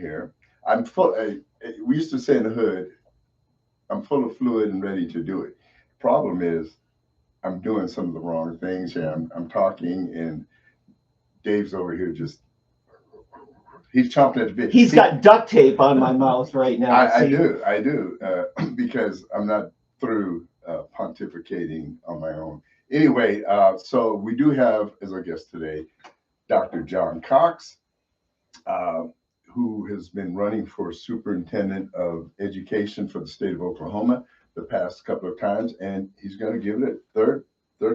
here. I'm full. We used to say in the hood, I'm full of fluid and ready to do it. Problem is, I'm doing some of the wrong things here. I'm talking, and Dave's over here just he's chomping at the bit. He's got duct tape on my mouth right now. I do, because I'm not through pontificating on my own. Anyway, so we do have as our guest today Dr. John Cox, who has been running for superintendent of education for the state of Oklahoma the past couple of times, and he's going to give it third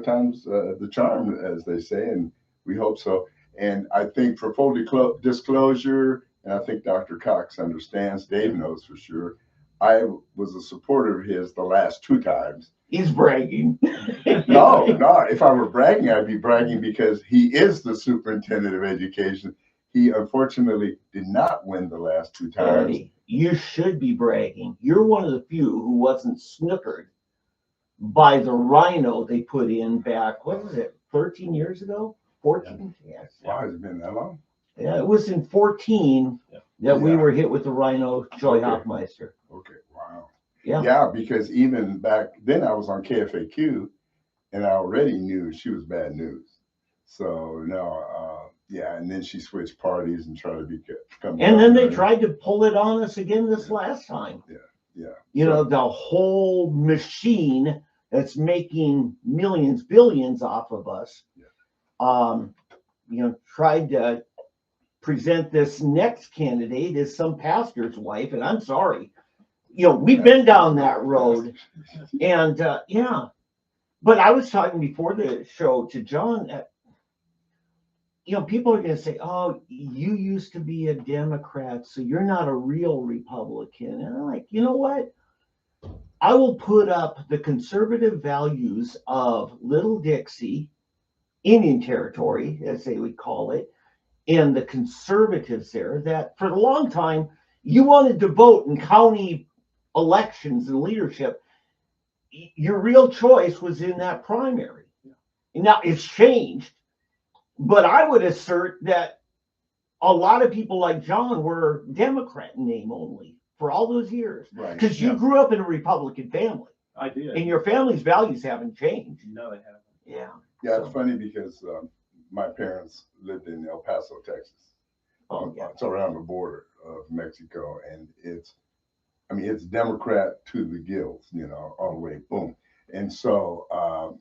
time's the charm, as they say, and we hope so. And I think for full disclosure, and I think Dr. Cox understands, Dave knows for sure, I was a supporter of his the last two times. He's bragging. No, if I were bragging, I'd be bragging because he is the superintendent of education. He unfortunately did not win the last two times. Eddie, you should be bragging. You're one of the few who wasn't snookered by the rhino they put in back, what was it, 13 years ago? 14? Yeah. Yes. Wow, has it been that long? Yeah, it was in 14 that we were hit with the rhino, Joy Hoffmeister. Okay, wow. Yeah. Yeah, because even back then I was on KFAQ and I already knew she was bad news. So no, and then she switched parties and tried to become. And then they tried to pull it on us again this last time. Yeah. You know, the whole machine that's making millions, billions off of us, tried to present this next candidate as some pastor's wife. And I'm sorry, we've been down that road. And but I was talking before the show to John, people are going to say, oh, you used to be a Democrat, so you're not a real Republican. And I'm like, you know what? I will put up the conservative values of Little Dixie, Indian Territory, as they would call it, and the conservatives there, that for a long time, you wanted to vote in county elections and leadership. Your real choice was in that primary. Now, it's changed. But I would assert that a lot of people like John were Democrat in name only for all those years. Because you grew up in a Republican family. I did. And your family's values haven't changed. No, they haven't. Yeah. Yeah, it's funny because my parents lived in El Paso, Texas. It's around the border of Mexico. And it's Democrat to the gills, all the way, boom. And so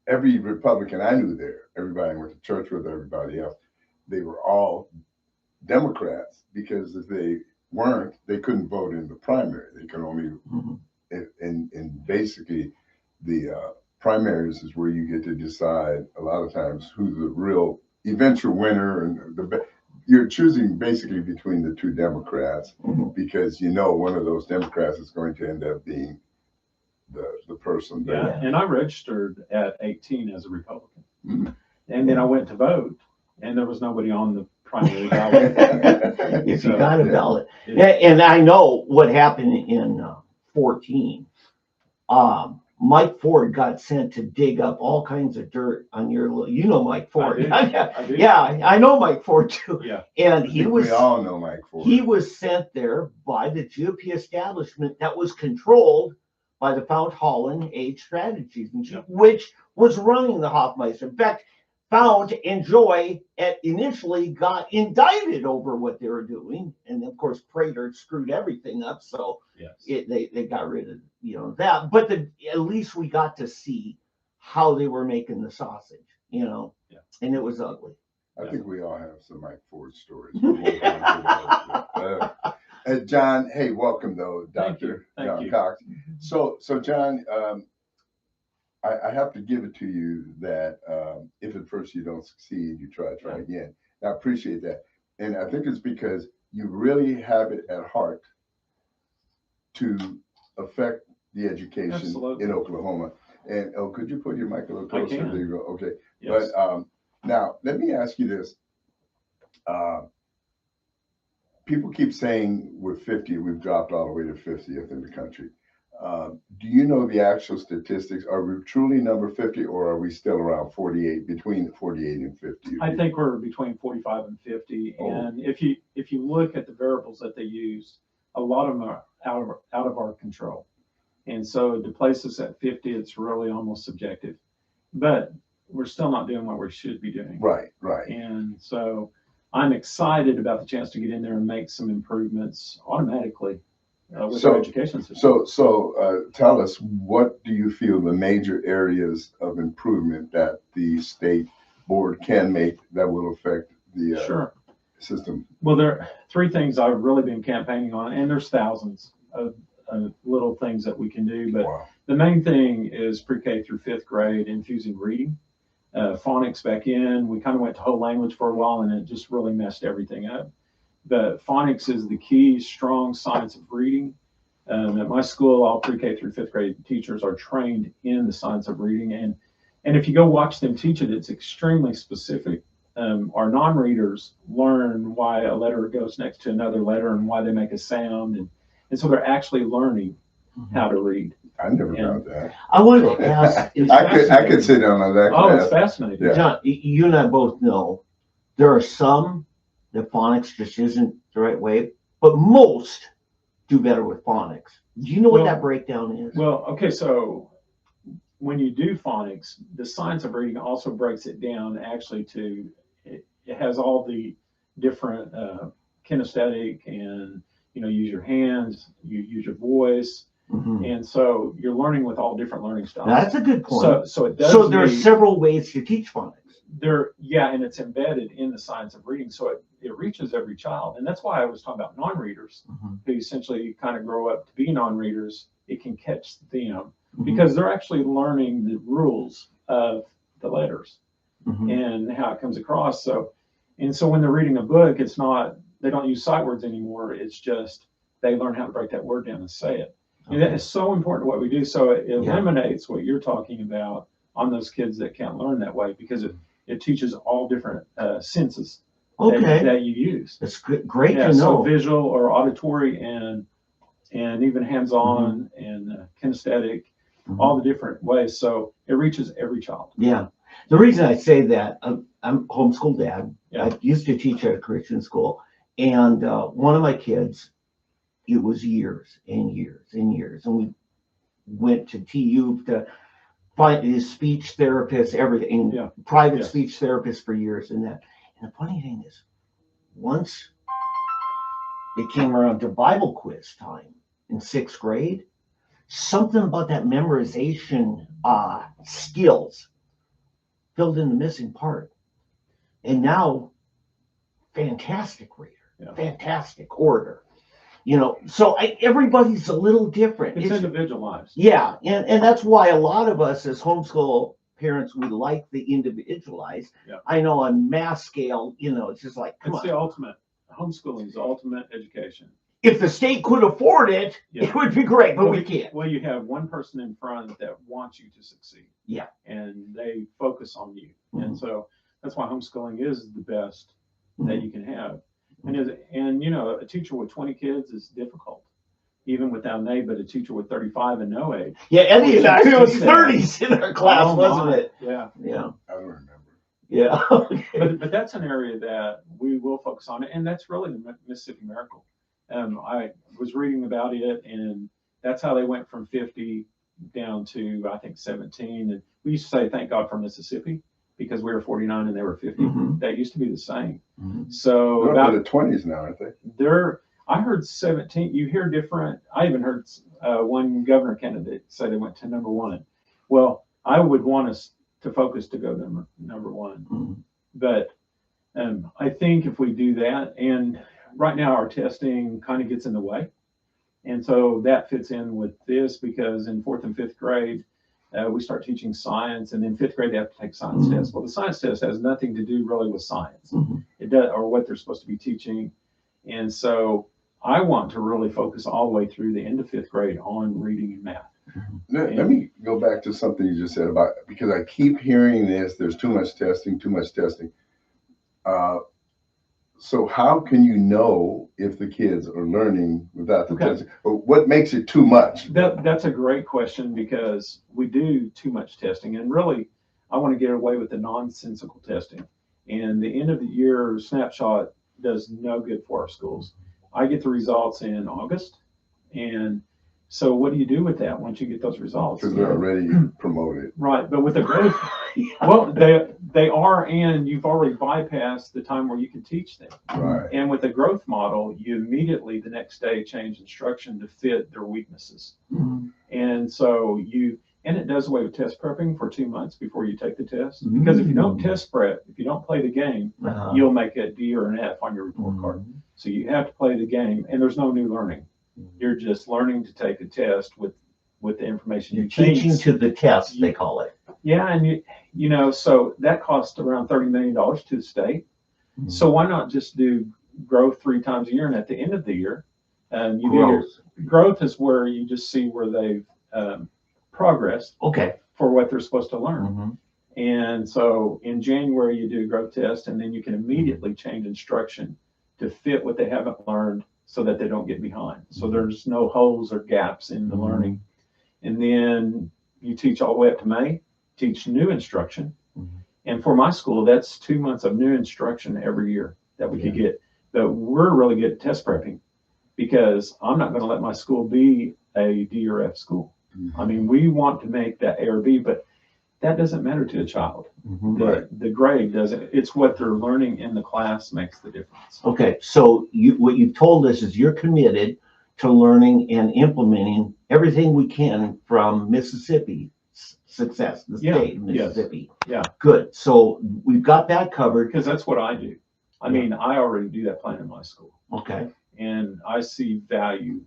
every Republican I knew there, everybody I went to church with, everybody else, they were all Democrats because if they weren't, they couldn't vote in the primary. They could only, and basically the primaries is where you get to decide a lot of times who's the real eventual winner, and you're choosing basically between the two Democrats because one of those Democrats is going to end up being the person there. Yeah, and I registered at 18 as a Republican. And then I went to vote, and there was nobody on the primary ballot. If you got a ballot. And I know what happened in 14. Mike Ford got sent to dig up all kinds of dirt on your little, Mike Ford. I did. Yeah, I know Mike Ford too. Yeah. And we all know Mike Ford. He was sent there by the GOP establishment that was controlled by the Fount Holland Age Strategies, which was running the Hoffmeister. In fact, Fount and Joy initially got indicted over what they were doing, and of course Prater screwed everything up, so they got rid of that. But at least we got to see how they were making the sausage, and it was ugly. I think we all have some Mike Ford stories. John, hey, welcome though, Dr. John Cox. So John, I have to give it to you that if at first you don't succeed, you try again. I appreciate that. And I think it's because you really have it at heart to affect the education in Oklahoma. And could you put your mic a little closer? There you go. Okay. Yes. But now let me ask you this. People keep saying we're 50, we've dropped all the way to 50th in the country. Do you know the actual statistics? Are we truly number 50, or are we still around 48, between 48 and 50? I think we're between 45 and 50. Oh. And if you look at the variables that they use, a lot of them are out of our control. And so to place us at 50, it's really almost subjective. But we're still not doing what we should be doing. Right, right. And so I'm excited about the chance to get in there and make some improvements automatically with our education system. So tell us, what do you feel the major areas of improvement that the state board can make that will affect the Sure. system? Well, there are three things I've really been campaigning on, and there's thousands of little things that we can do. But Wow. the main thing is pre-K through fifth grade infusing reading. Phonics back in, we kind of went to whole language for a while, and it just really messed everything up. But phonics is the key, strong science of reading. At my school, all pre-K through fifth grade teachers are trained in the science of reading. And if you go watch them teach it, it's extremely specific. Our non-readers learn why a letter goes next to another letter and why they make a sound. And so they're actually learning how to read. I never got that. I wanted to ask. I could sit down on that Oh, class. it's fascinating. Yeah. John, you and I both know there are some that phonics just isn't the right way, but most do better with phonics. Do you know what Well- that breakdown is? Well, okay, so when you do phonics, the science of reading also breaks it down actually to, it has all the different kinesthetic and, use your hands, you use your voice. Mhm. And so you're learning with all different learning styles. That's a good point. So it does. So there are need- several ways to teach phonics. Yeah, and it's embedded in the science of reading, so it reaches every child. And that's why I was talking about non-readers Mhm. who essentially kind of grow up to be non-readers. It can catch them Mhm. because they're actually learning the rules of the letters Mhm. and how it comes across. So when they're reading a book, it's not, they don't use sight words anymore. It's just they learn how to break that word down and say it. And that is so important what we do. So it eliminates what you're talking about on those kids that can't learn that way, because it teaches all different senses that you use. That's great Yeah, to so know. visual or auditory and even hands-on and kinesthetic, Mhm. all the different ways. So it reaches every child. Yeah. The reason I say that, I'm homeschool dad. Yeah. I used to teach at a Christian school, and one of my kids, it was years and years and years, and we went to TU to find his speech therapist, everything, Yeah. private Yes. speech therapist for years and that. And the funny thing is, once it came around to Bible quiz time in sixth grade, something about that memorization skills filled in the missing part. And now, fantastic reader, fantastic orator. So everybody's a little different. It's individualized. Yeah, and that's why a lot of us as homeschool parents, we like the individualized. Yeah. I know on mass scale, it's just like, come It's on. the ultimate. Homeschooling is the ultimate education. If the state could afford it, Yeah. it would be great, but we can't. Well, you have one person in front that wants you to succeed. Yeah. And they focus on you. Mhm. And so that's why homeschooling is the best that you can have. And a teacher with 20 kids is difficult, even without an aide, but a teacher with 35 and no aide. Yeah, Eddie and I, it was Yeah. 30s in our class, Oh, wasn't my. it? Yeah. Yeah. I don't remember. Yeah. But that's an area that we will focus on, and that's really the Mississippi Miracle. I was reading about it, and that's how they went from 50 down to, I think, 17. And we used to say, thank God for Mississippi, because we were 49 and they were 50. Mhm. That used to be the same. Mhm. So They're about up in the 20s now, aren't they? I heard 17. You hear different. I even heard one governor candidate say they went to number one. Well, I would want us to focus to go to number one. Mhm. But I think if we do that, and right now our testing kind of gets in the way. And so that fits in with this, because in fourth and fifth grade, we start teaching science, and in fifth grade they have to take science tests. Well, the science test has nothing to do really with science. Mhm. It does, or what they're supposed to be teaching. And so I want to really focus all the way through the end of fifth grade on reading and math. Let me go back to something you just said about, because I keep hearing this, there's too much testing, too much testing. So how can you know if the kids are learning without the Okay. testing? Or what makes it too much? That's a great question, because we do too much testing, and really, I want to get away with the nonsensical testing. And the end of the year snapshot does no good for our schools. I get the results in August, and so what do you do with that once you get those results? Because they're already promoted. Right, but with the growth, Yeah. well, they are, and you've already bypassed the time where you can teach them. Right. And with the growth model, you immediately the next day change instruction to fit their weaknesses. Mhm. And so and it does away with test prepping for 2 months before you take the test. Because if you don't test prep, if you don't play the game, you'll make a D or an F on your report card. So you have to play the game, and there's no new learning. You're just learning to take a test with the information You're you think. teaching to the test, they call it. Yeah, and you know, so that costs around $30 million to the state. So why not just do growth 3 times a year, and at the end of the year, you Growth. growth is where you just see where they've progressed Okay. for what they're supposed to learn. Mhm. And so in January, you do a growth test, and then you can immediately change instruction to fit what they haven't learned so that they don't get behind. So there's no holes or gaps in the learning. And then you teach all the way up to May, teach new instruction. And for my school, that's 2 months of new instruction every year that we could get. But we're really good at test prepping, because I'm not going to let my school be a D or F school. I mean, we want to make that A or B, but that doesn't matter to a child. The grade doesn't. It's what they're learning in the class makes the difference. Okay, so what you've told us is you're committed to learning and implementing everything we can from Mississippi success, the state of Mississippi. Yeah. Good. So we've got that covered. Because that's what I do. I mean, I already do that plan in my school. Okay. And I see value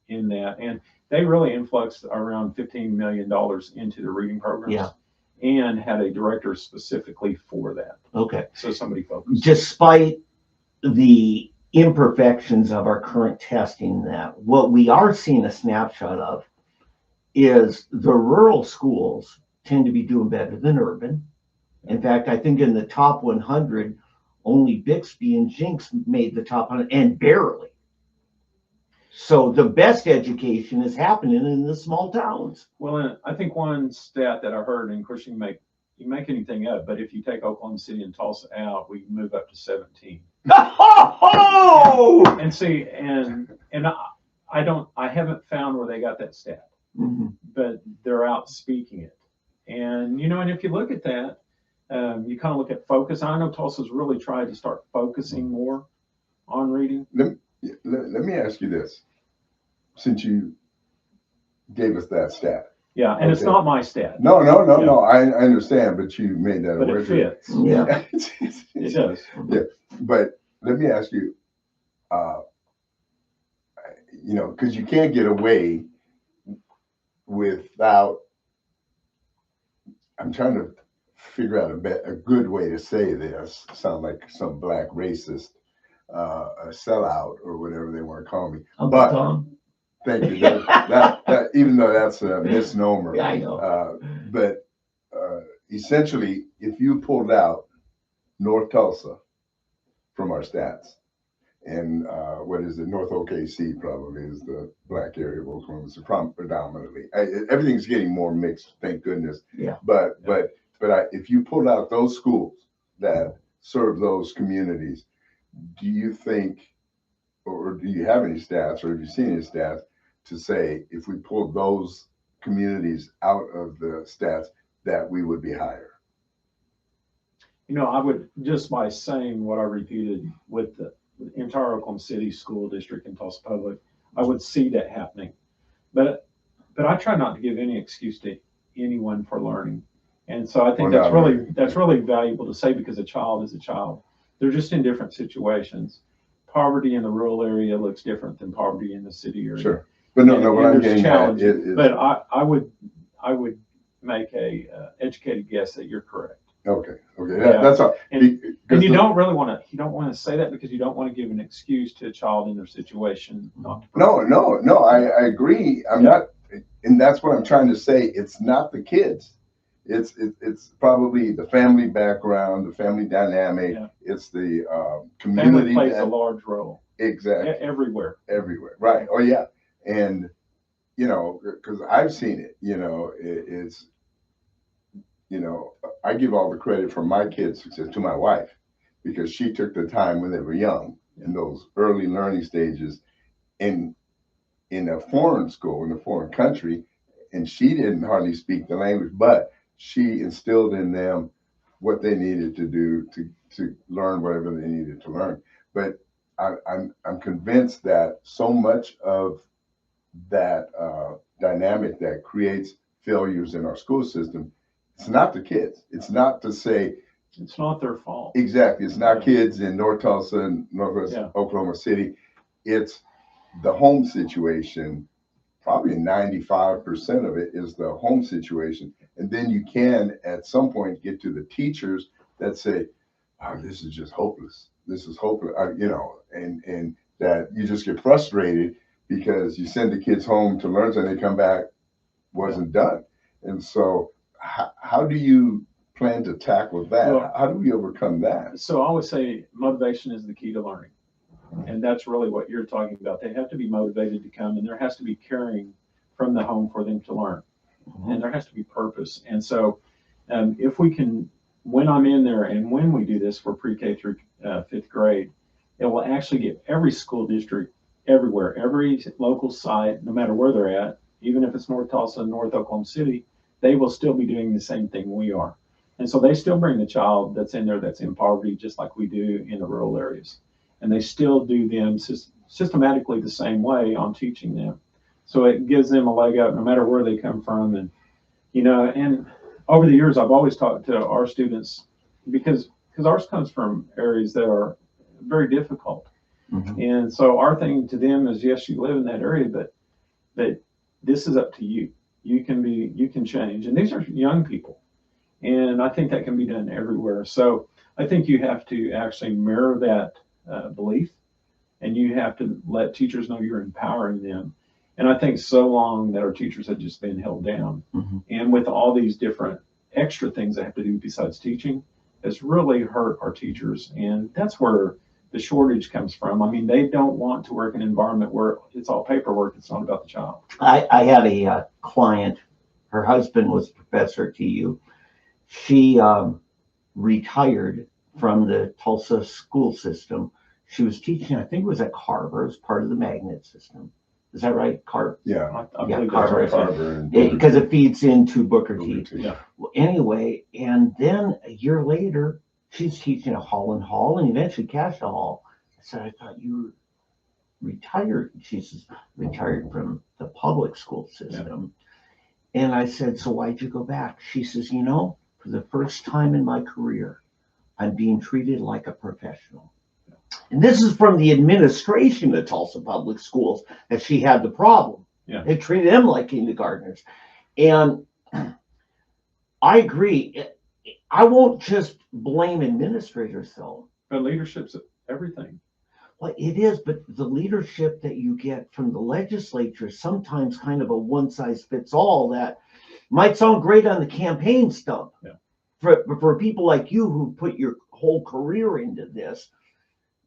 in that. And they really influxed around $15 million into the reading programs. Yeah. And had a director specifically for that. Okay. So somebody focused. Despite the imperfections of our current testing, that what we are seeing a snapshot of is the rural schools tend to be doing better than urban. In fact, I think in the top 100, only Bixby and Jinx made the top 100, and barely. So the best education is happening in the small towns. Well, I think one stat that I heard, and of course you make anything up, but if you take Oklahoma City and Tulsa out, we move up to 17. Oh! And see, and I haven't found where they got that stat, but they're out speaking it. And and if you look at that, you kind of look at focus. I know Tulsa's really tried to start focusing more on reading. Let me ask you this, since you gave us that stat. Yeah, and it's not my stat. No. I understand, but you made that. But it fits. Yeah. It does. Yeah, but let me ask you, because you can't get away without. I'm trying to figure out a good way to say this. Sound like some black racist, a sellout or whatever they want to call me. But Tom. thank you. That even though that's a misnomer. Yeah, I know. But essentially, if you pulled out North Tulsa from our stats, and what is it? North OKC probably is the black area of Oklahoma. So predominantly, everything's getting more mixed. Thank goodness. Yeah. But if you pulled out those schools that serve those communities, do you think, or do you have any stats, or have you seen any stats to say if we pulled those communities out of the stats that we would be higher? I would, just by saying what I repeated with the entire Oklahoma City School District and Tulsa Public, I would see that happening. But I try not to give any excuse to anyone for learning. And so I think that's really valuable to say, because a child is a child. They're just in different situations. Poverty in the rural area looks different than poverty in the city area. Sure. But no, what I'm getting at is. But I would make a educated guess that you're correct. Okay. That's all. And you don't want to say that, because you don't want to give an excuse to a child in their situation not to. No. I agree. I'm not, and that's what I'm trying to say. It's not the kids. It's probably the family background, the family dynamic. Yeah. It's the Family community plays a that, large role exactly, everywhere. everywhere. Right. Oh yeah. And you know, because I've seen it. You know, it's, you know, I give all the credit for my kids' success to my wife, because she took the time when they were young, in those early learning stages, in a foreign school, in a foreign country, and she didn't hardly speak the language, but she instilled in them what they needed to do to learn whatever they needed to learn. But I'm convinced that so much of that dynamic that creates failures in our school system, it's not the kids. It's not to say, It's not their fault. exactly, it's not Yeah. kids in North Tulsa and Northwest Yeah. Oklahoma City. It's the home situation. Probably 95% of it is the home situation. And then you can, at some point, get to the teachers that say, oh, this is just hopeless. This is hopeless, you know, and that you just get frustrated because you send the kids home to learn something, they come back, wasn't done. And so how do you plan to tackle that? Well, how do we overcome that? So I always say motivation is the key to learning. And that's really what you're talking about. They have to be motivated to come, and there has to be caring from the home for them to learn. And there has to be purpose. And so if we can, when I'm in there and when we do this for pre-K through fifth grade, it will actually get every school district everywhere, every local site, no matter where they're at, even if it's North Tulsa, North Oklahoma City, they will still be doing the same thing we are. And so they still bring the child that's in there that's in poverty, just like we do in the rural areas. And they still do them systematically the same way on teaching them. So it gives them a leg up no matter where they come from. And, you know, and over the years, I've always talked to our students because ours comes from areas that are very difficult. Mhm. And so our thing to them is, yes, you live in that area, but this is up to you. You can change. And these are young people. And I think that can be done everywhere. So I think you have to actually mirror that belief, and you have to let teachers know you're empowering them. And I think so long that our teachers have just been held down. Mhm. And with all these different extra things they have to do besides teaching, it's really hurt our teachers. And that's where the shortage comes from. I mean, they don't want to work in an environment where it's all paperwork. It's not about the child. I had a client, her husband was a professor at TU. She retired from the Tulsa school system. She was teaching, I think it was at Carver, as part of the magnet system. Is that right? Carver? Yeah. I Yeah, believe Carver. that's right. Carver and Because it feeds into Booker T. Booker T. Yeah. Well, anyway, and then a year later, she's teaching at Holland Hall and eventually Cashel Hall. I said, I thought you were retired. She says, retired from the public school system. Yeah. And I said, so why'd you go back? She says, you know, for the first time in my career, I'm being treated like a professional. And this is from the administration of Tulsa Public Schools that she had the problem. Yeah. They treated them like kindergartners. And I agree. I won't just blame administrators, though. But leadership's everything. Well, it is, but the leadership that you get from the legislature is sometimes kind of a one-size-fits-all that might sound great on the campaign stump. Yeah. For people like you who put your whole career into this,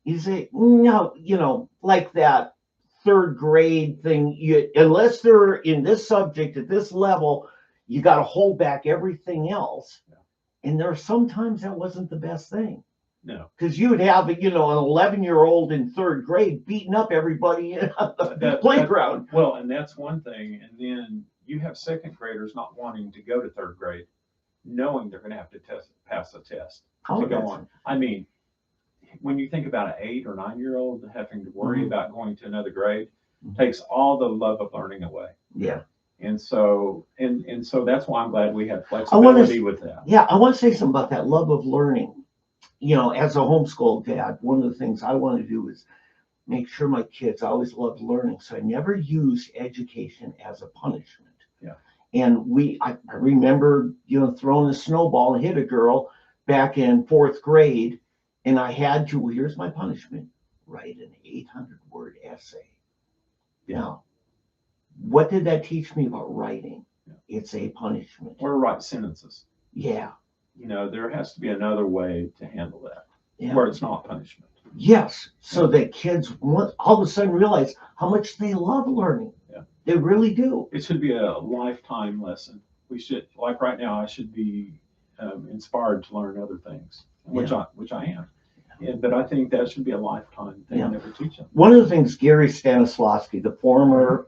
you say, no, you know, like that third grade thing, unless they're in this subject at this level, you got to hold back everything else. Yeah. And there are sometimes that wasn't the best thing. No. Because you would have, you know, an 11-year-old in third grade beating up everybody in the playground. Well, and that's one thing. And then you have second graders not wanting to go to third grade, knowing they're going to have to pass a test to go on. I mean, when you think about an 8 or 9-year-old having to worry about going to another grade, takes all the love of learning away. Yeah. And so that's why I'm glad we have flexibility with that. Yeah, I want to say something about that love of learning. You know, as a homeschool dad, one of the things I want to do is make sure my kids always loved learning. So I never used education as a punishment. Yeah. And I remember, you know, throwing a snowball and hit a girl back in 4th grade. And I had to, here's my punishment, write an 800-word essay. Yeah. Now, what did that teach me about writing? Yeah. It's a punishment. Or write sentences. Yeah. You know, there has to be another way to handle that Yeah. where it's not punishment. Yes. So that kids all of a sudden realize how much they love learning. Yeah. They really do. It should be a lifetime lesson. We should, like right now, I should be inspired to learn other things, which I am. Yeah, but I think that should be a lifetime thing to never teach them. One of the things Gary Stanislawski, the former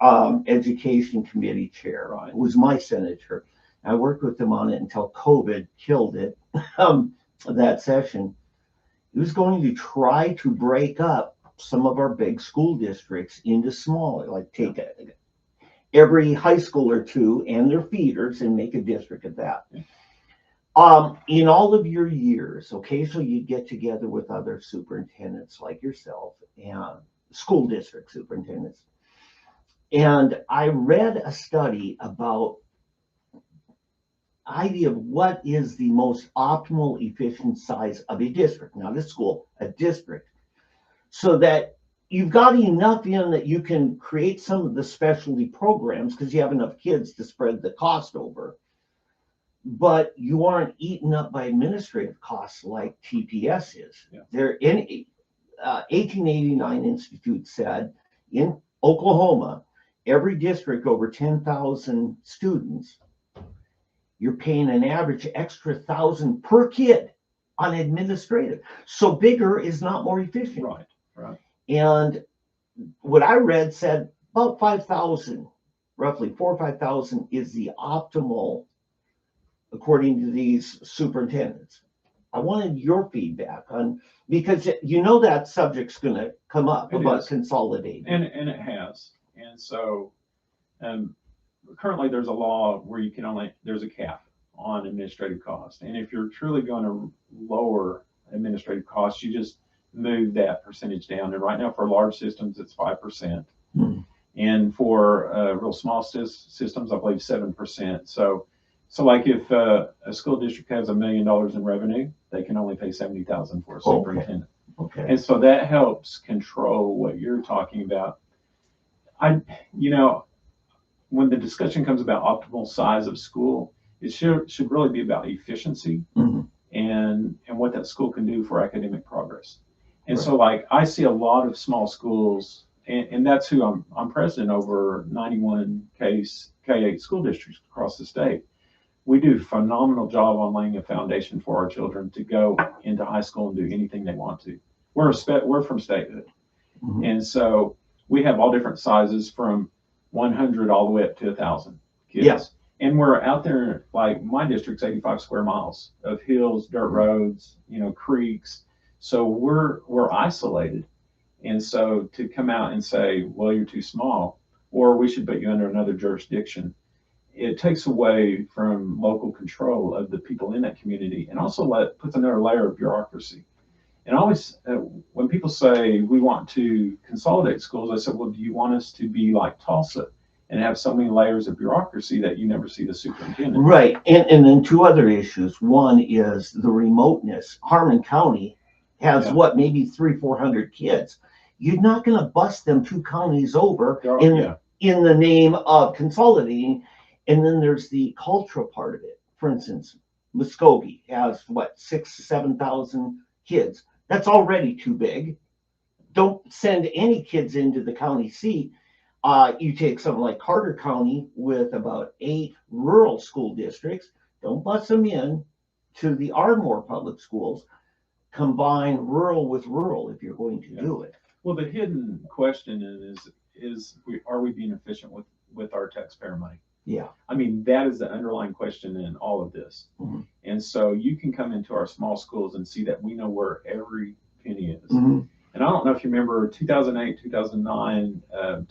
education committee chair, was my senator. I worked with him on it until COVID killed it. That session, he was going to try to break up some of our big school districts into smaller, like take every high school or two and their feeders and make a district of that. Yeah. In all of your years, occasionally you get together with other superintendents like yourself and school district superintendents. And I read a study about idea of what is the most optimal efficient size of a district, not a school, a district, so that you've got enough in that you can create some of the specialty programs because you have enough kids to spread the cost over. But you aren't eaten up by administrative costs like TPS is. Yeah. There in 1889 Institute said in Oklahoma, every district over 10,000 students, you're paying an average extra $1,000 per kid on administrative. So bigger is not more efficient. Right, right. And what I read said about 5,000, roughly 4,000 or 5,000 is the optimal, according to these superintendents. I wanted your feedback on, because you know that subject's going to come up about consolidating. And it has. And so currently there's a law where you can only, there's a cap on administrative costs. And if you're truly going to lower administrative costs, you just move that percentage down. And right now for large systems, it's 5%. And for real small systems, I believe 7%. So like if a school district has $1 million in revenue, they can only pay $70,000 for a superintendent. Okay. And so that helps control what you're talking about. When the discussion comes about optimal size of school, it should really be about efficiency and what that school can do for academic progress. And so like I see a lot of small schools, and that's who I'm president over 91 K-8 school districts across the state. We do a phenomenal job on laying a foundation for our children to go into high school and do anything they want to. We're from statehood. And so we have all different sizes from 100 all the way up to 1,000 kids. Yeah. And we're out there, like my district's 85 square miles of hills, dirt roads, creeks. So we're isolated. And so to come out and say, well, you're too small, or we should put you under another jurisdiction, it takes away from local control of the people in that community, and also puts another layer of bureaucracy. And always, when people say we want to consolidate schools, I said, well, do you want us to be like Tulsa and have so many layers of bureaucracy that you never see the superintendent? Right. And then two other issues. One is the remoteness. Harmon County has maybe 300-400 kids. You're not going to bust them 2 counties over in the name of consolidating. And then there's the cultural part of it. For instance, Muskogee has 6,000-7,000 kids. That's already too big. Don't send any kids into the county seat. You take something like Carter County with about 8 rural school districts. Don't bus them in to the Ardmore public schools. Combine rural with rural if you're going to do it. Well, the hidden question is are we being efficient with our taxpayer money? Yeah. I mean, that is the underlying question in all of this. And so you can come into our small schools and see that we know where every penny is. And I don't know if you remember 2008, 2009,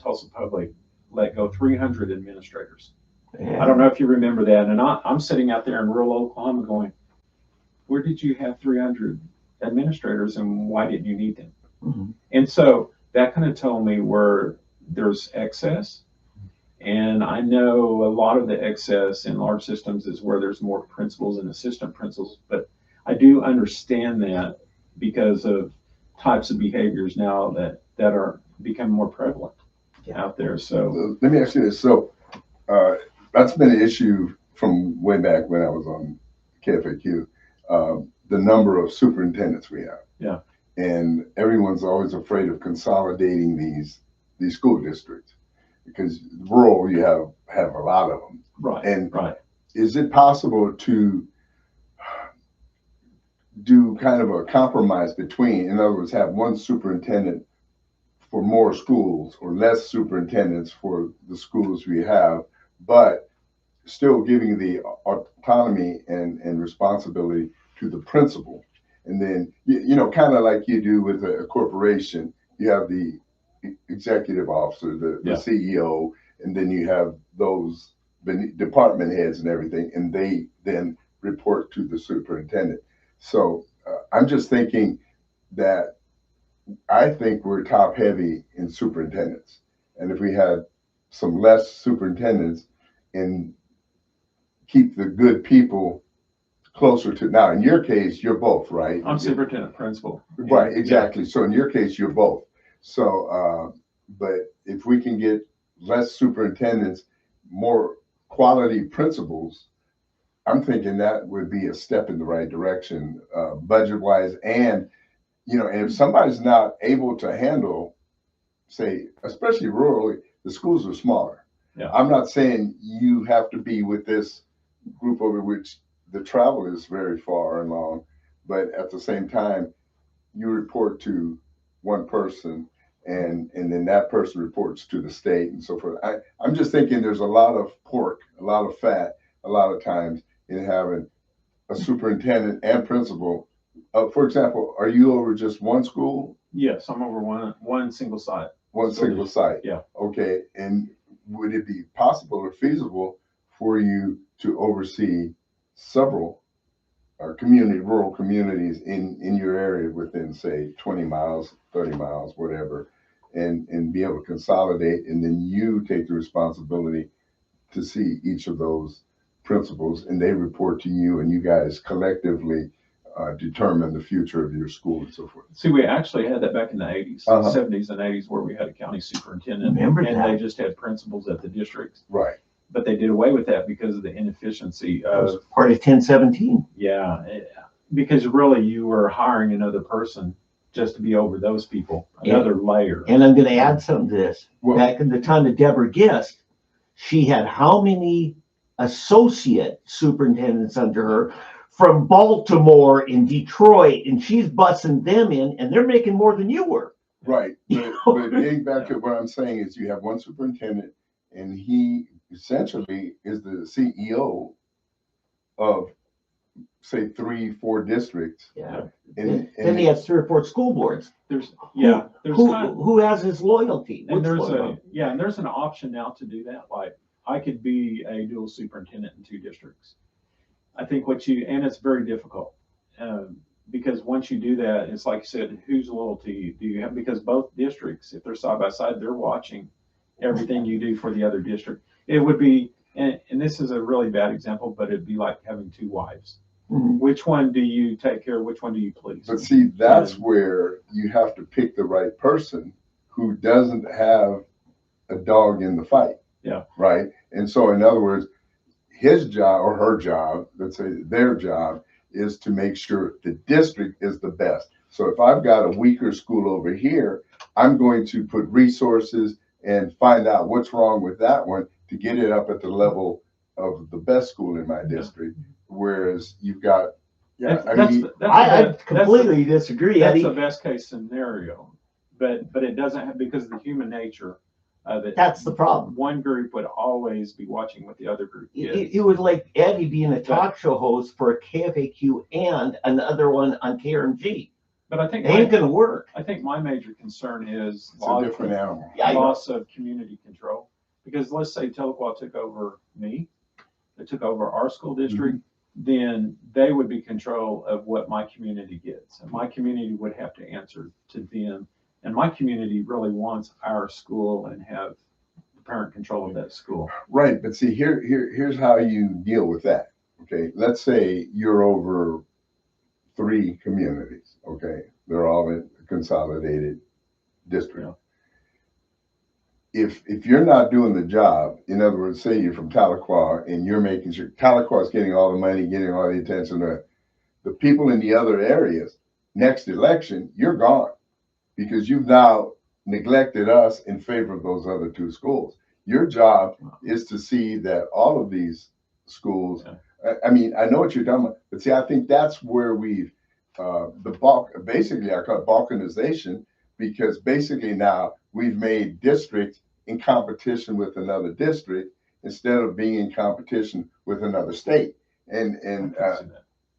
Tulsa Public let go 300 administrators. I don't know if you remember that. And I'm sitting out there in rural Oklahoma going, where did you have 300 administrators and why didn't you need them? And so that kind of told me where there's excess. And I know a lot of the excess in large systems is where there's more principals and assistant principals, but I do understand that because of types of behaviors now that are becoming more prevalent out there. So let me ask you this. So that's been an issue from way back when I was on KFAQ, the number of superintendents we have. Yeah. And everyone's always afraid of consolidating these school districts because rural, you have a lot of them. Right. And right. is it possible to do kind of a compromise between, in other words, have one superintendent for more schools or less superintendents for the schools we have, but still giving the autonomy and responsibility to the principal? And then, you know, kind of like you do with a corporation, you have the executive officer, the CEO, and then you have those department heads and everything, and they then report to the superintendent. So I'm just thinking that I think we're top heavy in superintendents. And if we had some less superintendents and keep the good people closer to, now in your case, you're both, right? I'm superintendent principal. Right, exactly. So in your case, you're both. So, but if we can get less superintendents, more quality principals, I'm thinking that would be a step in the right direction, budget wise. And, you know, and if somebody's not able to handle, say, especially rurally, the schools are smaller. Yeah. I'm not saying you have to be with this group over which the travel is very far and long, but at the same time, you report to one person and then that person reports to the state and so forth. I'm just thinking there's a lot of pork, a lot of fat, a lot of times in having a superintendent and principal. For example, are you over just one school? Yes, I'm over one single site. One single site. Yeah. Okay. And would it be possible or feasible for you to oversee several rural communities in your area within, say, 20 miles, 30 miles, whatever, and be able to consolidate, and then you take the responsibility to see each of those principals, and they report to you, and you guys collectively determine the future of your school and so forth? See, we actually had that back in the 80s, 70s and 80s, where we had a county superintendent. Remember and that? they just had principals at the districts. Right. But they did away with that because of the inefficiency of Part of 1017. Yeah, because really you were hiring another person just to be over those people, another layer. And I'm going to add something to this. Well, Back in the time of Deborah Gist, she had how many associate superintendents under her from Baltimore and Detroit, and she's bussing them in, and they're making more than you were. right. But getting back to what I'm saying is you have one superintendent, and he essentially is the CEO of, say, 3-4 districts. Yeah. And Then he has 3 or 4 school boards. There's Who has his loyalty? and there's loyalty? and there's an option now to do that. Like I could be a dual superintendent in 2 districts. I think and it's very difficult because once you do that, it's like you said, whose loyalty do you have? Because both districts, if they're side by side, they're watching everything you do for the other district. It would be, and this is a really bad example, but it'd be like having 2 wives. Mhm. Which one do you take care of? Which one do you please? But see, that's where you have to pick the right person who doesn't have a dog in the fight. Yeah. Right. And so, in other words, his job or her job, let's say their job, is to make sure the district is the best. So if I've got a weaker school over here, I'm going to put resources and find out what's wrong with that one to get it up at the level of the best school in my district. Whereas you've got, I completely disagree, That's Eddie. the best case scenario, but it doesn't have, because of the human nature of it. That's the problem. One group would always be watching what the other group did. It was like Eddie being a talk show host for a KFAQ and another one on KRMG. But I think It ain't gonna work. I think my major concern is it's a different animal. loss of community control. Because let's say Tahlequah took over me, they took over our school district, then they would be control of what my community gets. And my community would have to answer to them. And my community really wants our school and have the parent control of that school. Right. But see, here's how you deal with that. Okay. Let's say you're over 3 communities. Okay. They're all in a consolidated district. Yeah. if you're not doing the job, in other words, say you're from Tahlequah and you're making sure Tahlequah is getting all the money, getting all the attention, the people in the other areas, next election, you're gone because you've now neglected us in favor of those other two schools. Your job is to see that all of these schools, I mean, I know what you're talking about, but see, I think that's where we've, the bulk, basically I call it balkanization, because basically now we've made districts in competition with another district instead of being in competition with another state. And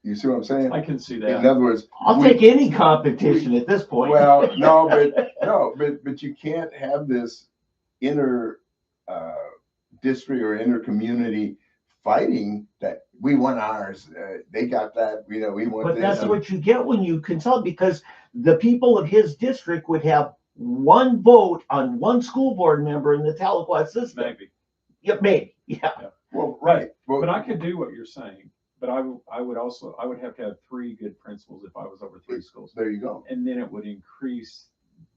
you see what I'm saying? I can see that. In other words, I'll take any competition at this point. well, but you can't have this inner district or inner community fighting that we want ours, they got that, we want But this. that's what you get when you consult, because the people of his district would have one vote on one school board member in the Tahlequah system. Maybe. Yeah, maybe. Yeah. Well, right. But I could do what you're saying. But I would have to have 3 good principals if I was over 3 schools. There you go. And then it would increase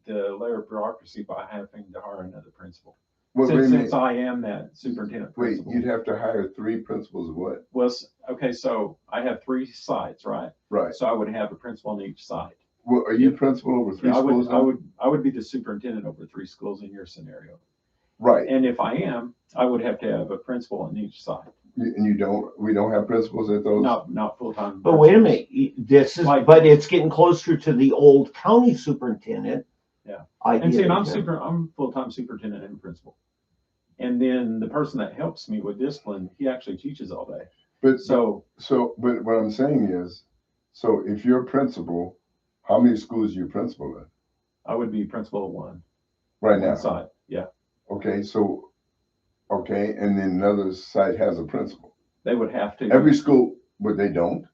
the layer of bureaucracy by having to hire another principal. Well, Since I am that superintendent principal. Wait, you'd have to hire 3 principals of what? Well, okay, so I have 3 sites, right? Right. So I would have a principal on each site. Well, are you principal over 3 schools? I would be the superintendent over 3 schools in your scenario. Right. And if I am, I would have to have a principal on each site. And we don't have principals at those? Not full-time. But wait a minute, this is, Like- but it's getting closer to the old county superintendent. Yeah. idea And see, and here. I'm full-time superintendent and principal. And then the person that helps me with discipline, he actually teaches all day. But But what I'm saying is, so if you're a principal, how many schools are you principal in I would be principal of one right now? side. Yeah. Okay, and then another site has a principal. They would have to. Every school, but they don't.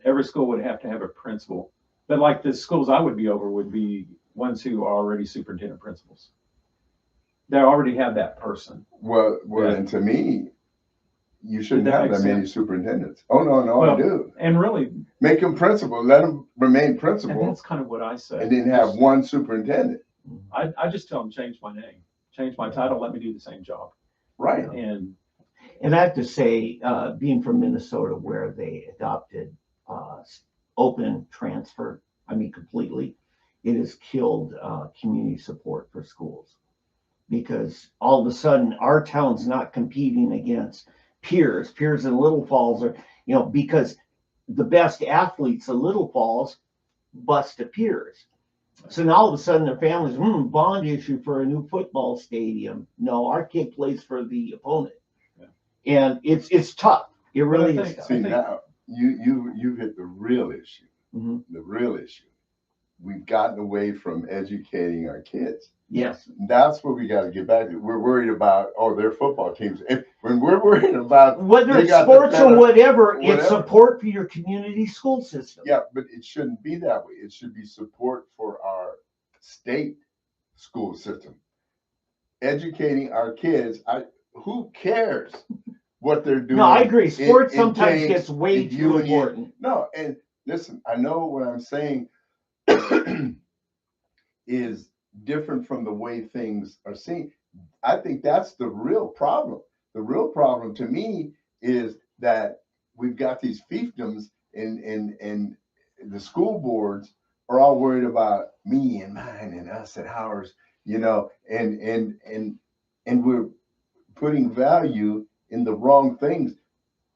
Every school would have to have a principal. But like the schools I would be over would be ones who are already superintendent principals. They already have that person. Well, Yeah. and to me, you shouldn't That have that makes many sense. superintendents. Oh, no, I Well, do. And really, Make them principal, let them remain and principal, that's kind of what I say. and then have one superintendent. I just tell them, change my name, change my title, let me do the same job. Right. And And I have to say, being from Minnesota, where they adopted open transfer, I mean, completely, it has killed community support for schools. Because all of a sudden, our town's not competing against peers in Little Falls, or, because the best athletes of Little Falls bust to peers. So now all of a sudden their families, bond issue for a new football stadium. No, our kid plays for the opponent. Yeah. And it's tough. It really But I is think- tough. See, now you hit the real issue. Mhm. The real issue. We've gotten away from educating our kids. Yes. That's what we got to get back to. We're worried about, their football teams. When we're worried about Whether they it's got the sports or better- whatever, it's whatever. support for your community school system. Yeah, but it shouldn't be that way. It should be support for our state school system. Educating our kids, who cares what they're doing? No, I agree. Sports in sometimes James, gets way in too Union. important. No, and listen, I know what I'm saying is different from the way things are seen. I think that's the real problem. The real problem to me is that we've got these fiefdoms and the school boards are all worried about me and mine and us and ours, and we're putting value in the wrong things.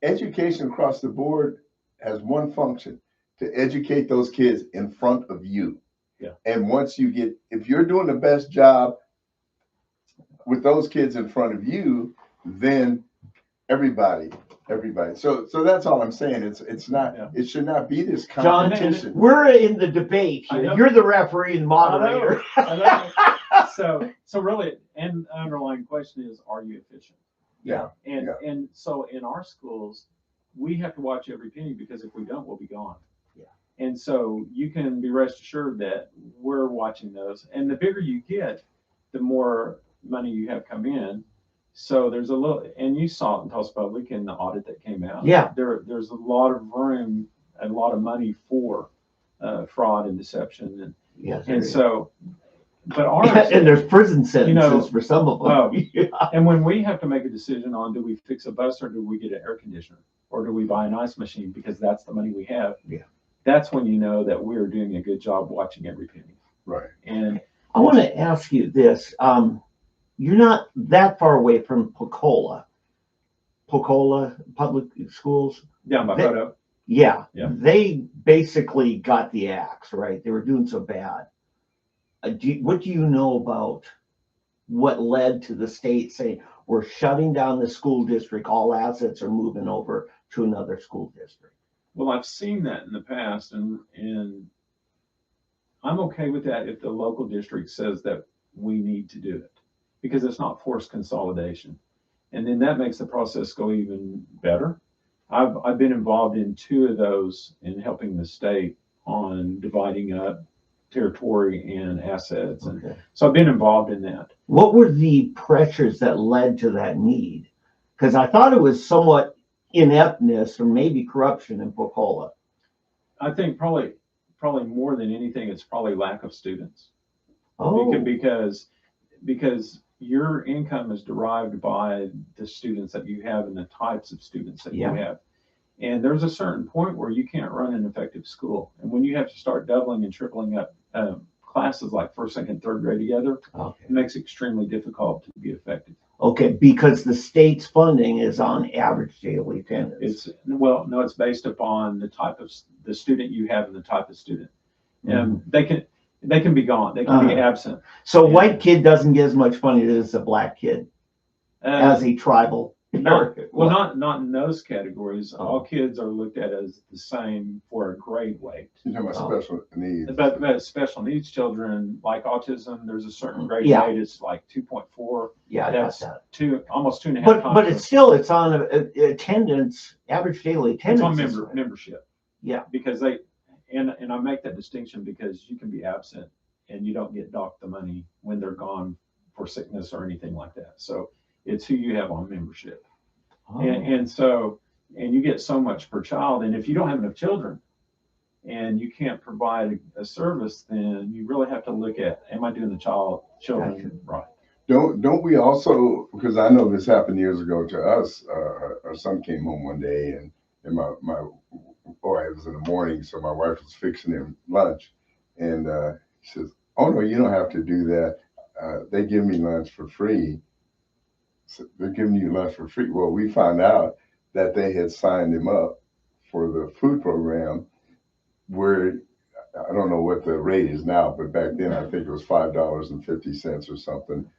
Education across the board has one function: to educate those kids in front of you. Yeah. And once if you're doing the best job with those kids in front of you, then everybody. So that's all I'm saying. It's not. Yeah. It should not be this John, competition. we're in the debate I here. know. You're the referee and moderator. I know. So really, and the underlying question is, are you efficient? Yeah. And so in our schools, we have to watch every penny, because if we don't, we'll be gone. Yeah. And so you can be rest assured that we're watching those. And the bigger you get, the more money you have come in. So there's a little, and you saw it in Tulsa Public in the audit that came out. Yeah. There's a lot of room, a lot of money for fraud and deception. Yes. And so but ours, And there's prison sentences know, for some of them. oh, Yeah. and when we have to make a decision on do we fix a bus or do we get an air conditioner or do we buy an ice machine because that's the money we have, Yeah. that's when you know that we're doing a good job watching every penny. Right. And I want to ask you this. You're not that far away from Pocola Public Schools. down by They- photo, Yeah, Yeah. they basically got the axe, right? They were doing so bad. What do you know about what led to the state saying we're shutting down the school district, all assets are moving over to another school district? well, I've seen that in the past, and I'm okay with that if the local district says that we need to do it because it's not forced consolidation, and then that makes the process go even better. I've been involved in 2 of those in helping the state on dividing up territory and assets, and Okay. so I've been involved in that. What were the pressures that led to that need? Because I thought it was somewhat ineptness or maybe corruption in Pocola. I think probably more than anything, it's probably lack of students. Oh, Because your income is derived by the students that you have and the types of students that Yeah. you have. And there's a certain point where you can't run an effective school. And when you have to start doubling and tripling up classes like first, second, third grade together, okay. it makes it extremely difficult to be effective. Okay, because the state's funding is on average daily attendance. It's based upon the type of the student you have and the type of student. And they can be gone. They can be absent. So a Yeah. white kid doesn't get as much funding as a black kid, as a tribal. Not in those categories. Oh. All kids are looked at as the same for a grade weight. You're talking about Oh. special needs. But special needs children, like autism, there's a certain grade Yeah. weight. It's like 2.4. Yeah, I got That's that. almost 2.5 But times. it's on attendance, average daily It's attendance. on membership. Yeah. Because and I make that distinction because you can be absent and you don't get docked the money when they're gone for sickness or anything like that. So it's who you have on membership. Oh. And you get so much per child. And if you don't have enough children and you can't provide a service, then you really have to look at, am I doing the children Gotcha. right? Don't we also, because I know this happened years ago to us, our son came home one day and my boy, it was in the morning, so my wife was fixing him lunch, and she says, "Oh no, you don't have to do that. They give me lunch for free." So they're giving you lunch for free. Well, we found out that they had signed him up for the food program, where I don't know what the rate is now, but back then I think it was $5.50 or something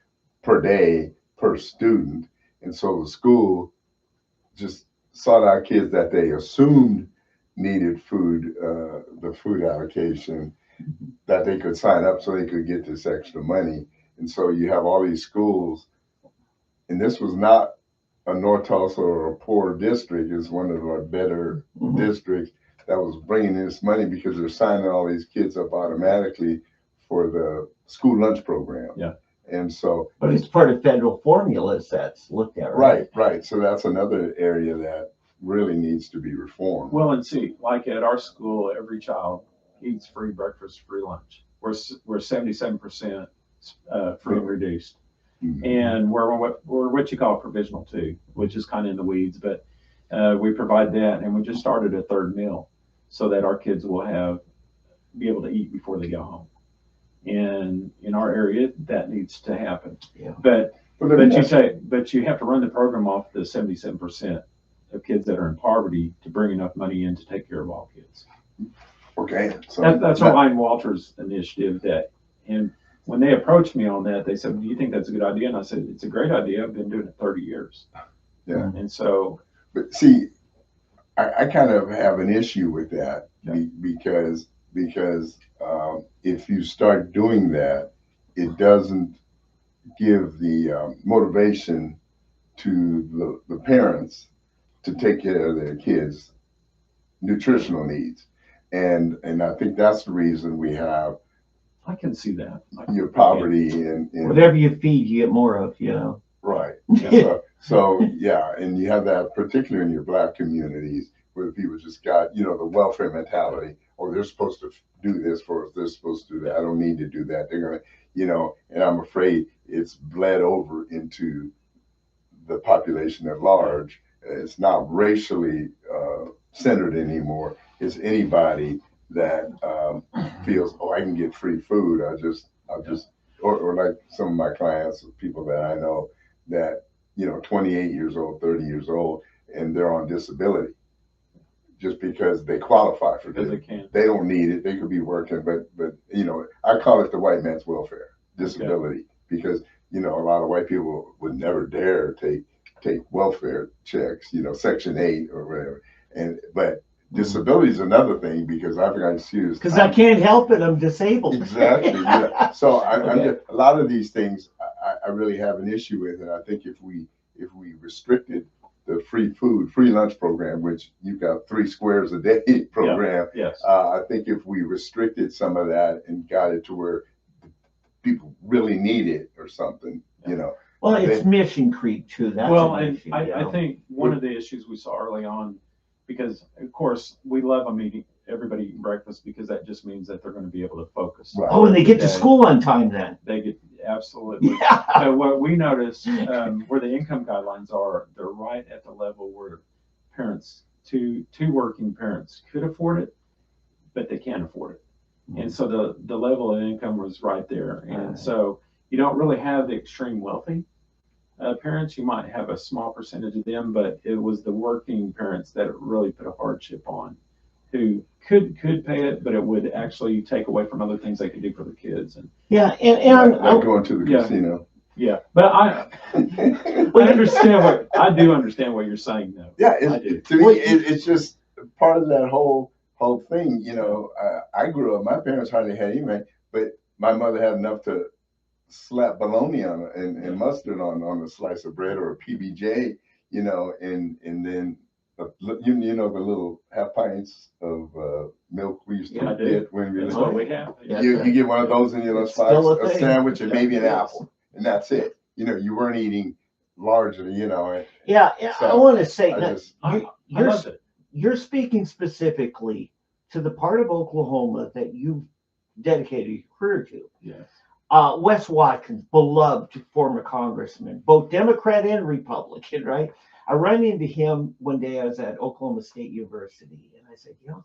per day per student, and so the school just sought out kids that they assumed needed food, the food allocation, that they could sign up so they could get this extra money. And so you have all these schools, and this was not a North Tulsa or a poor district. It's one of our better districts that was bringing this money because they're signing all these kids up automatically for the school lunch program. Yeah. And so, But it's part of federal formulas that's looked at, right? right. So that's another area that really needs to be reformed. Well, and see, like at our school, every child eats free breakfast, free lunch. We're 77% free and reduced. Mhm. And we're what you call provisional too, which is kind of in the weeds, but we provide that, and we just started a third meal so that our kids will be able to eat before they go home. And in our area, that needs to happen. Yeah. But But you have to run the program off the 77% of kids that are in poverty to bring enough money in to take care of all kids. okay, so That's Ryan Walters' initiative. And when they approached me on that, they said, "Do you think that's a good idea?" And I said, "It's a great idea. I've been doing it 30 years." Yeah. And so, But see, I kind of have an issue with that because if you start doing that, it doesn't give the motivation to the parents to take care of their kids' nutritional needs, and I think that's the reason we have I can see that. your poverty and Whatever you feed, you get more of, you know. right. Yeah. So yeah, and you have that particularly in your Black communities where people just got, the welfare mentality. Oh, they're supposed to do this for us. They're supposed to do that. I don't need to do that. They're gonna, you know, and I'm afraid it's bled over into the population at large. It's not racially centered anymore. It's anybody that feels, oh, I can get free food. I'll just, or like some of my clients, people that I know that, you know, 28 years old, 30 years old, and they're on disability just because they qualify for Because it. they can. They don't need it. They could be working, but you know, I call it the white man's welfare disability, because you know a lot of white people would never dare take welfare checks, you know, Section 8 or whatever. And but disability is another thing, because I've got excused Because I can't help it, I'm disabled. exactly. Yeah. So I'm Okay. just, a lot of these things I really have an issue with, and I think if we restricted the free food, free lunch program, which you've got 3 squares a day program. Yes. I think if we restricted some of that and got it to where people really need it or something, you know. Well, it's mission creep too. That's Well, an and issue, I think one of the issues we saw early on, because of course we love everybody eating breakfast, because that just means that they're going to be able to focus. Right. Oh, and they get to school on time then. They get, absolutely. Yeah. So what we noticed, where the income guidelines are, they're right at the level where parents, two working parents could afford it, but they can't afford it. And so the level of income was right there. And so you don't really have the extreme wealthy parents. You might have a small percentage of them, but it was the working parents that it really put a hardship on, who could pay it, but it would actually take away from other things they could do for their kids. And Yeah, and like going to the Yeah. casino. yeah, but I do understand what you're saying, though. Yeah, I do. to me, it's just part of that whole thing. You know, I grew up. My parents hardly had anything, but my mother had enough to slap bologna on it and mustard on a slice of bread or a PBJ. You know, and then you know the little half pints of milk we used to Yeah, I do. get when we That's were what we have. Yeah. you get one of those in your lunch It's still box, a a thing. sandwich, and Yeah, maybe an it is. apple, and that's it. You know, you weren't eating largely. You know, and yeah, So, I want to say I that just I you're loved it. you're speaking specifically to the part of Oklahoma that you've dedicated your career to. Yes. Wes Watkins, beloved former congressman, both Democrat and Republican, right? I ran into him one day. I was at Oklahoma State University, and I said, you know,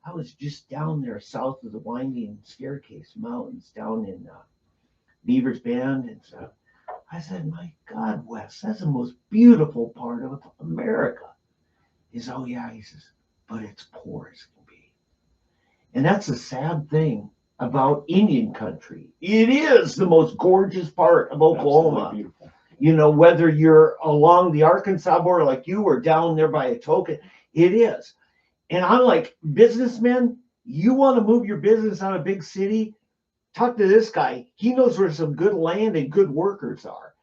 I was just down there south of the Winding Staircase Mountains, down in Beaver's Bend, and so I said, my God, Wes, that's the most beautiful part of America. He says, oh yeah, he says, but it's poor as can be. And that's the sad thing about Indian country. It is the most gorgeous part of Oklahoma. Absolutely beautiful. You know, whether you're along the Arkansas border like you or down there by Atoka, it is. And I'm like, businessmen, you want to move your business out of a big city? Talk to this guy. He knows where some good land and good workers are.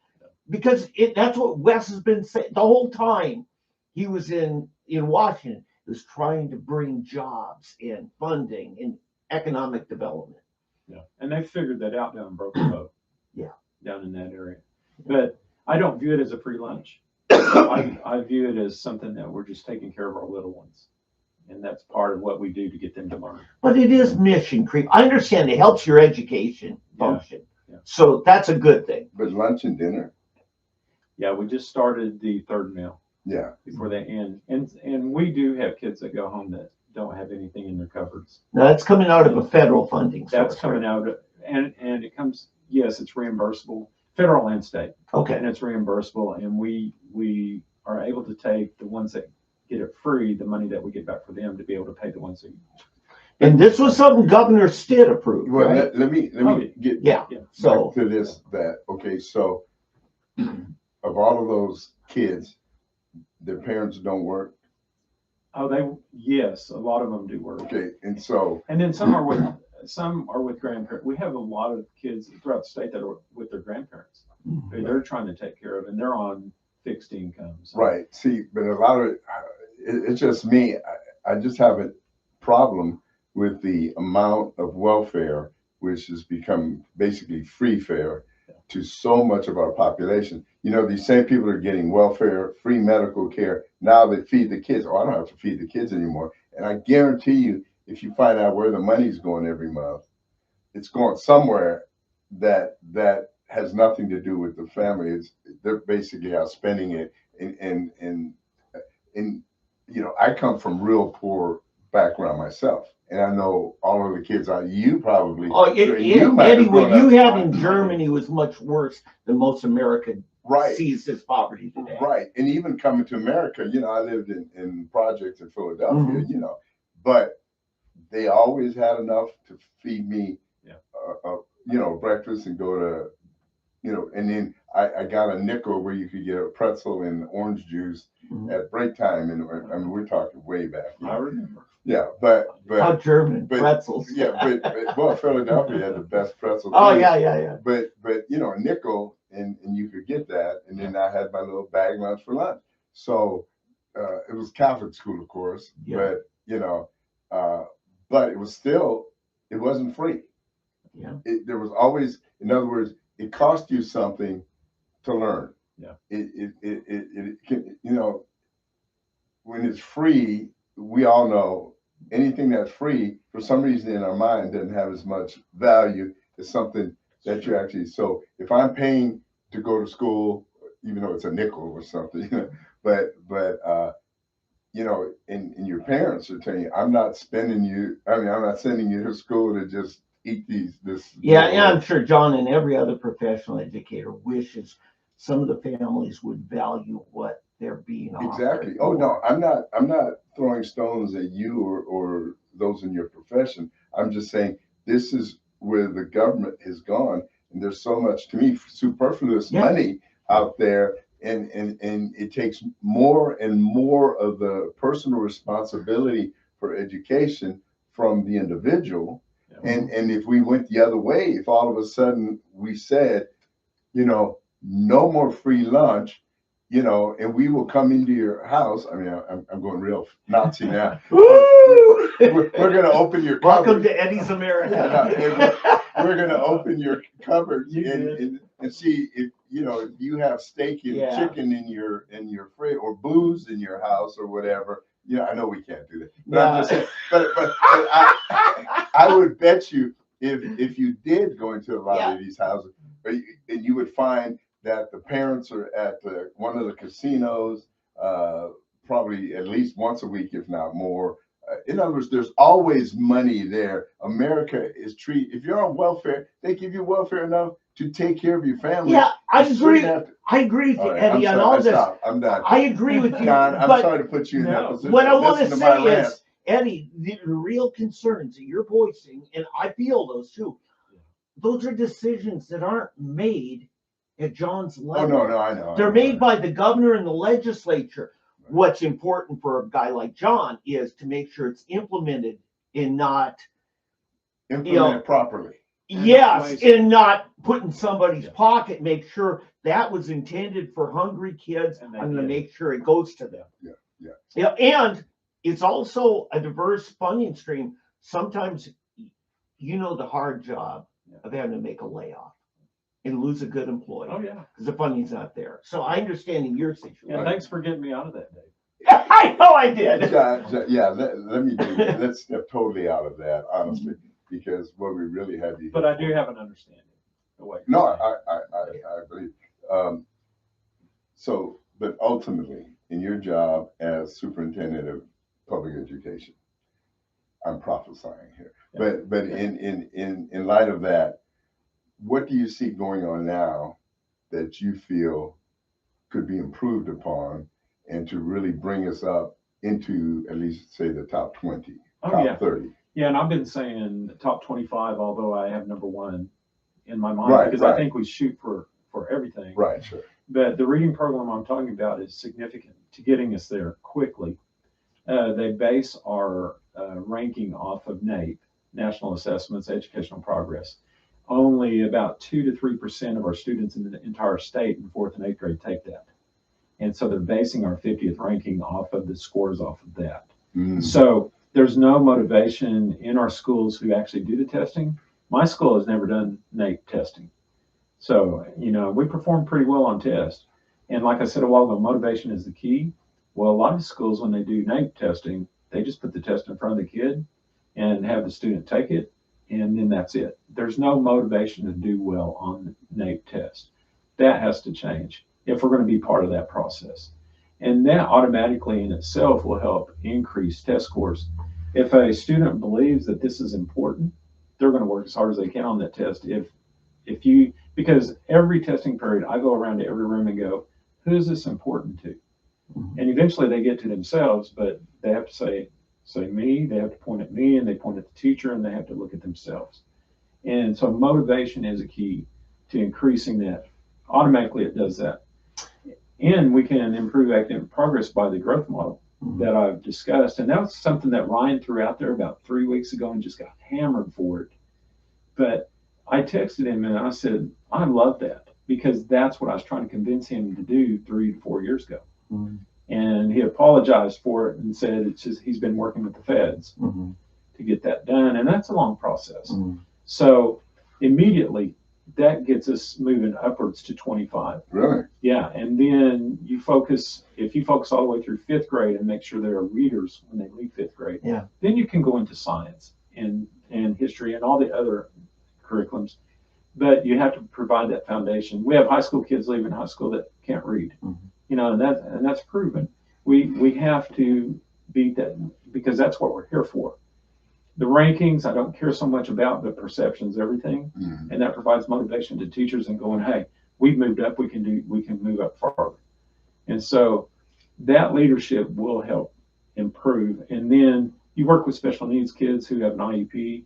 Because that's what Wes has been saying the whole time he was in Washington, was trying to bring jobs and funding and economic development. Yeah, and they figured that out down in Broken Bow. Yeah. Down in that area. But I don't view it as a free lunch. I view it as something that we're just taking care of our little ones. And that's part of what we do to get them to learn. But it is mission creep. I understand it helps your education function. Yeah. So that's a good thing. but lunch and dinner. Yeah, we just started the third meal Yeah. before they end. And we do have kids that go home that don't have anything in their cupboards. Now that's coming out of a federal funding source. That's coming out of, and it comes, yes, it's reimbursable, federal and state. Okay. And it's reimbursable, and we are able to take the ones that get it free, the money that we get back for them, to be able to pay the ones that. And this was something Governor Stitt approved, Well, right? let me get Yeah. Yeah. So back to this. That okay. So of all of those kids, their parents don't work. Oh, yes, a lot of them do work. Okay, and so And then some are with grandparents. We have a lot of kids throughout the state that are with their grandparents, who they're trying to take care of, and they're on fixed incomes. right. See, but a lot of it's just me. I just have a problem with the amount of welfare, which has become basically free fare to so much of our population. You know, these same people are getting welfare, free medical care. Now they feed the kids. Oh, I don't have to feed the kids anymore. And I guarantee you, if you find out where the money's going every month, it's going somewhere that has nothing to do with the family. They're basically out spending it in I come from real poor background myself, and I know all of the kids you probably Eddie, what you had in Germany was much worse than most America sees as poverty today. Right, and even coming to America, I lived in projects in Philadelphia, but they always had enough to feed me, breakfast and go to, and then I got a nickel where you could get a pretzel and orange juice at break time, and I mean we're talking way back. I remember. Yeah, but how German pretzels. Yeah, but well, Philadelphia had the best pretzels. Oh yeah. But a nickel and you could get that, and then I had my little bag lunch for lunch. So it was Catholic school, of course, but but it was still, it wasn't free. Yeah. There was always, in other words, it cost you something to learn. Yeah. It can, when it's free, we all know anything that's free, for some reason in our mind, doesn't have as much value as something that you actually, so if I'm paying to go to school, even though it's a nickel or something, and your parents are telling you, I'm not sending you to school to just eat this. Yeah, I'm sure John and every other professional educator wishes some of the families would value what they're being offered. Exactly. Oh no, I'm not throwing stones at you or those in your profession. I'm just saying this is where the government has gone, and there's so much, to me, superfluous money out there. And it takes more and more of the personal responsibility for education from the individual. And if we went the other way, if all of a sudden we said, no more free lunch, and we will come into your house. I mean, I'm going real Nazi now. We're going to open your cupboard. Welcome to Eddie's America. We're going to open your cupboard and see if you have steak and chicken in your fridge, or booze in your house or whatever. Yeah, I know we can't do that. But I'm just saying, but I would bet you if you did go into a lot of these houses, and you would find that the parents are at one of the casinos, probably at least once a week, if not more. In other words, there's always money there. America is if you're on welfare, they give you welfare enough to take care of your family. Yeah, I agree. I agree with you, Eddie, on all this. I'm done. I agree with you. John, I'm sorry to put you in that position. What I want to say is, Eddie, the real concerns that you're voicing, and I feel those too, those are decisions that aren't made at John's level. Oh, no, I know. They're made by the governor and the legislature. What's important for a guy like John is to make sure it's implemented and not implemented properly. Yes, and not put in somebody's pocket. Make sure that was intended for hungry kids. I'm going to make sure it goes to them. Yeah, and it's also a diverse funding stream. Sometimes, the hard job of having to make a layoff and lose a good employee. Oh yeah, because the funding's not there. So I understand in your situation. Yeah, thanks for getting me out of that, Dave. I know I did. Let me do that. Let's step totally out of that, honestly, because what we really had to. But I do have an understanding. No, I believe. But ultimately, in your job as superintendent of public education, I'm prophesying here. Yeah. But in light of that, what do you see going on now that you feel could be improved upon, and to really bring us up into at least, say, the top 20, top 30? Yeah, and I've been saying top 25, although I have number one in my mind, because I think we shoot for everything. Right, sure. But the reading program I'm talking about is significant to getting us there quickly. They base our ranking off of NAEP, National Assessments, Educational Progress. Only about 2 to 3% of our students in the entire state in 4th and 8th grade take that. And so they're basing our 50th ranking off of the scores off of that. So there's no motivation in our schools who actually do the testing. My school has never done NAEP testing. So, we perform pretty well on tests. And like I said a while ago, motivation is the key. Well, a lot of schools, when they do NAEP testing, they just put the test in front of the kid and have the student take it. and then that's it. There's no motivation to do well on the NAEP test. That has to change if we're going to be part of that process. And that automatically in itself will help increase test scores. If a student believes that this is important, they're going to work as hard as they can on that test. Because every testing period, I go around to every room and go, who is this important to? And eventually they get to themselves, but they have to say me, they have to point at me, and they point at the teacher, and they have to look at themselves. And so motivation is a key to increasing that. Automatically it does that. And we can improve academic progress by the growth model that I've discussed. And that was something that Ryan threw out there about 3 weeks ago and just got hammered for it. But I texted him and I said, I love that, because that's what I was trying to convince him to do 3 to 4 years ago. And he apologized for it and said it's just he's been working with the feds to get that done. And that's a long process. So immediately that gets us moving upwards to 25. Really? Yeah. And then if you focus all the way through 5th grade and make sure they're readers when they leave 5th grade, then you can go into science and history and all the other curriculums. But you have to provide that foundation. We have high school kids leaving high school that can't read, and that's proven. We have to beat that, because that's what we're here for. The rankings, I don't care so much about, the perceptions, everything, and that provides motivation to teachers and going, hey, we've moved up, we can move up farther. And so that leadership will help improve. And then you work with special needs kids who have an IEP,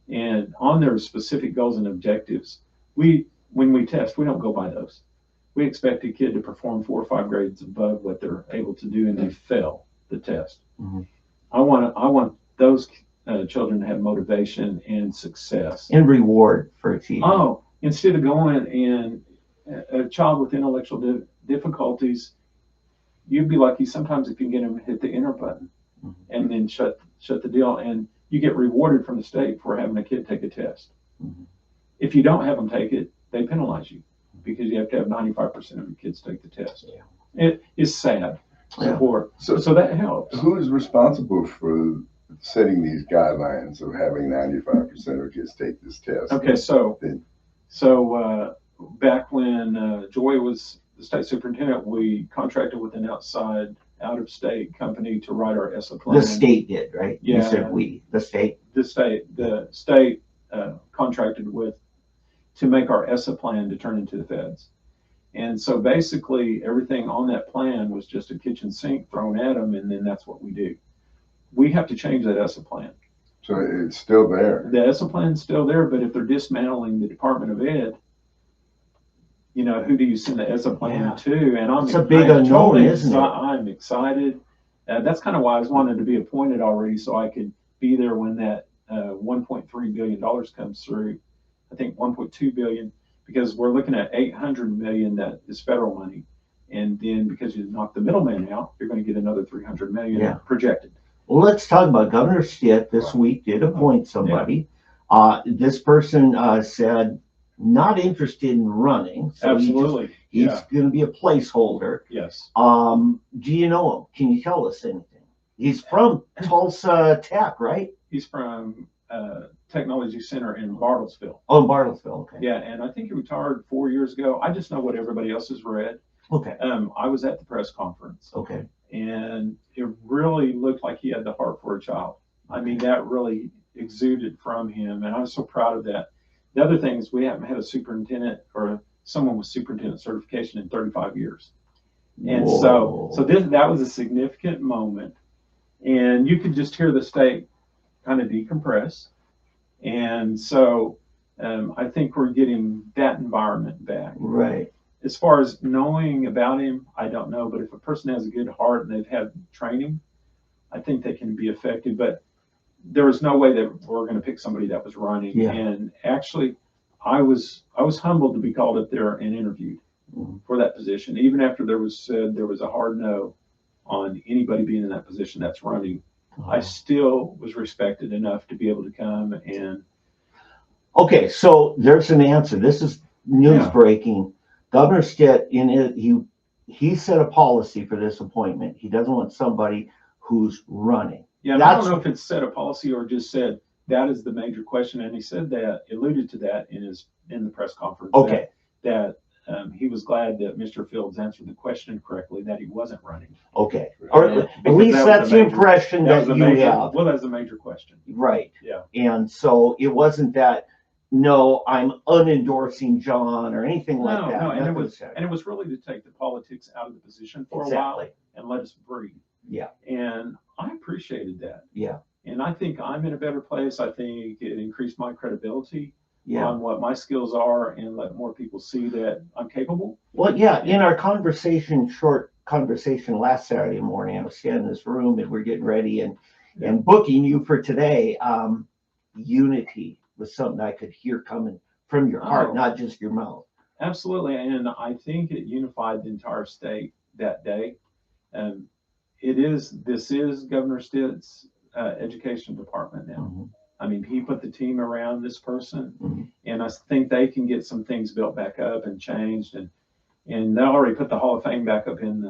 and on their specific goals and objectives, when we test, we don't go by those. We expect a kid to perform 4 or 5 grades above what they're able to do, and they fail the test. I want those children to have motivation and success and reward for achieving. Oh, instead of going and a child with intellectual difficulties, you'd be lucky sometimes if you can get them to hit the enter button and then shut the deal, and you get rewarded from the state for having a kid take a test. If you don't have them take it, they penalize you, because you have to have 95% of your kids take the test. It is sad. So that helps. Who is responsible for setting these guidelines of having 95% of kids take this test? Okay, so back when Joy was the state superintendent, we contracted with an out-of-state company to write our ESSA plan. The state did, right? Yeah. You said we, the state. The state contracted to make our ESSA plan to turn into the feds. And so basically everything on that plan was just a kitchen sink thrown at them, and then that's what we do. We have to change that ESSA plan. So it's still there. The ESSA plan is still there, but if they're dismantling the Department of Ed, who do you send the ESSA plan to? And it's a big unknown, isn't it? I'm excited. That's kind of why I was wanted to be appointed already, so I could be there when that $1.3 billion comes through. I think 1.2 billion, because we're looking at 800 million that is federal money, and then because you knock the middleman out, you're going to get another 300 million projected. Well, let's talk about Governor Stitt this week did appoint somebody. This person said not interested in running. So Absolutely. He's going to be a placeholder. Yes. Do you know him? Can you tell us anything? He's from Tulsa Tech, right? He's from Technology Center in Bartlesville. Oh, Bartlesville. Okay. Yeah, and I think he retired 4 years ago. I just know what everybody else has read. Okay. I was at the press conference. Okay. And it really looked like he had the heart for a child. I mean, that really exuded from him, and I was so proud of that. The other thing is we haven't had a superintendent or someone with superintendent certification in 35 years. And Whoa. so that was a significant moment, and you could just hear the state kind of decompress. And so I think we're getting that environment back. Right. As far as knowing about him, I don't know, but if a person has a good heart and they've had training, I think they can be effective. But there was no way that we're going to pick somebody that was running. Yeah. And actually, I was humbled to be called up there and interviewed for that position, even after there was a hard no on anybody being in that position that's running. I still was respected enough to be able to come and. Okay, so there's an answer. This is news breaking. Governor Stitt, he set a policy for this appointment. He doesn't want somebody who's running. Yeah, I don't know if it's set a policy or just said that is the major question. And he said that, alluded to that in the press conference. Okay. That he was glad that Mr. Fields answered the question correctly, that he wasn't running. Okay. Or Yeah, at least that's the impression that you have. Well, that's a major question. Right. Yeah. And so it wasn't that, no, I'm unendorsing John or anything like that. No, and Nothing it was really to take the politics out of the position for a Exactly. while and let us breathe. Yeah. And I appreciated that. Yeah. And I think I'm in a better place. I think it increased my credibility Yeah. on what my skills are and let more people see that I'm capable. Well, yeah, in our short conversation last Saturday morning, I was standing in this room and we're getting ready and booking you for today. Unity was something I could hear coming from your heart, not just your mouth. Absolutely. And I think it unified the entire state that day. This is Governor Stitt's education department now. Mm-hmm. I mean, he put the team around this person, Mm-hmm. and I think they can get some things built back up and changed, and they already put the Hall of Fame back up in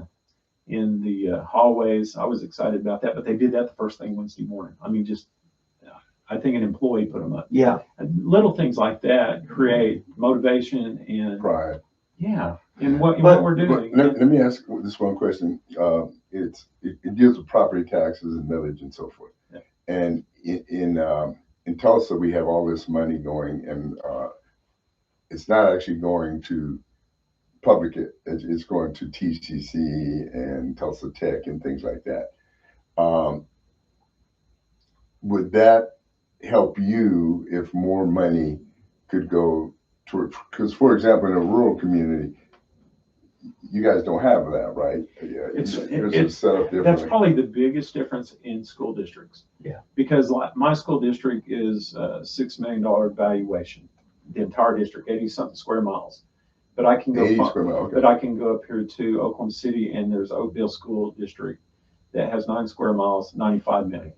the hallways. I was excited about that, but they did that the first thing Wednesday morning. I mean, I think an employee put them up. Yeah, and little things like that create motivation and pride. Yeah, in what we're doing. Let me ask this one question. It deals with property taxes and millage and so forth. Yeah. And in Tulsa, we have all this money going, and it's not actually going to public. It's going to TCC and Tulsa Tech and things like that. Would that help you if more money could go toward? Because, for example, in a rural community, you guys don't have that, right? Yeah, it's set up differently. That's probably the biggest difference in school districts. Yeah. Because my school district is $6 million valuation, the entire district, 80-something square miles. But I can go. 80 square miles. Okay. But I can go up here to Oklahoma City, and there's Oakville School District that has 9 square miles, 95 million.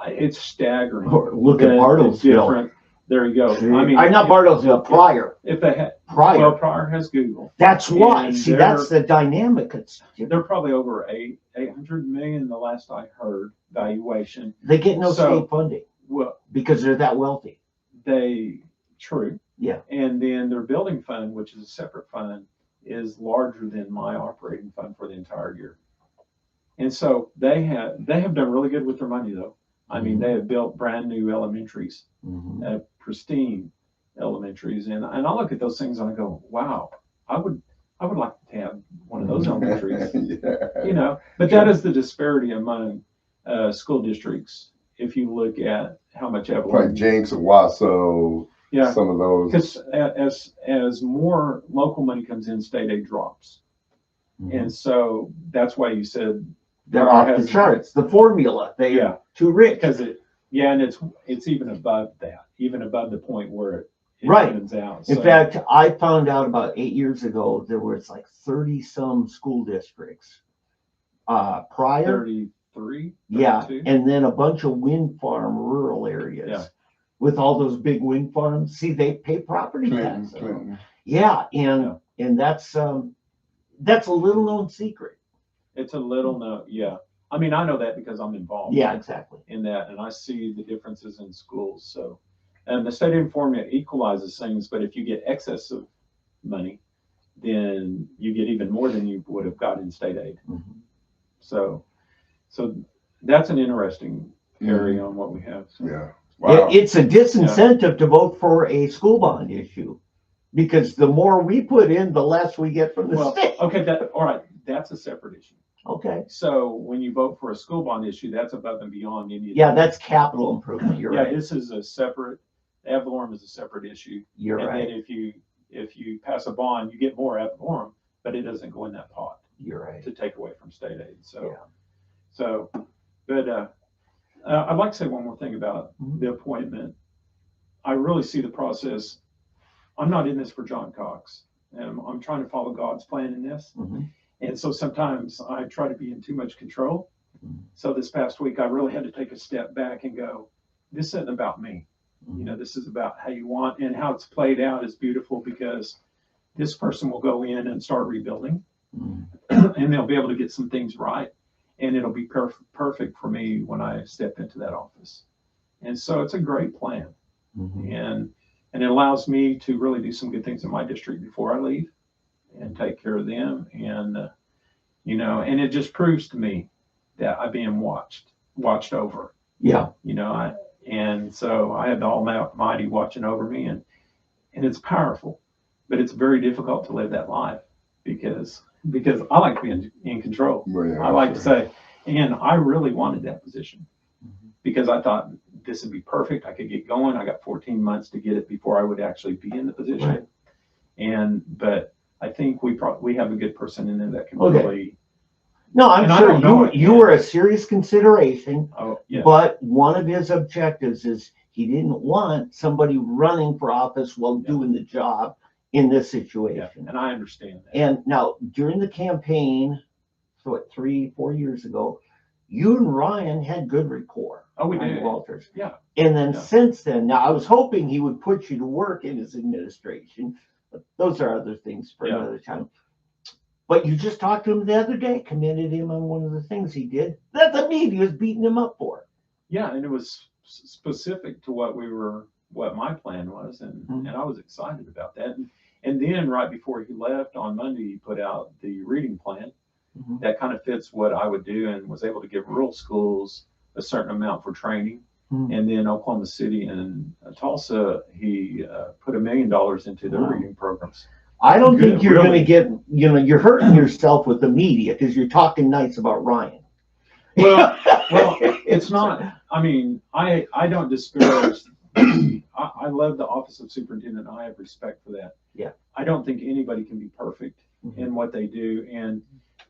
It's staggering. Look at Bartlesville. There you go. I mean, not Bartlesville, Pryor. If they had Pryor. Well, Pryor has Google. That's why. See, that's the dynamic. They're probably over 800 million the last I heard valuation. They get no state funding. Well, because they're that wealthy. True. Yeah. And then their building fund, which is a separate fund, is larger than my operating fund for the entire year. And so they have done really good with their money, though. I mean, they have built brand new elementaries, pristine elementaries, and I look at those things and I go, wow, I would like to have one of those elementaries. Yeah. You know, but that is the disparity among school districts. If you look at how much like Jenks and Wasso, yeah, some of those. Because as more local money comes in, state aid drops, and so that's why you said. They're off the charts. The formula, too rich. Because and it's even above that, even above the point where it evens out. In fact, I found out about 8 years ago there was like 30 some school districts. Pryor. 33. Yeah, and then a bunch of wind farm rural areas. Yeah. With all those big wind farms, see, they pay property tax. Yeah, and that's a little known secret. It's a little known, yeah. I mean, I know that because I'm involved. Yeah, exactly. In that, and I see the differences in schools. So, and the state aid formula equalizes things, but if you get excess of money, then you get even more than you would have got in state aid. So that's an interesting area on what we have. So. Yeah. Wow. It's a disincentive to vote for a school bond issue, because the more we put in, the less we get from the state. Okay, all right. That's a separate issue. Okay. So when you vote for a school bond issue, that's above and beyond any. Yeah, that's capital improvement. You're right. Yeah, this is a separate. Ad valorem is a separate issue. You're right. And then if you pass a bond, you get more ad valorem, but it doesn't go in that pot. You're right. To take away from state aid. So, but I'd like to say one more thing about the appointment. I really see the process. I'm not in this for John Cox. I'm trying to follow God's plan in this. And so sometimes I try to be in too much control. So this past week, I really had to take a step back and go, this isn't about me. You know, this is about how you want, and how it's played out is beautiful, because this person will go in and start rebuilding and they'll be able to get some things right. And it'll be perfect for me when I step into that office. And so it's a great plan. Mhm. And it allows me to really do some good things in my district before I leave and take care of them. And, and it just proves to me that I'm being watched over, Yeah. and so I have the Almighty watching over me, and it's powerful, but it's very difficult to live that life because I like to be in control. Well, yeah, I like to sure. say, and I really wanted that position Mhm. because I thought this would be perfect. I could get going. I got 14 months to get it before I would actually be in the position. Right. But I think we have a good person in there that can Okay. really. No, I'm And I sure don't know it, you yeah. were a serious consideration, Oh yeah. but one of his objectives is he didn't want somebody running for office while Yeah. doing the job in this Yeah, situation. and I understand that. And now during the campaign, so what, 3-4 years ago, you and Ryan had good rapport. Oh, we Ryan did. Walters. Yeah. And then Yeah. since then, now I was hoping he would put you to work in his administration, but those are other things for Yeah. another time. But you just talked to him the other day, commended him on one of the things he did that the media was beating him up for. Yeah, and it was specific to what my plan was, and I was excited about that. And then right before he left on Monday, he put out the reading plan Mhm. that kind of fits what I would do, and was able to give rural schools a certain amount for training. Mhm. And then Oklahoma City and Tulsa, he put $1 million into their Wow. reading programs. I don't Good, think you're really. going to get, you're hurting yourself with the media because you're talking nice about Ryan. Well, it's not. I mean, I don't disparage. I love the office of superintendent. I have respect for that. Yeah. I don't think anybody can be perfect Mhm. in what they do. And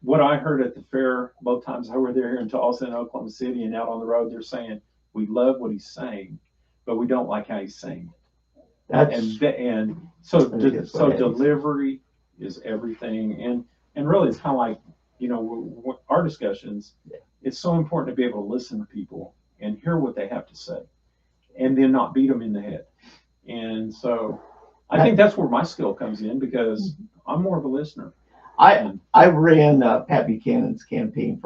what I heard at the fair, both times I were there here in Tulsa and Oklahoma City and out on the road, they're saying, we love what he's saying, but we don't like how he's saying it. That's And so what it is. delivery is everything. And really, it's kind of like, our discussions. Yeah. It's so important to be able to listen to people and hear what they have to say, and then not beat them in the head. And so I think that's where my skill comes in, because I'm more of a listener. I ran Pat Buchanan's campaign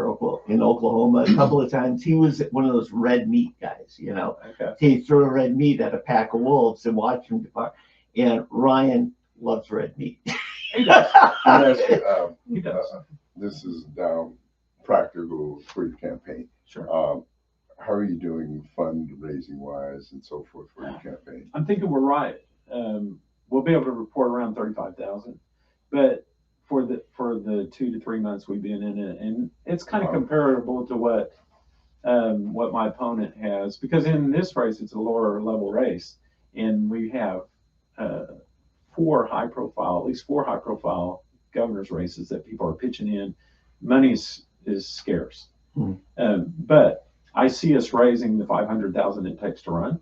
in Oklahoma a couple of times. He was one of those red meat guys, Okay. He threw red meat at a pack of wolves and watched them depart. And Ryan loves red meat. He does. He does. This is down practical for your campaign. Sure. How are you doing fundraising wise and so forth for your campaign? I'm thinking we're right. We'll be able to report around 35,000, but for the 2 to 3 months we've been in it, and it's kind of comparable to what my opponent has, because in this race it's a lower level race, and we have at least four high profile governor's races that people are pitching in. Money is scarce, but I see us raising the 500,000 it takes to run.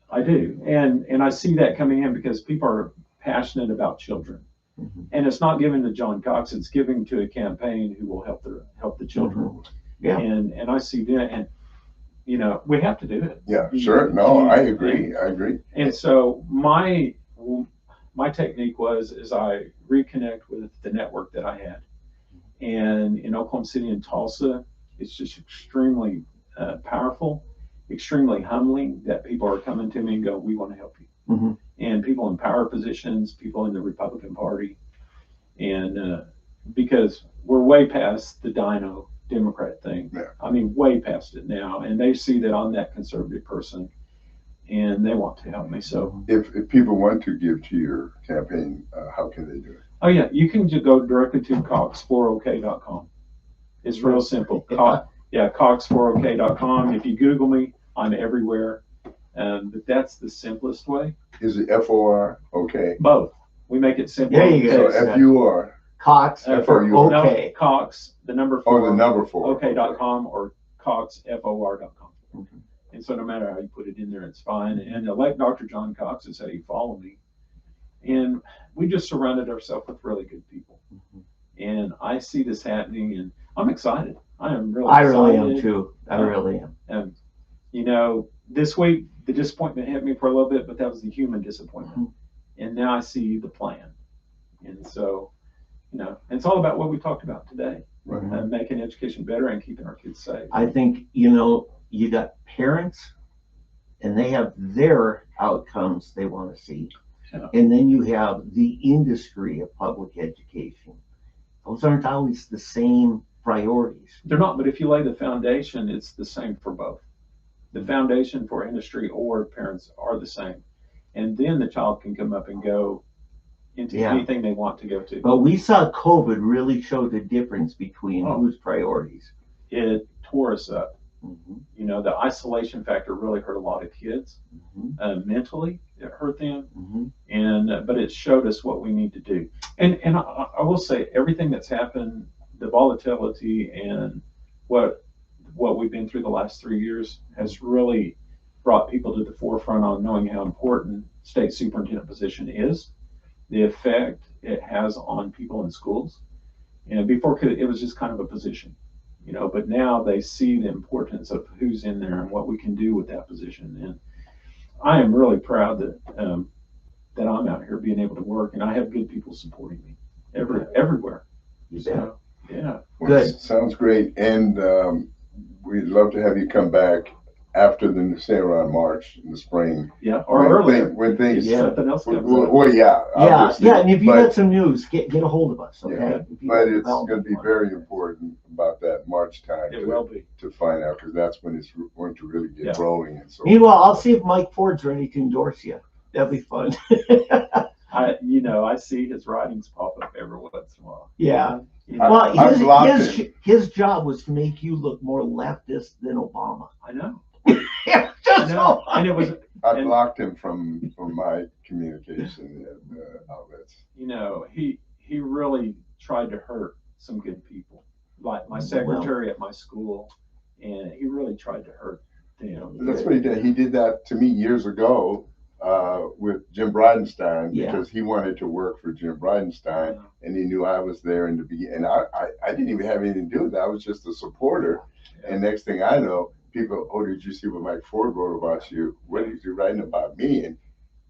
I do, and I see that coming in because people are passionate about children, and it's not giving to John Cox; it's giving to a campaign who will help the children. Yeah, and I see that, and we have to do it. Yeah, sure. No, I agree. And so my technique is I reconnect with the network that I had, and in Oklahoma City and Tulsa, it's just extremely powerful, extremely humbling that people are coming to me and go, we want to help you. Mhm. And people in power positions, people in the Republican Party, and because we're way past the Dino Democrat thing. Yeah. I mean, way past it now, and they see that I'm that conservative person, and they want to help me. So if people want to give to your campaign, how can they do it? Oh yeah, you can just go directly to cox4ok.com. It's real simple. Cox4ok.com. If you Google me, I'm everywhere. But that's the simplest way. Is it FOR? Okay. Both. We make it simple. There you go. So FUR. Cox for FOR. okay. No, Cox, the number 4. Oh, the number 4. OK.com or coxfor.com. Mm-hmm. And so no matter how you put it in there, it's fine. And elect Dr. John Cox is how you follow me. And we just surrounded ourselves with really good people. And I see this happening, and I'm excited. I am really excited. I really am too. I really am. This week, the disappointment hit me for a little bit, but that was the human disappointment. And now I see the plan. And so, it's all about what we talked about today, Right. making education better and keeping our kids safe. I think, you got parents, and they have their outcomes they want to see. Yeah. And then you have the industry of public education. Those aren't always the same priorities. They're not, but if you lay the foundation, it's the same for both. The foundation for industry or parents are the same. And then the child can come up and go into anything they want to go to. But we saw COVID really show the difference between whose priorities. It tore us up. Mm-hmm. You know, the isolation factor really hurt a lot of kids. Mm-hmm. Mentally, it hurt them. Mm-hmm. And but it showed us what we need to do. And I will say, everything that's happened, the volatility and what we've been through the last 3 years has really brought people to the forefront on knowing how important state superintendent position is, the effect it has on people in schools. And before, it was just kind of a position, you know, but now they see the importance of who's in there and what we can do with that position. And I am really proud that that I'm out here being able to work, and I have good people supporting me everywhere. So, yeah. Well, good. Sounds great. And we'd love to have you come back after the, say, around March in the spring. Yeah, or earlier. When things, Something else comes up. well, yeah. Obviously, yeah, and if you but- got some news, get a hold of us, okay? Yeah, If you but got it's going to be development. very important about that March time It will be. to find out, because that's when it's going to really get rolling. And so, Meanwhile, I'll see if Mike Ford's ready to endorse you. That'd be fun. I see his writings pop up every once in a while. Yeah. You know, Well, I've blocked his job was to make you look more leftist than Obama. I know. Yeah, I know. And it was, I blocked him from my communication outlets. you know, he really tried to hurt some good people, like my secretary at my school, and he really tried to hurt them. That's what he did. He did that to me years ago with Jim Bridenstine, because he wanted to work for Jim Bridenstine, and he knew I was there in the beginning. And I didn't even have anything to do with that. I was just a supporter. Yeah. And next thing I know, people, oh, did you see what Mike Ford wrote about you? What is he writing about me? And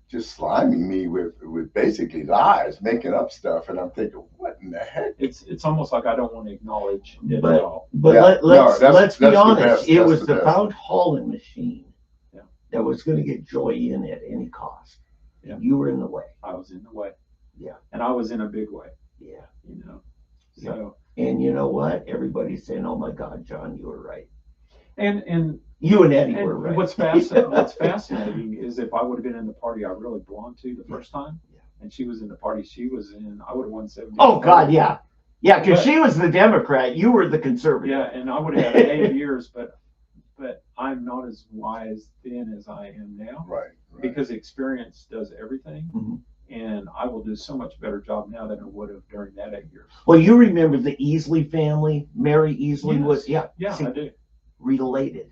just sliming me with basically lies, making up stuff. And I'm thinking, what in the heck? It's almost like I don't want to acknowledge it at all. But Yeah, let's be that's the honest. best. It That's was the the best. Fount Holland machine Yeah. that was going to get Joy in at any cost. Yeah. You were in the way. I was in the way. Yeah. And I was in a big way, Yeah. you know. So And you know what? Everybody's saying, "Oh my God, John, you were right." and You and Eddie And were right. what's fascinating is if I would have been in the party I really belonged to the first time, and she was in the party she was in, I would have won 70. Oh God, yeah, because But- she was the Democrat, you were the conservative. Yeah, and I would have had 8 years, but I'm not as wise then as I am now, Right. because experience does everything, Mhm. and I will do so much better job now than I would have during that 8 years. Well, you remember the Easley family? Mary Easley Yes. was Yeah, see, I do. related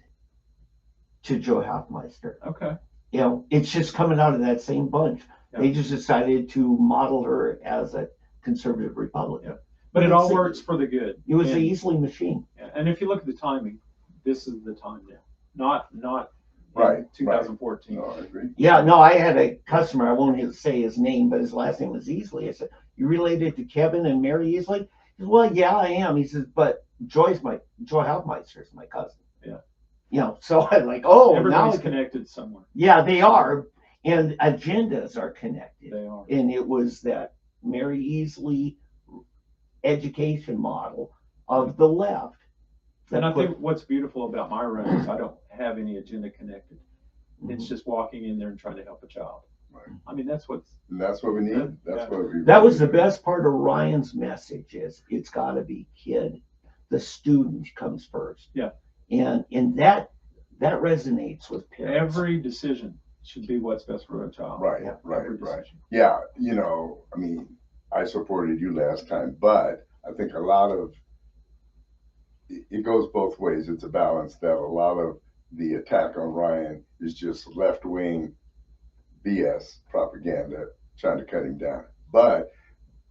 to Joe Hoffmeister. Okay. You know, it's just coming out of that same bunch. Yeah. They just decided to model her as a conservative Republican. Yeah. But it all It's a- works for the good. It was And- the Easley machine. And if you look at the timing, this is the time now, not Right, 2014. No, I agree. Yeah, no, I had a customer, I won't say his name, but his last name was Easley. I said, "You related to Kevin and Mary Easley?" He said, "Well, yeah, I am." He says, "But Joy Hoffmeister is my cousin." Yeah. You know, so I'm like, oh, Everybody's now, connected somewhere. yeah, they are. And agendas are connected. They are. And it was that Mary Easley education model of the left. And I that think what's beautiful about my run is I don't have any agenda connected. It's just walking in there and trying to help a child. Right. I mean, that's what's, And that's what we need. That's what we. That was the best part of Ryan's message is it's got to be kid. The student comes first. Yeah. And that resonates with parents. every decision should be what's best for a child. Right, Yeah, right, Every right. decision. Yeah, you know, I mean, I supported you last time, but I think a lot of it goes both ways. It's a balance that a lot of the attack on Ryan is just left wing BS propaganda trying to cut him down. But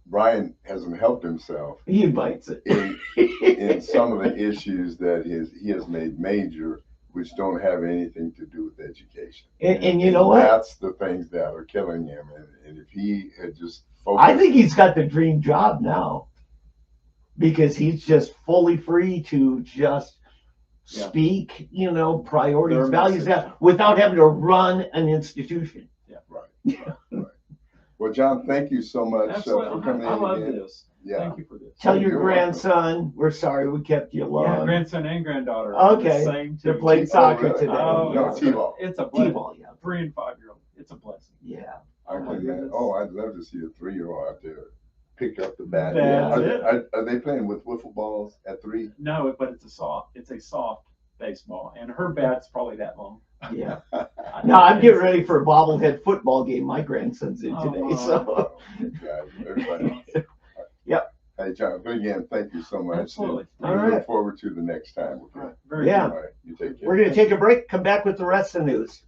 Ryan hasn't helped himself He invites it. in some of the issues that he has made major, which don't have anything to do with education. And you know what? That's the things that are killing him. And if he had just focused, I think he's got the dream job now because he's just fully free to just speak, you know, priorities, Their values, message. that without having to run an institution. Right. Well, John, thank you so much Absolutely. for coming I in love again. this. Yeah. Thank you for this. Tell You're your welcome. grandson we're sorry we kept you Yeah, long. grandson and granddaughter. are on the Okay. Same They're team. playing soccer really? today. Oh, No, it's T-ball. It's a blessing. T-ball, yeah. 3 and 5-year-old. It's a blessing. Yeah. Oh my Okay, man. goodness. Oh, I'd love to see a 3-year-old out there pick up the bat. That's Are, it. are they playing with wiffle balls at 3? No, but it's a soft baseball, and her bat's probably that long. Yeah. No, I'm getting ready for a bobblehead football game my grandson's in today. Oh, So Yeah, everybody. Yep. Hey, John, but again, thank you so much. Absolutely. And All we right. look forward to the next time. All right. Very Yeah. good. All right, you take care. we're gonna take a break, come back with the rest of the news.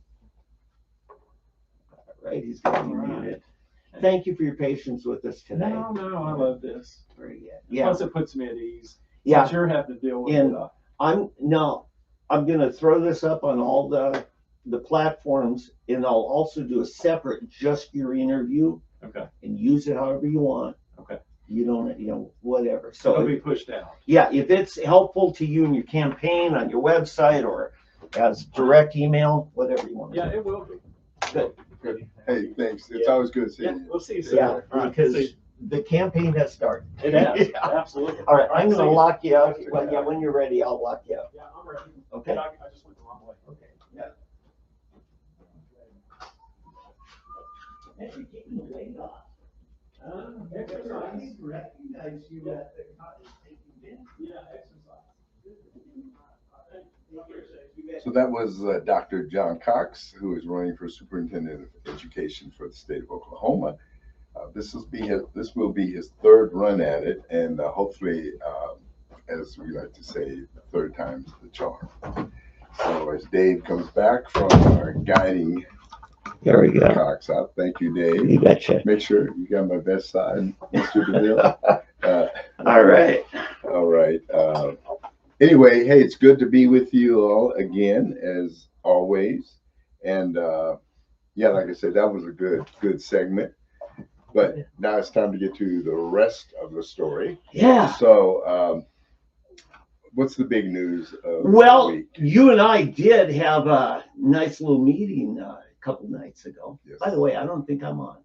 All right, he's gonna be All right. muted. Thank you for your patience with us today. No, I love this. Very good. Yeah. Plus, it puts me at ease. Yeah. Since you're having to deal with And it. I'm gonna throw this up on all the platforms, and I'll also do a separate just your interview Okay. and use it however you want. Okay. You don't, you know, whatever. It'll So be pushed out. yeah, if it's helpful to you in your campaign, on your website, or as direct email, whatever you want. Yeah, it will be. Good. Good. Hey, thanks. It's Yeah. always good Yeah, seeing you. we'll see you soon. Yeah, All right, because see the campaign has started. you. It has. Yeah. Absolutely. All right, I'm See gonna you. lock you out. Well, yeah, when you're ready, I'll lock you out. Yeah, I'm ready. Okay. I just went the wrong way. Okay. Yeah. Hey, you're keeping the weight off. Exercise. Recognize you that the cotton is taking in. Yeah, exercise. So that was Dr. John Cox, who is running for Superintendent of Education for the state of Oklahoma. This will be his third run at it, and hopefully, as we like to say, the third time's the charm. So as Dave comes back from guiding There we go. Cox out, thank you, Dave. You betcha. Make sure you got my best side, Mr. DeVille. All right. All right. Anyway, hey, it's good to be with you all again, as always. And yeah, like I said, that was a good segment. But now it's time to get to the rest of the story. Yeah. So, what's the big news of Well, the week? you and I did have a nice little meeting a couple nights ago. Yes. By the way, I don't think I'm on.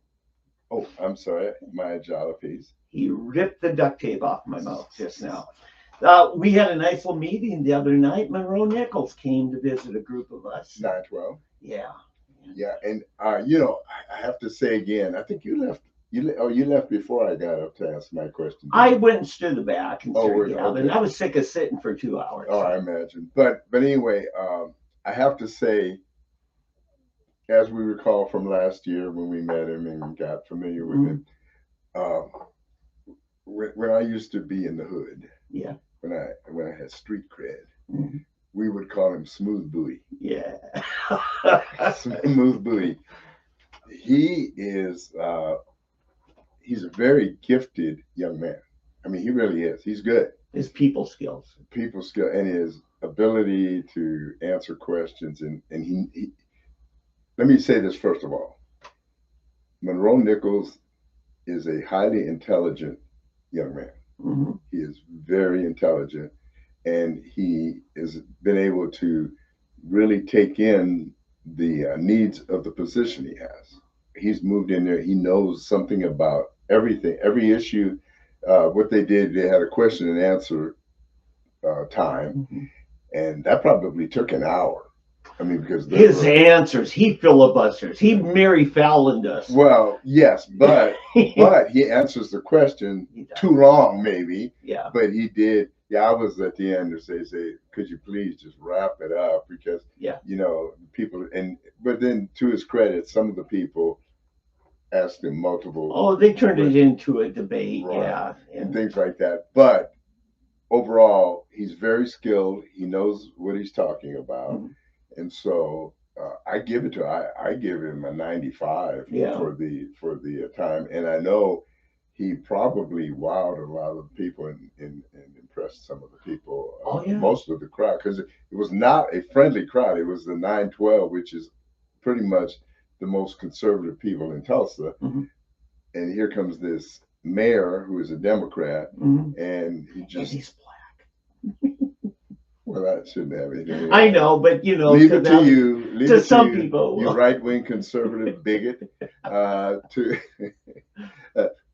Oh, I'm sorry, my jalapenos. He ripped the duct tape off my mouth just now. We had a nice little meeting the other night. Monroe Nichols came to visit a group of us. 912. Yeah. Yeah, and you know, I have to say again, I think you left. You left before I got up to ask my question. I went and stood the back and Oh, stared out, and okay. I was sick of sitting for 2 hours. Oh, I imagine. But anyway, I have to say, as we recall from last year when we met him and got familiar with him, when I used to be in the hood, Yeah. when I had street cred, Mhm. we would call him Smooth Bowie. Yeah. Smooth Bowie. He is he's a very gifted young man. I mean, he really is. He's good. His people skills. People skill and his ability to answer questions, and he let me say this first of all. Monroe Nichols is a highly intelligent young man. Hmm. He is very intelligent, and he has been able to really take in the needs of the position he has. He's moved in there. He knows something about everything, every issue. What they did, they had a question and answer time, Mhm. and that probably took an hour. I mean, because His answers, he filibusters. He Mary Falloned us. well, yes, but he answers the question He does. too long, maybe. Yeah. But he did. Yeah, I was at the end to say, could you please just wrap it up? Because, Yeah. you know, people, but then to his credit, some of the people asked him multiple Oh, they turned it into a debate. Right. Yeah. and things like that. But overall, he's very skilled. He knows what he's talking about. Mhm. And so I give it to I give him a 95 Yeah. for the time. And I know he probably wowed a lot of people and impressed some of the people, Oh, yeah. most of the crowd, because it was not a friendly crowd. It was the 912, which is pretty much the most conservative people in Tulsa. Mhm. And here comes this mayor who is a Democrat, Mhm. and he And just he's black. Well, that shouldn't have anything. I know, but you know, Leave to it to them, you. Leave to it to some you, people, you well. right-wing conservative bigot. To,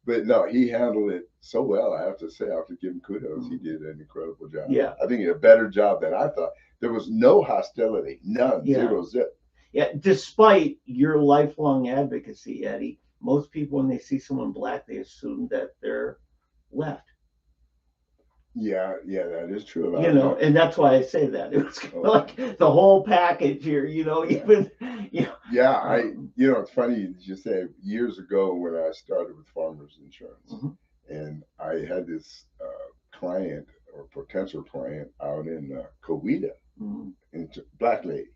but no, he handled it so well. I have to say, I have to give him kudos. He did an incredible job. Yeah. I think he did a better job than I thought. There was no hostility, none, Yeah. zero zip. Yeah, despite your lifelong advocacy, Eddie, most people when they see someone black, they assume that they're left. Yeah, that is true. You know, and that's why I say that. It was kind of like the whole package here, you know, even, you know. Yeah, you know, it's funny you say years ago when I started with Farmers Insurance, and I had this client or potential client out in Coweta, black lady.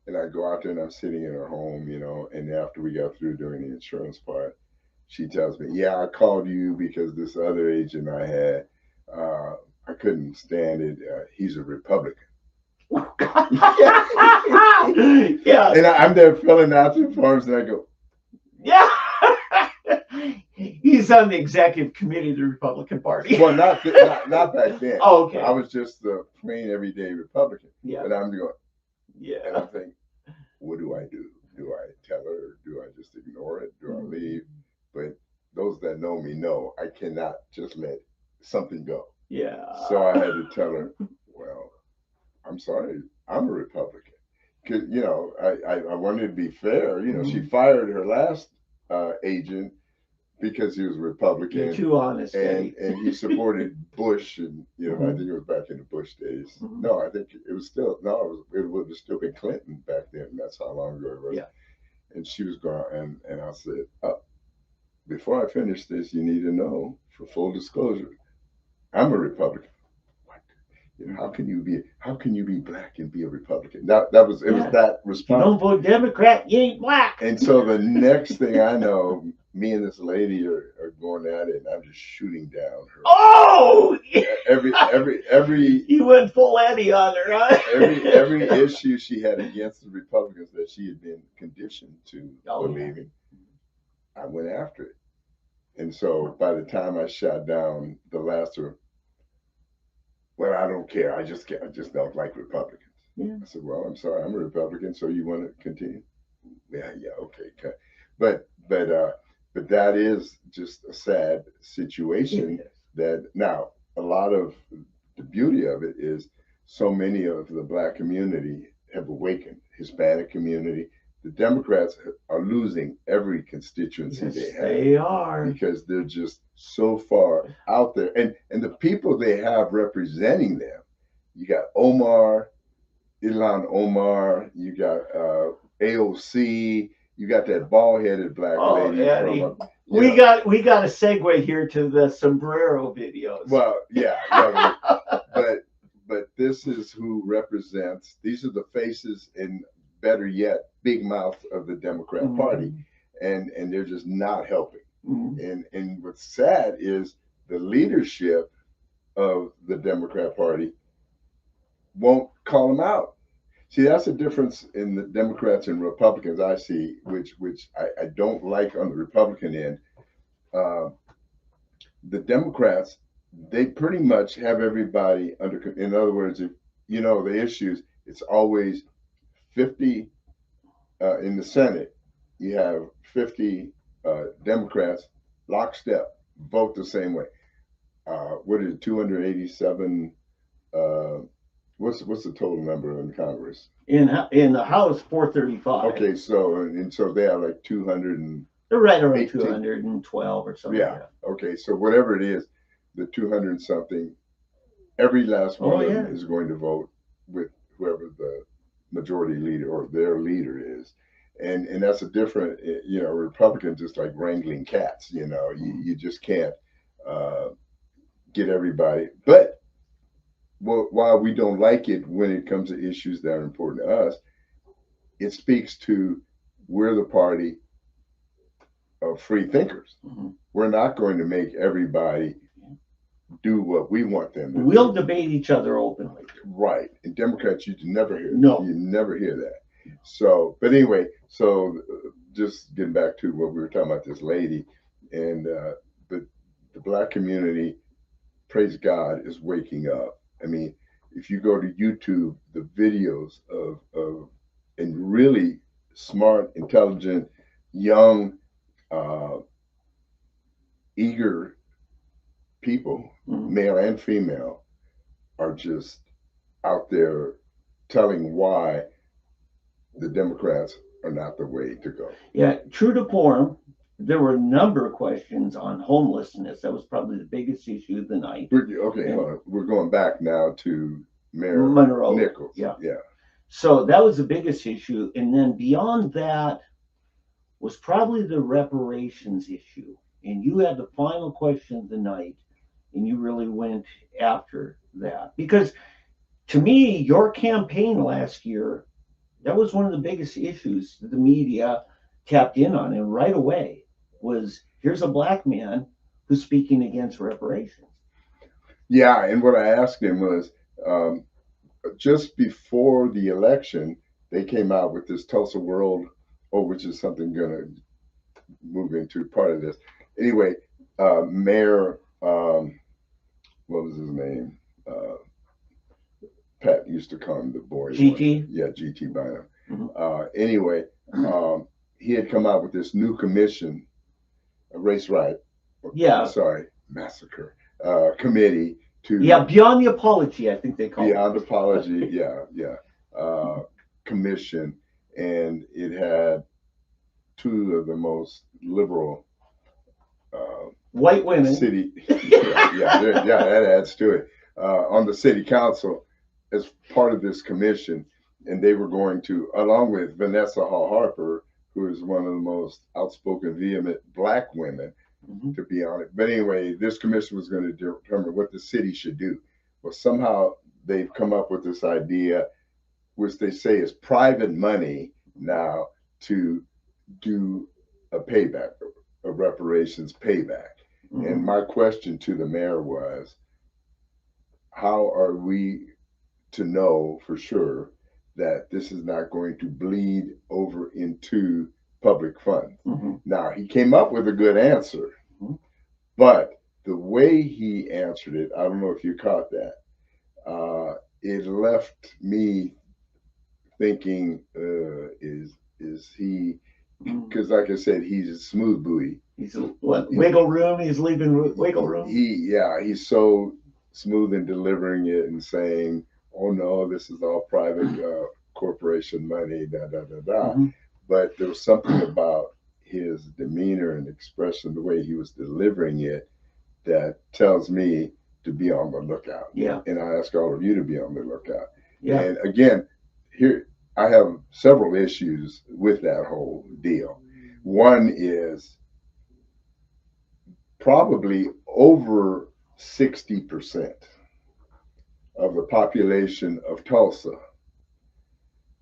And I go out there and I'm sitting in her home, you know, and after we got through doing the insurance part, she tells me, yeah, I called you because this other agent I had, I couldn't stand it. He's a Republican. Yeah. And I'm there filling out the forms and I go, yeah. He's on the executive committee of the Republican Party. well, not back then. Oh, okay. I was just the plain everyday Republican. Yeah. But I'm going, yeah. and I'm thinking, what do I do? Do I tell her? Or do I just ignore it? Do I leave? But those that know me know I cannot just let something go. Yeah. So I had to tell her, well, I'm sorry, I'm a Republican. Cause you know, I wanted to be fair. You know, she fired her last agent because he was a Republican. You're too honest, and he supported Bush, and you know, I think it was back in the Bush days. No, I think it was still it would have still been Clinton back then. That's how long ago it was. Yeah. And she was going, and I said, before I finish this, you need to know, for full disclosure, I'm a Republican. What? You know, how can you be black and be a Republican? It was that response. You don't vote Democrat, you ain't black. And so the next thing I know, me and this lady are going at it, and I'm just shooting down her. Oh! Every You went full Eddie on her, huh? every issue she had against the Republicans that she had been conditioned to believing, I went after it. And so by the time I shot down the last one, well, I don't care. I just don't like Republicans. Yeah. I said, well, I'm sorry, I'm a Republican, so you want to continue? Yeah, okay. But that is just a sad situation. That now a lot of the beauty of it is so many of the black community have awakened, Hispanic community. The Democrats are losing every constituency they have. They are. Because they're just so far out there. And the people they have representing them, you got Ilhan Omar, you got AOC, you got that bald-headed black lady. Eddie. We got a segue here to the sombrero videos. Well, yeah. but this is who represents, these are the faces, and better yet, big mouth of the Democrat Party. And they're just not helping. And what's sad is the leadership of the Democrat Party won't call them out. See, that's the difference in the Democrats and Republicans I see, which I don't like on the Republican end. The Democrats, they pretty much have everybody under. In other words, if you know the issues, it's always 50 in the Senate. You have 50 Democrats lockstep, vote the same way. What is it, 287? What's the total number in Congress? In the House, 435. Okay, so they have like 200 and they're right around 212 or something. Yeah. Okay, so whatever it is, the 200 and something, every last one of them is going to vote with whoever the majority leader or their leader is. And that's a different, you know, Republicans just like wrangling cats, you know, you just can't get everybody. But while we don't like it when it comes to issues that are important to us, it speaks to we're the party of free thinkers. We're not going to make everybody do what we want them to do. We'll debate each other openly. Right. And Democrats, you never hear that. No. You never hear that. So, but anyway, so just getting back to what we were talking about, this lady, and the black community, praise God, is waking up. I mean, if you go to YouTube, the videos of and really smart, intelligent, young, uh, eager people, male and female, are just out there telling why the Democrats are not the way to go. Yeah, true to form, there were a number of questions on homelessness. That was probably the biggest issue of the night. Okay, hold on. We're going back now to Mayor Monroe Nichols. Yeah. Yeah. So that was the biggest issue. And then beyond that was probably the reparations issue. And you had the final question of the night, and you really went after that. Because to me, your campaign last year, that was one of the biggest issues that the media tapped in on. And right away was, here's a black man who's speaking against reparations. Yeah, and what I asked him was, just before the election, they came out with this Tulsa World, which is something going to move into part of this. Anyway, Mayor, what was his name? Pat used to call him the boy. GT? Yeah, GT Bynum. Anyway, he had come out with this new commission, race right. Yeah. Sorry, massacre committee to. Yeah, beyond the apology, I think they call it. Beyond apology, yeah. Commission, and it had two of the most liberal white women city. That adds to it. On the city council as part of this commission, and they were going to, along with Vanessa Hall Harper, who is one of the most outspoken, vehement black women, to be on it. But anyway, this commission was going to determine what the city should do. Well, somehow they've come up with this idea, which they say is private money now, to do a payback, a reparations payback. And my question to the mayor was, how are we to know for sure that this is not going to bleed over into public funds? Now, he came up with a good answer, but the way he answered it, I don't know if you caught that, it left me thinking, is he, because like I said, he's a smooth booty. He's wiggle room. He's leaving wiggle room. He's so smooth in delivering it and saying, "Oh no, this is all private corporation money." But there was something about his demeanor and expression, the way he was delivering it, that tells me to be on the lookout. Yeah. And I ask all of you to be on the lookout. Yeah. And again, here I have several issues with that whole deal. One is probably over 60% of the population of Tulsa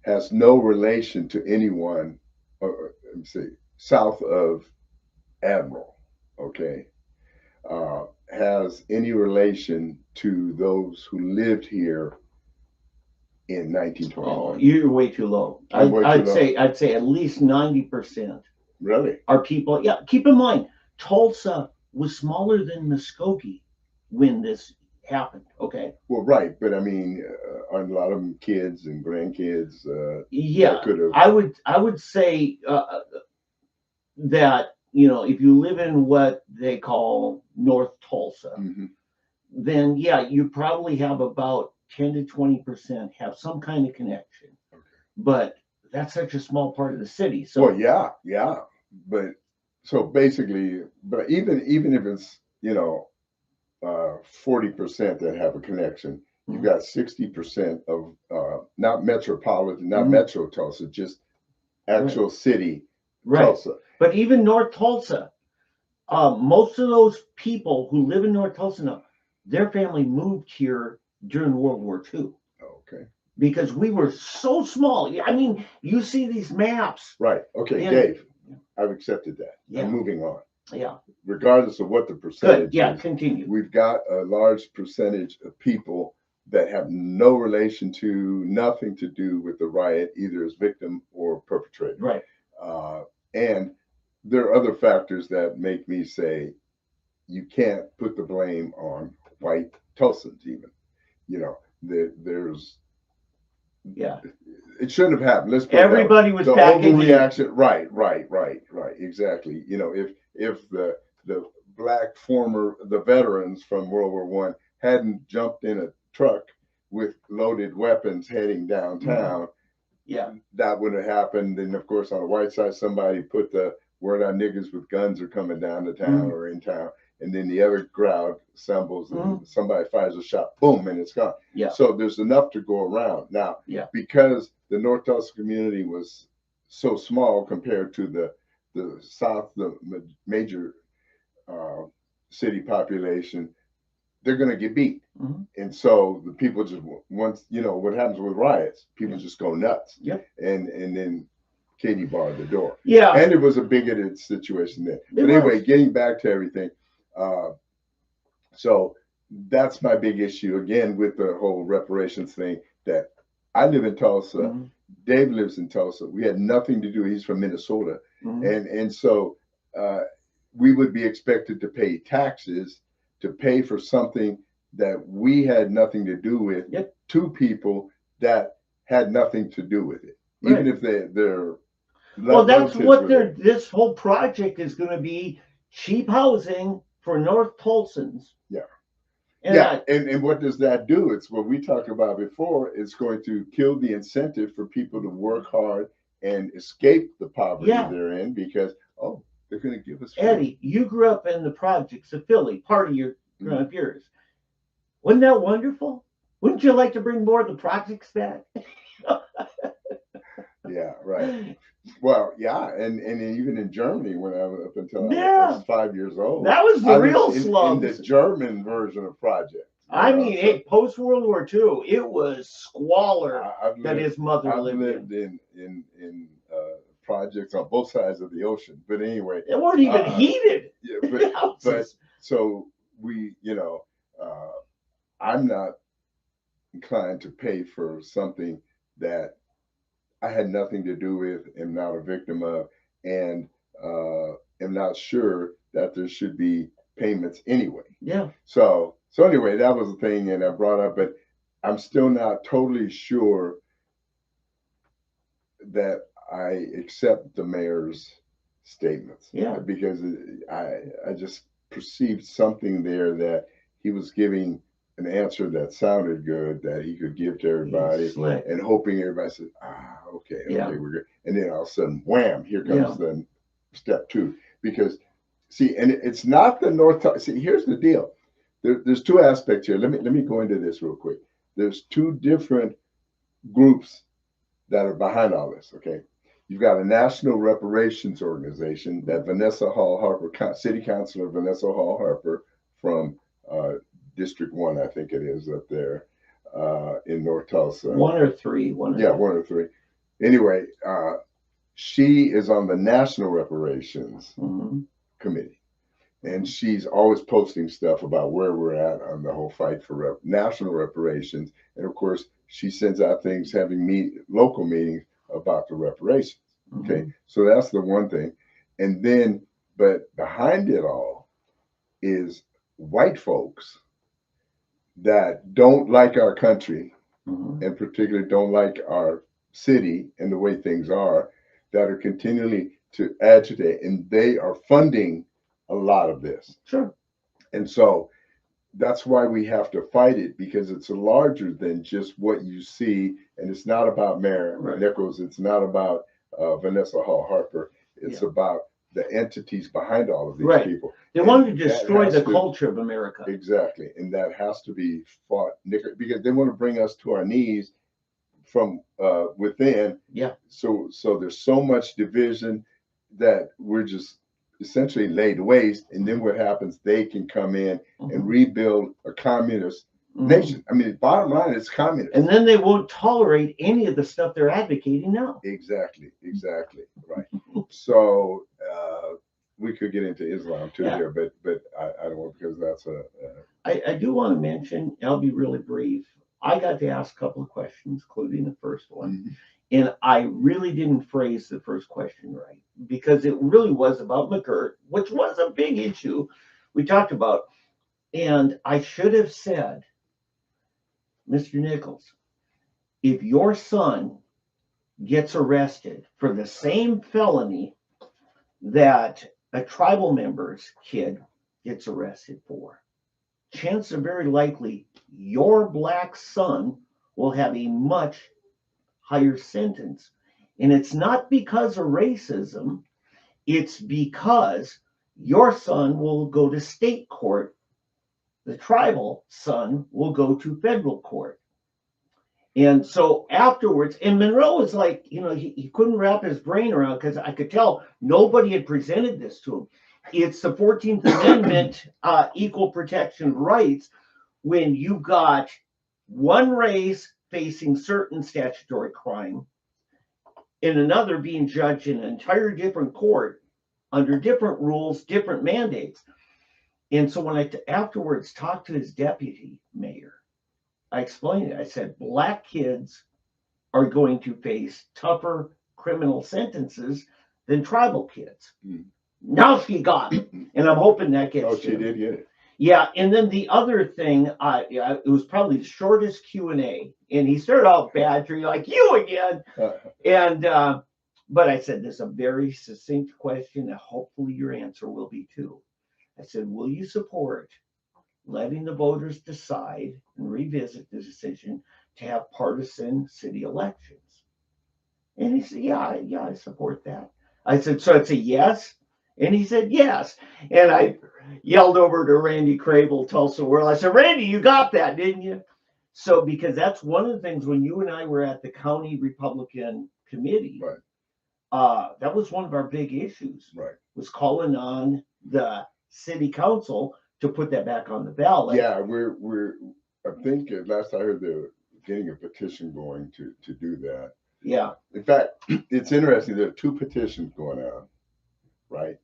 has no relation to anyone, let me see, south of Admiral, okay, has any relation to those who lived here in 1921. Oh, you're way too low. I'd say at least 90%. Really? Are people. Yeah, keep in mind, Tulsa was smaller than Muskogee when this happened. Okay. Well, right, but I mean, aren't a lot of them kids and grandkids? Yeah, I would say that, you know, if you live in what they call North Tulsa, then yeah, you probably have about 10 to 20% have some kind of connection. Okay. But that's such a small part of the city. So well, yeah, but so basically, but even if it's, you know, 40% that have a connection, you've got 60% of not metropolitan, not Metro Tulsa, just actual city Tulsa. But even North Tulsa, most of those people who live in North Tulsa now, their family moved here during World War II. Okay. Because we were so small. I mean, you see these maps. Right. Okay, Dave, I've accepted that. Yeah. I'm moving on. Yeah. Regardless of what the percentage Good. Yeah, is, continue. we've got a large percentage of people that have no relation to, nothing to do with the riot, either as victim or perpetrator. Right. And there are other factors that make me say you can't put the blame on white Tulsans even. You know, there's Yeah. it shouldn't have happened. Let's put Everybody was the packing heat. overreaction. Right. Exactly. You know, if the veterans from World War One hadn't jumped in a truck with loaded weapons heading downtown, Yeah. that would have happened. And of course, on the white side, somebody put the word out, niggas with guns are coming down to town or in town. And then the other crowd assembles and somebody fires a shot, boom, and it's gone. Yeah. So there's enough to go around. Now, because the North Tulsa community was so small compared to the South, the major city population, they're going to get beat. And so the people just, once, you know, what happens with riots, people just go nuts. And then Katie barred the door. And it was a bigoted situation there. But anyway, getting back to everything. So that's my big issue again with the whole reparations thing, that I live in Tulsa. Dave lives in Tulsa. We had nothing to do. He's from Minnesota. And so we would be expected to pay taxes to pay for something that we had nothing to do with to people that had nothing to do with it. Even if they're well, that's what this whole project is going to be, cheap housing for North Tulsans. And what does that do? It's what we talked about before. It's going to kill the incentive for people to work hard and escape the poverty they're in, because they're going to give us food. Eddie, you grew up in the projects of Philly, part of your yours. Wasn't that wonderful? Wouldn't you like to bring more of the projects back? Yeah, right. Well, yeah, and even in Germany, when I was up until I was 5 years old, that was the real slums. In the German version of Project. I mean, post World War II, it was squalor that his mother lived in projects on both sides of the ocean. But anyway, they weren't even heated. Yeah, but so we, you know, I'm not inclined to pay for something that I had nothing to do with, am not a victim of, and am not sure that there should be payments anyway. So anyway, that was the thing, and I brought up, but I'm still not totally sure that I accept the mayor's statements. Because I just perceived something there that he was giving an answer that sounded good, that he could give to everybody, and hoping everybody said, okay, we're good. And then all of a sudden, wham, here comes the step two. Because see, and it's not the North. See, here's the deal. There's two aspects here. Let me go into this real quick. There's two different groups that are behind all this. Okay, you've got a national reparations organization that Vanessa Hall Harper, City Councilor Vanessa Hall Harper from District 1, I think it is, up there in North Tulsa. One or three. One or three. Anyway, she is on the National Reparations Committee. And she's always posting stuff about where we're at on the whole fight for national reparations. And of course, she sends out things having local meetings about the reparations. Okay, so that's the one thing. And then, but behind it all is white folks that don't like our country, and particularly don't like our city and the way things are, that are continually to agitate, and they are funding a lot of this. And so that's why we have to fight it, because it's larger than just what you see, and it's not about Mayor Nichols, it's not about Vanessa Hall Harper, it's about the entities behind all of these people. They wanted to destroy the culture of America. Exactly. And that has to be fought, because they want to bring us to our knees from within. So there's so much division that we're just essentially laid waste. And then what happens, they can come in and rebuild a communist nation. I mean, bottom line, it's communist. And then they won't tolerate any of the stuff they're advocating now. Exactly. Right. So we could get into Islam too here, but I don't want, because that's I do want to mention, I'll be really brief. I got to ask a couple of questions, including the first one. And I really didn't phrase the first question right, because it really was about McGirt, which was a big issue we talked about. And I should have said, Mr. Nichols, if your son gets arrested for the same felony that a tribal member's kid gets arrested for, chances are very likely your black son will have a much higher sentence. And it's not because of racism, it's because your son will go to state court, the tribal son will go to federal court. And so afterwards, and Monroe was like, he couldn't wrap his brain around, because I could tell nobody had presented this to him. It's the 14th Amendment, equal protection of rights, when you got one race facing certain statutory crime and another being judged in an entire different court under different rules, different mandates. And so when I afterwards talked to his deputy mayor, I explained it. I said, black kids are going to face tougher criminal sentences than tribal kids. Now she got it, and I'm hoping that gets. Oh, she did get it. Yeah, and then the other thing, it was probably the shortest Q&A, and he started off badgering like, you again, and but I said, this is a very succinct question, and hopefully your answer will be too. I said, will you support letting the voters decide and revisit the decision to have partisan city elections? And he said, yeah, I support that. I said, so it's a yes? And he said, yes. And I yelled over to Randy Crable, Tulsa World. I said, Randy, you got that, didn't you? So, because that's one of the things when you and I were at the county Republican committee, right. That was one of our big issues, right, was calling on the city council to put that back on the ballot. Yeah, I think last I heard they were getting a petition going to do that. Yeah. In fact, it's interesting. There are two petitions going on, right?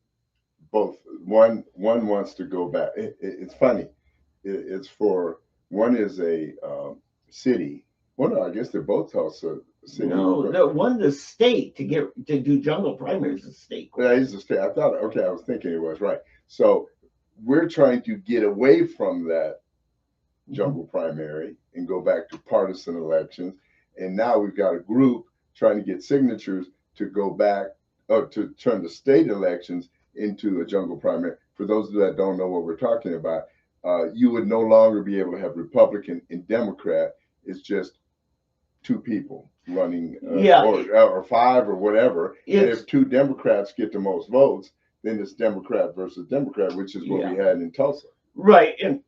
Both one wants to go back. It's funny. It's for one is a city. Well, no, I guess they're both Tulsa city. No, the one the state to do jungle primaries is state. Yeah, it's a state. I was thinking it was right. So we're trying to get away from that jungle primary and go back to partisan elections. And now we've got a group trying to get signatures to go back or to turn the state elections into a jungle primary. For those that don't know what we're talking about, you would no longer be able to have Republican and Democrat. It's just two people running, or five or whatever. And if two Democrats get the most votes, then it's Democrat versus Democrat, which is what we had in Tulsa. Right. And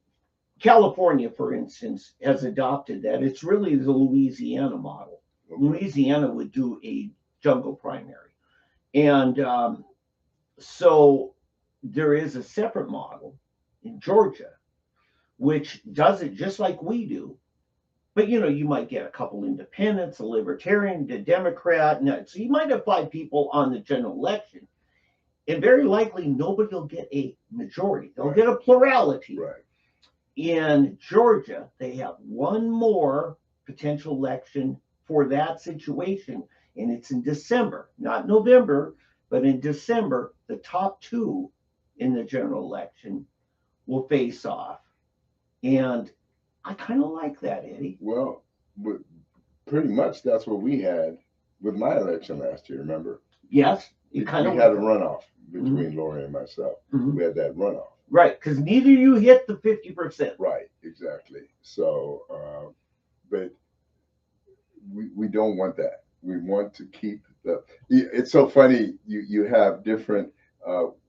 California, for instance, has adopted that. It's really the Louisiana model. Okay. Louisiana would do a jungle primary. And so there is a separate model in Georgia, which does it just like we do. But, you might get a couple independents, a libertarian, a Democrat. So you might have 5 people on the general election. And very likely nobody will get a majority. They'll get a plurality. Right. In Georgia, they have one more potential election for that situation. And it's in December, not November, but in December, the top 2 in the general election will face off. And I kind of like that, Eddie. Well, pretty much that's what we had with my election last year, remember? Yes. We had a runoff between Lori and myself. We had that runoff. Right, because neither you hit the 50%. Right, exactly. So, but we don't want that. We want to keep the. It's so funny. You have different.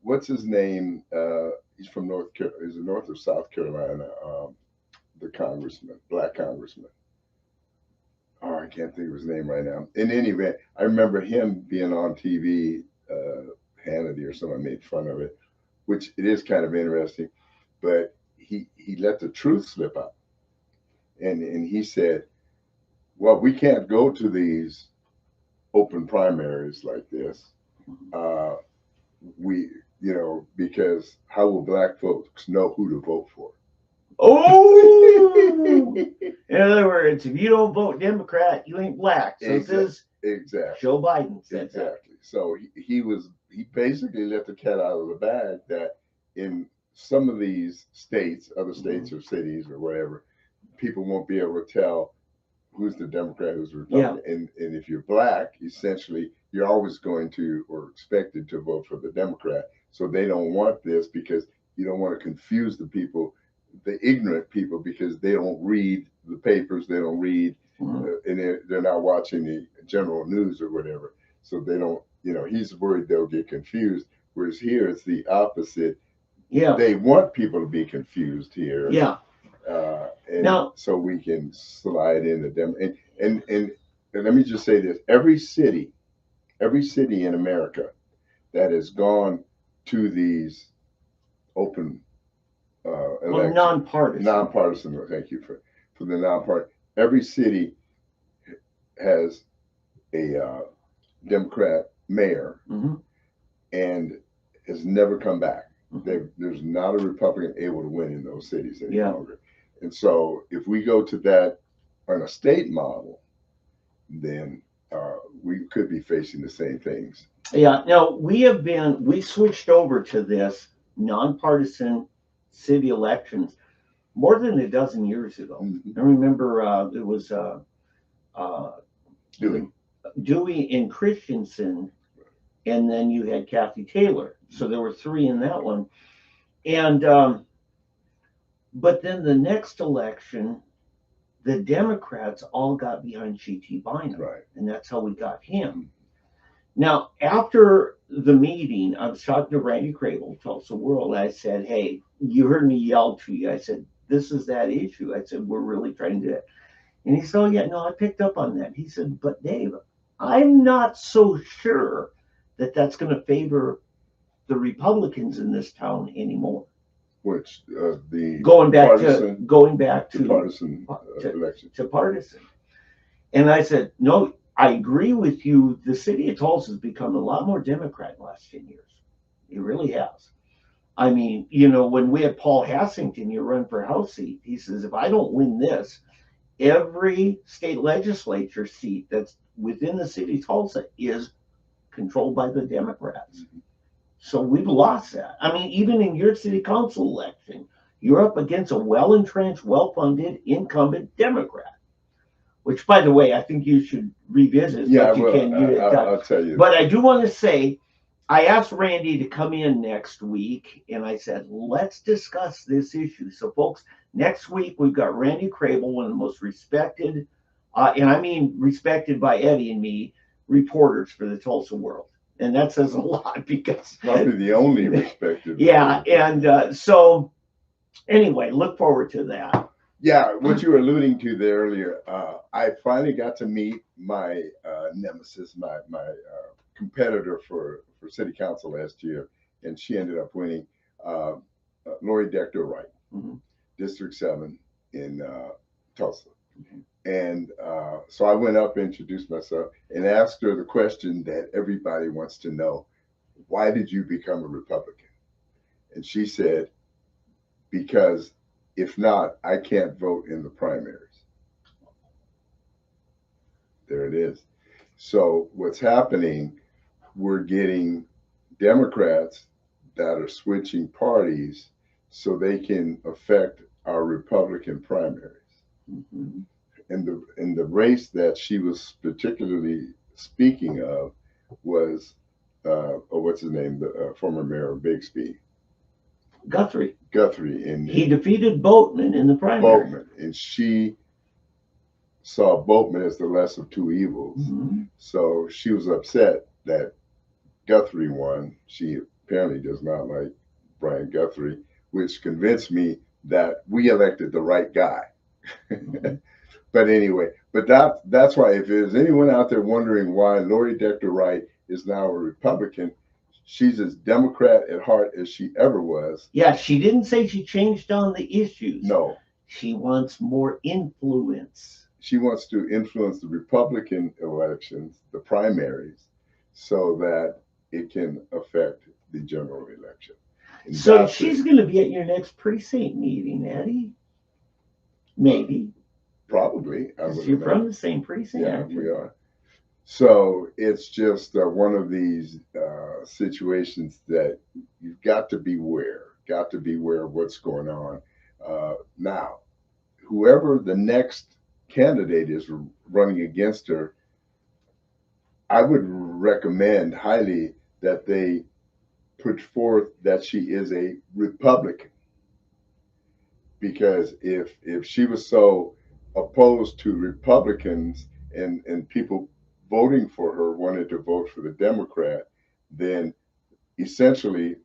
What's his name? He's from North Carolina. Is it North or South Carolina? The congressman, black congressman. Oh, I can't think of his name right now. In any event, I remember him being on TV. Hannity or someone made fun of it, which it is kind of interesting. But he let the truth slip out, and he said, "Well, we can't go to these open primaries like this. Because how will black folks know who to vote for?" Oh, in other words, if you don't vote Democrat, you ain't black. So this exactly Joe Biden said exactly. That. So he basically let the cat out of the bag that in some of these states, other states or cities or whatever, people won't be able to tell who's the Democrat, who's the Republican. And if you're black, essentially, you're always going to or expected to vote for the Democrat. So they don't want this because you don't want to confuse the people, the ignorant people, because they don't read the papers, they don't read, and they're not watching the general news or whatever. So they don't, he's worried they'll get confused. Whereas here it's the opposite. Yeah. They want people to be confused here. Yeah. And now, so we can slide into them. And let me just say this: every city in America that has gone to these open elections, nonpartisan. Thank you for the nonpartisan. Every city has a Democrat mayor, and has never come back. There's not a Republican able to win in those cities any longer. And so if we go to that on a state model, then we could be facing the same things. Yeah. Now we switched over to this nonpartisan city elections more than a dozen years ago. I remember it was Dewey and Christensen, and then you had Kathy Taylor. So there were three in that one. And but then the next election, the Democrats all got behind G.T. Bynum. Right. And that's how we got him. Now, after the meeting, I was talking to Randy Crable, Tulsa World. I said, hey, you heard me yell to you. I said, this is that issue. I said, we're really trying to. And he said, oh, yeah, no, I picked up on that. He said, but Dave, I'm not so sure that that's going to favor the Republicans in this town anymore. Which the going back to partisan election. To partisan. And I said, no, I agree with you. The city of Tulsa has become a lot more Democrat in the last 10 years. It really has. I mean, when we had Paul Hassington, you run for House seat, he says, if I don't win this, every state legislature seat that's within the city of Tulsa is controlled by the Democrats. So we've lost that. I mean, even in your city council election, you're up against a well-entrenched, well-funded, incumbent Democrat. Which, by the way, I think you should revisit. Yeah, I'll tell you. But I do want to say, I asked Randy to come in next week, and I said, let's discuss this issue. So, folks, next week we've got Randy Crable, one of the most respected, and I mean respected by Eddie and me, reporters for the Tulsa World. And that says a lot because probably the only respected. Yeah, and so anyway, look forward to that. Yeah, what you were alluding to there earlier, I finally got to meet my nemesis, my competitor for city council last year, and she ended up winning. Lori Dector Wright, District 7 in Tulsa. And so I went up, introduced myself, and asked her the question that everybody wants to know: why did you become a Republican? And she said, because if not, I can't vote in the primaries. There it is. So what's happening, we're getting Democrats that are switching parties so they can affect our Republican primaries. And the race that she was particularly speaking of was, what's his name, the former mayor of Bixby. Guthrie. And he defeated Boatman in the primary. Boatman, and she saw Boatman as the less of two evils. So she was upset that Guthrie won. She apparently does not like Brian Guthrie, which convinced me that we elected the right guy. But anyway, that's why if there's anyone out there wondering why Lori Dector Wright is now a Republican, she's as Democrat at heart as she ever was. Yeah, she didn't say she changed on the issues. No. She wants more influence. She wants to influence the Republican elections, the primaries, so that it can affect the general election. And so she's going to be at your next precinct meeting, Eddie? Maybe. Probably. You're from the same precinct. Yeah, we are. So it's just one of these situations that you've got to beware of what's going on. Now, whoever the next candidate is running against her, I would recommend highly that they put forth that she is a Republican, because if she was so opposed to Republicans and people voting for her wanted to vote for the Democrat, then essentially,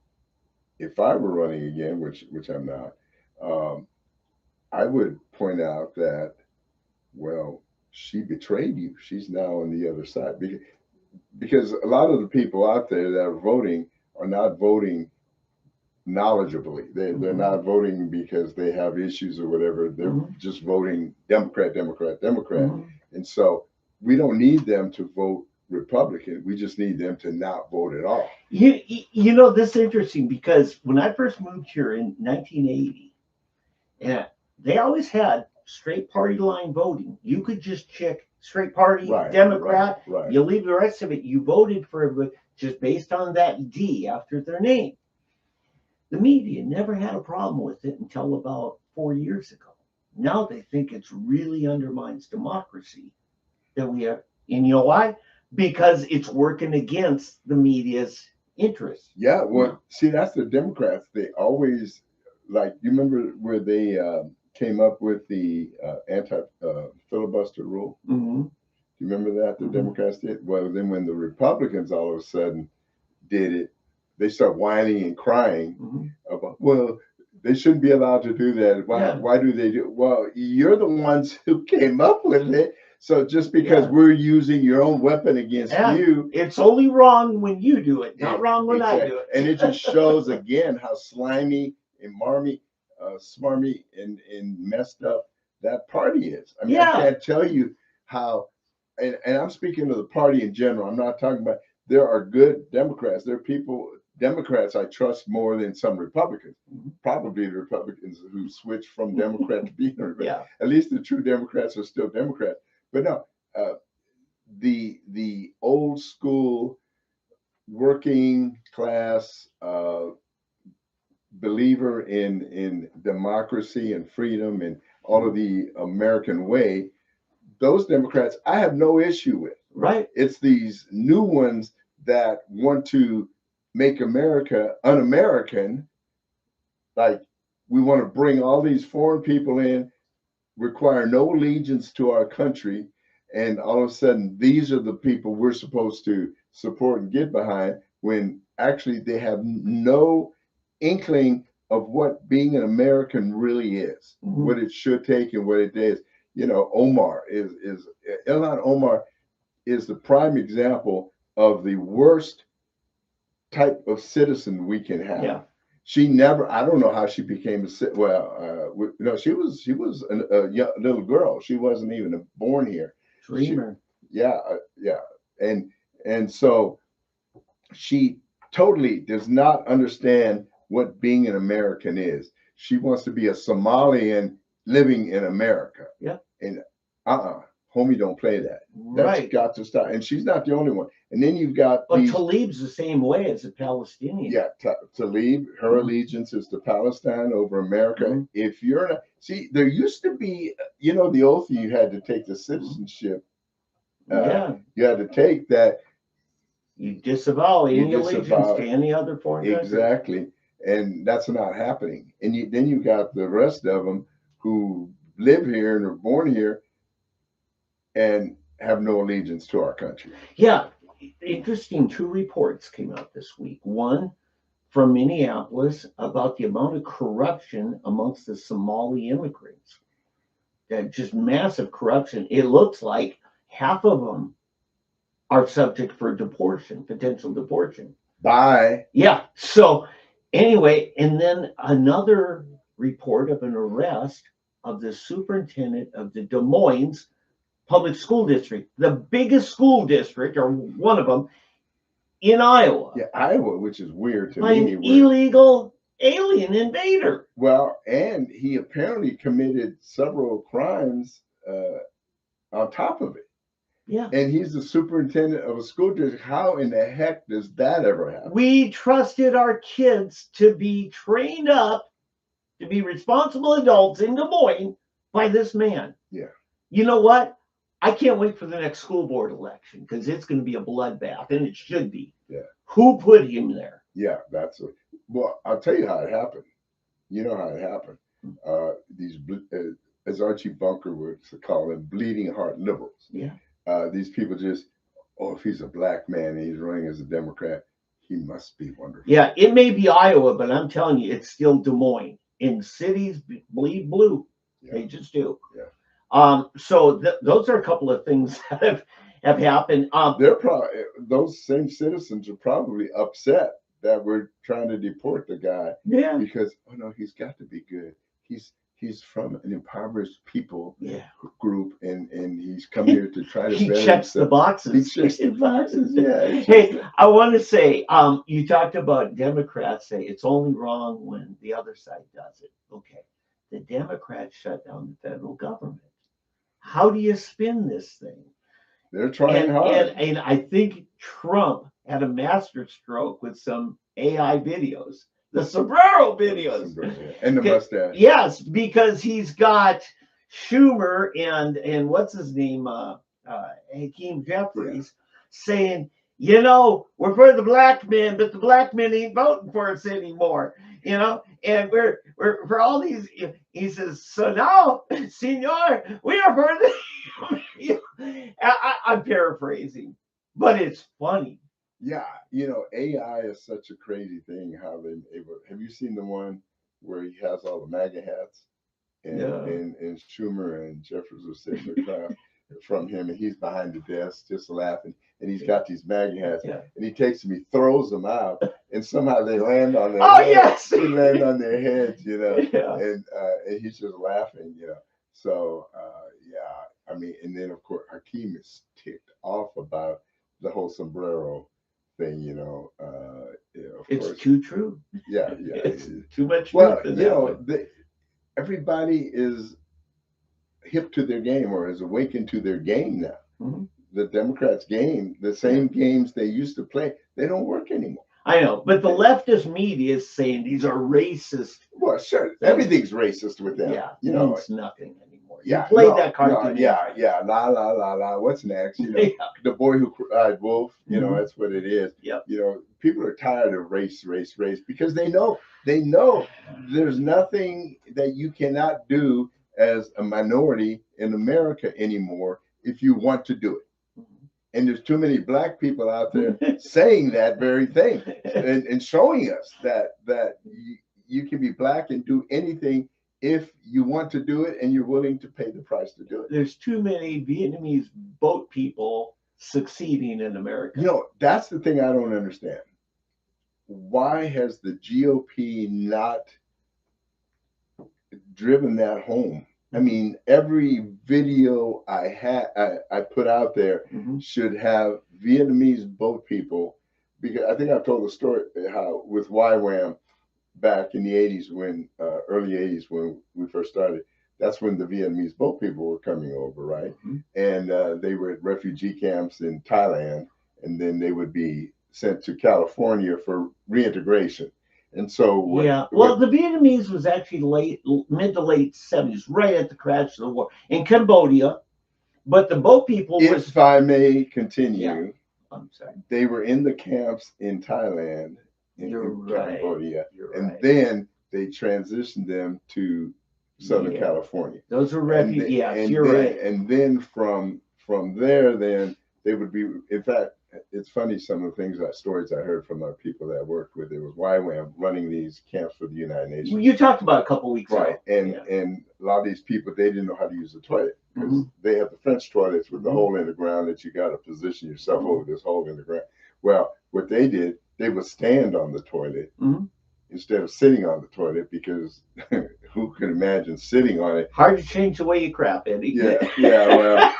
if I were running again, which I'm not, I would point out that, well, she betrayed you. She's now on the other side, because a lot of the people out there that are voting are not voting knowledgeably. They're not voting because they have issues or whatever. They're just voting Democrat, Democrat, Democrat. And so we don't need them to vote Republican. We just need them to not vote at all. You know, this is interesting because when I first moved here in 1980, and they always had straight party line voting. You could just check straight party, Democrat. Right. You leave the rest of it. You voted for everybody just based on that D after their name. The media never had a problem with it until about 4 years ago. Now they think it's really undermines democracy that we have. And you know why? Because it's working against the media's interests. Yeah, well, see, that's the Democrats. They always, like, you remember where they came up with the anti-filibuster rule? You remember that the Democrats did? Well, then when the Republicans all of a sudden did it, they start whining and crying about, well, they shouldn't be allowed to do that. Why do they do? Well, you're the ones who came up with it. So just because we're using your own weapon against you, it's only wrong when you do it, not wrong when I do it. And it just shows again how slimy and smarmy and messed up that party is. I mean, I can't tell you how, and I'm speaking of the party in general. I'm not talking about, there are good Democrats. There are Democrats I trust more than some Republicans. Probably the Republicans who switched from Democrat to being a Republican. At least the true Democrats are still Democrats. But no, the old school working class believer in democracy and freedom and all of the American way, those Democrats I have no issue with. Right. It's these new ones that want to make America un-American. Like, we want to bring all these foreign people in, require no allegiance to our country, and all of a sudden these are the people we're supposed to support and get behind, when actually they have no inkling of what being an American really is, what it should take and what it is. You know, Ilhan Omar is the prime example of the worst type of citizen we can have. She never, I don't know how she became a citizen. Well, no, she was a young, little girl. She wasn't even born here. Dreamer. And so she totally does not understand what being an American is. She wants to be a Somalian living in America. And homie, don't play that. That's got to stop. And she's not the only one. And then you've got Tlaib's the same way as a Palestinian. Tlaib, her allegiance is to Palestine over America. If you're not, see, there used to be, you know, the oath you had to take, the citizenship. You had to take that. You disavow any allegiance to any other foreign country. Exactly. And that's not happening. And then you got the rest of them who live here and are born here and have no allegiance to our country. Interesting. 2 reports came out this week. One from Minneapolis about the amount of corruption amongst the Somali immigrants. Just massive corruption. It looks like half of them are subject for deportation, potential deportation. So anyway, and then another report of an arrest of the superintendent of the Des Moines Public School District, the biggest school district, or one of them, in Iowa. Iowa, which is weird to me. An illegal alien invader. Well, and he apparently committed several crimes on top of it. And he's the superintendent of a school district. How in the heck does that ever happen? We trusted our kids to be trained up to be responsible adults in Des Moines, by this man. Yeah. You know what? I can't wait for the next school board election because it's going to be a bloodbath, and it should be. Yeah. Who put him there? Yeah, well, I'll tell you how it happened. You know how it happened. These, as Archie Bunker would call them, bleeding heart liberals. Yeah. These people just, if he's a black man and he's running as a Democrat, he must be wonderful. Yeah, it may be Iowa, but I'm telling you, it's still Des Moines. In cities, bleed blue. Yeah. They just do. Yeah. So those are a couple of things that have happened. They're probably, those same citizens are probably upset that we're trying to deport the guy. Yeah. Because, oh no, he's got to be good. He's from an impoverished people group, and he's come here to try to. He checks the boxes. He checks the boxes. Yeah. Hey, I want to say, you talked about Democrats say it's only wrong when the other side does it. Okay, the Democrats shut down the federal government. How do you spin this thing? They're trying hard. And I think Trump had a masterstroke with some AI videos. The sombrero videos. And the mustache. Yes, because he's got Schumer and what's his name, Hakeem Jeffries, saying, you know, we're for the black men, but the black men ain't voting for us anymore. You know, and we're for all these. He says, so now, senor, we are for the. I'm paraphrasing, but it's funny. Yeah, you know, AI is such a crazy thing. How they have you seen the one where he has all the MAGA hats, and Schumer and Jeffers are sitting across from him, and he's behind the desk just laughing, and he's got these MAGA hats, and he takes them, he throws them out, and somehow they land on their heads. Yes, they land on their heads, you know, and he's just laughing, you know. So I mean, and then of course Hakeem is ticked off about the whole sombrero thing, you know. It's course. Too true. Yeah, it's too much. Well, you know, everybody is hip to their game or is awakened to their game now. Mm-hmm. The Democrats' game, the same games they used to play, they don't work anymore. I know, but the leftist media is saying these are racist. Well, sure, everything's racist with them. Yeah, you know, means nothing anymore. You play that cartoon. La la la la. What's next? You know, the boy who cried wolf. You know, that's what it is. Yep. You know, people are tired of race because they know there's nothing that you cannot do as a minority in America anymore if you want to do it. And there's too many black people out there saying that very thing and showing us that you can be black and do anything if you want to do it and you're willing to pay the price to do it. There's too many Vietnamese boat people succeeding in America. You know, that's the thing I don't understand. Why has the GOP not driven that home? I mean, every video I put out there should have Vietnamese boat people, because I think I've told the story how with YWAM back in the 80s early 80s when we first started, that's when the Vietnamese boat people were coming over, right? And they were at refugee camps in Thailand, and then they would be sent to California for reintegration. And so the Vietnamese was actually mid to late 70s, right at the crash of the war in Cambodia. But the boat people if I may continue, I'm sorry. They were in the camps in Thailand, in Cambodia, then they transitioned them to Southern California. Those were refugees. You're right. And then from there, then they would be. In fact, it's funny, some of the things, stories I heard from our people that I worked with. It was YWAM running these camps for the United Nations. You talked about a couple weeks ago. And a lot of these people, they didn't know how to use the toilet, because they have the French toilets with the hole in the ground that you got to position yourself over this hole in the ground. Well, what they did, they would stand on the toilet instead of sitting on the toilet, because who could imagine sitting on it? Hard to change the way you crap, Eddie. Well.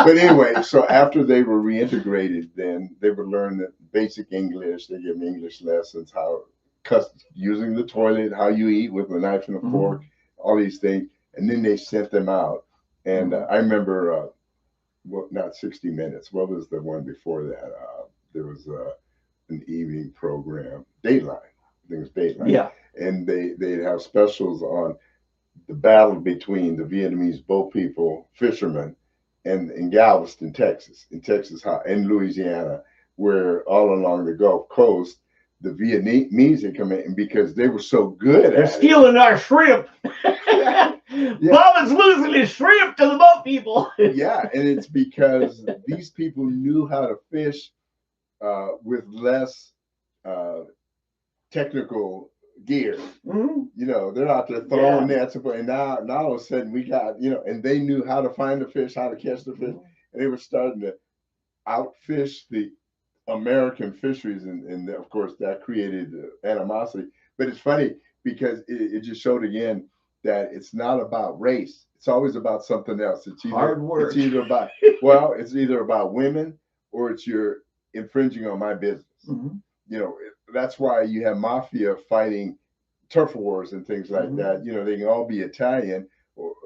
But anyway, so after they were reintegrated, then they would learn the basic English. They give them English lessons, how using the toilet, how you eat with a knife and a fork, all these things. And then they sent them out. And I remember, not 60 Minutes. What was the one before that? There was an evening program, Dateline. I think it was Dateline. Yeah. And they'd have specials on the battle between the Vietnamese boat people, fishermen, and in Galveston, Texas, in Louisiana, where all along the Gulf Coast, the Vietnamese had come in because they were so good They're at stealing our shrimp. Yeah. Bob is losing his shrimp to the boat people. Yeah, and it's because these people knew how to fish with less technical gear. Mhm. You know, they're out there throwing nets, and now all of a sudden we got, you know, and they knew how to find the fish, how to catch the fish, and they were starting to outfish the American fisheries, and of course that created animosity. But it's funny because it just showed again that it's not about race. It's always about something else. It's either Hard work. It's either about well, it's either about women or it's you're infringing on my business. Mhm. You know, that's why you have mafia fighting turf wars and things like that. You know, they can all be Italian,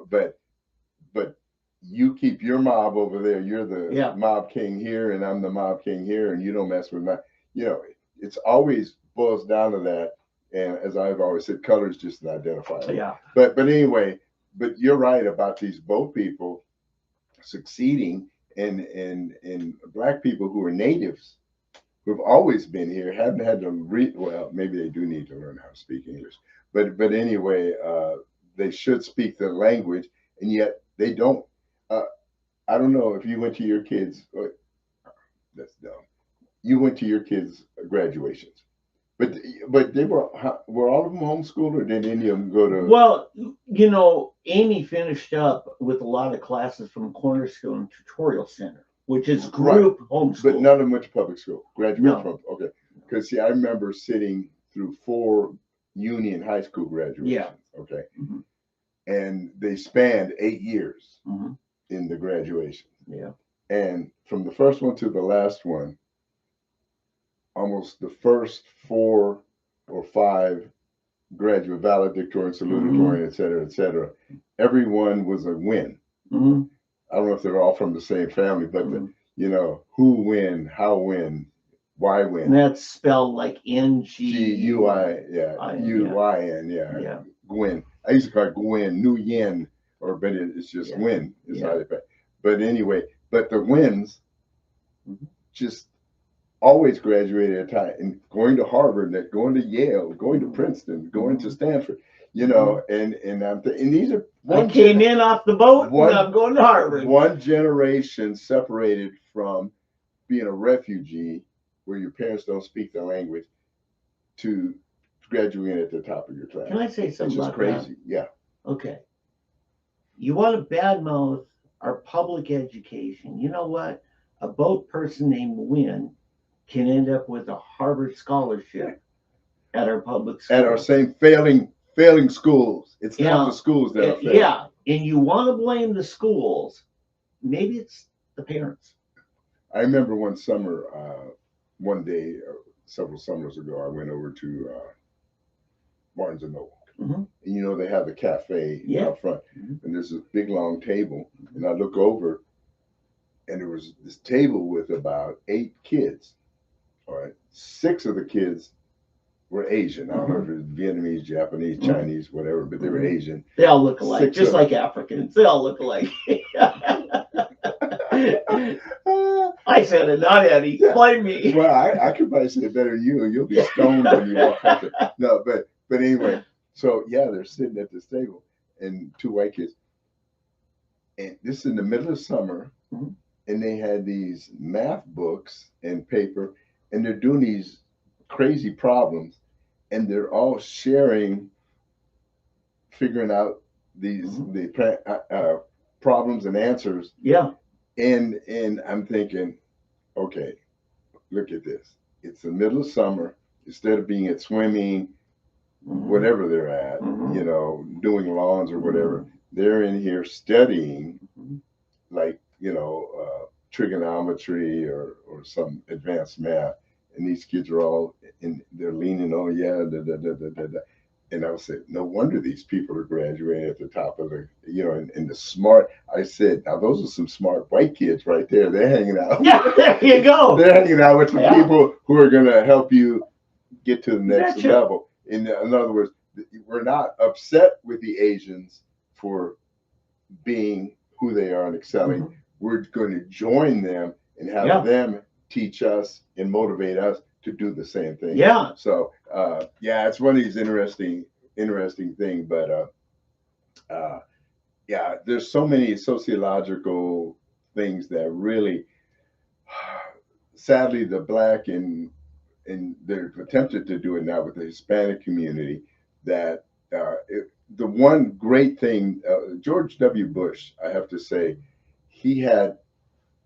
but you keep your mob over there. You're the mob king here, and I'm the mob king here, and you don't mess with my. You know, it's always boils down to that. And as I've always said, color is just an identifier. Yeah. But anyway, but you're right about these boat people succeeding, and Black people who are natives, who've always been here, haven't had to read. Well, maybe they do need to learn how to speak English, but anyway, they should speak the language, and yet they don't. I don't know if you went to your kids. That's dumb. You went to your kids' graduations, but they were all of them homeschooled, or did any of them go to? Well, you know, Amy finished up with a lot of classes from Cornerstone Tutorial Center, which is group homeschool. But none of them went to public school. Graduated No. from okay. Because see, I remember sitting through 4 Union high school graduations. Yeah. Okay. Mm-hmm. And they spanned 8 years Mm-hmm. in the graduation. Yeah. And from the first one to the last one, almost the first 4 or 5 graduate valedictorian, salutatorian, et cetera, everyone was a win. Mm-hmm. I don't know if they're all from the same family, but you know, who win, how win, why win. And that's spelled like G-U-I, U-Y-N, yeah. Gwen. I used to call it Gwen, New Yen, but it's just Gwen is how they pay. But anyway, but the wins just always graduated at a time, and going to Harvard, going to Yale, going to Princeton, going to Stanford, you know, and these are I came in off the boat and I'm going to Harvard. One generation separated from being a refugee where your parents don't speak the language to graduating at the top of your class. Can I say something about that? It's just crazy. Yeah. Okay. You want to badmouth our public education. You know what? A boat person named Wynn can end up with a Harvard scholarship at our public school. At our same failing schools. It's not the schools that are failing. Yeah. And you want to blame the schools. Maybe it's the parents. I remember one summer, one day, several summers ago, I went over to Barnes & Noble. Mm-hmm. And you know, they have the cafe out front. Mm-hmm. And there's a big, long table. And I look over, and there was this table with about 8 kids. All right. 6 of the kids were Asian. I don't know if it was Vietnamese, Japanese, Chinese, whatever, but they were Asian. They all look alike, just like Africans. They all look alike. I said it, not Eddie. Blame me. Well, I could probably say it better than you. You'll be stoned when you walk out there. No, but anyway, so yeah, they're sitting at this table, and 2 white kids. And this is in the middle of summer, and they had these math books and paper, and they're doing these crazy problems, and they're all sharing, figuring out these the problems and answers. Yeah. And I'm thinking, okay, look at this. It's the middle of summer. Instead of being at swimming, whatever they're at, you know, doing lawns or whatever, they're in here studying, like, you know, trigonometry or some advanced math. And these kids are all they're leaning on, And I would say, no wonder these people are graduating at the top of the, you know, and the smart. I said, now those are some smart white kids right there. They're hanging out. Yeah, there you go. They're hanging out with the people who are going to help you get to the next level. In other words, we're not upset with the Asians for being who they are and excelling. Mhm. We're going to join them and have Yeah. them teach us and motivate us to do the same thing. Yeah. So yeah, it's one of these interesting things. But yeah, there's so many sociological things that really, sadly, the Black and they've attempted to do it now with the Hispanic community. That the one great thing, George W. Bush, I have to say, he had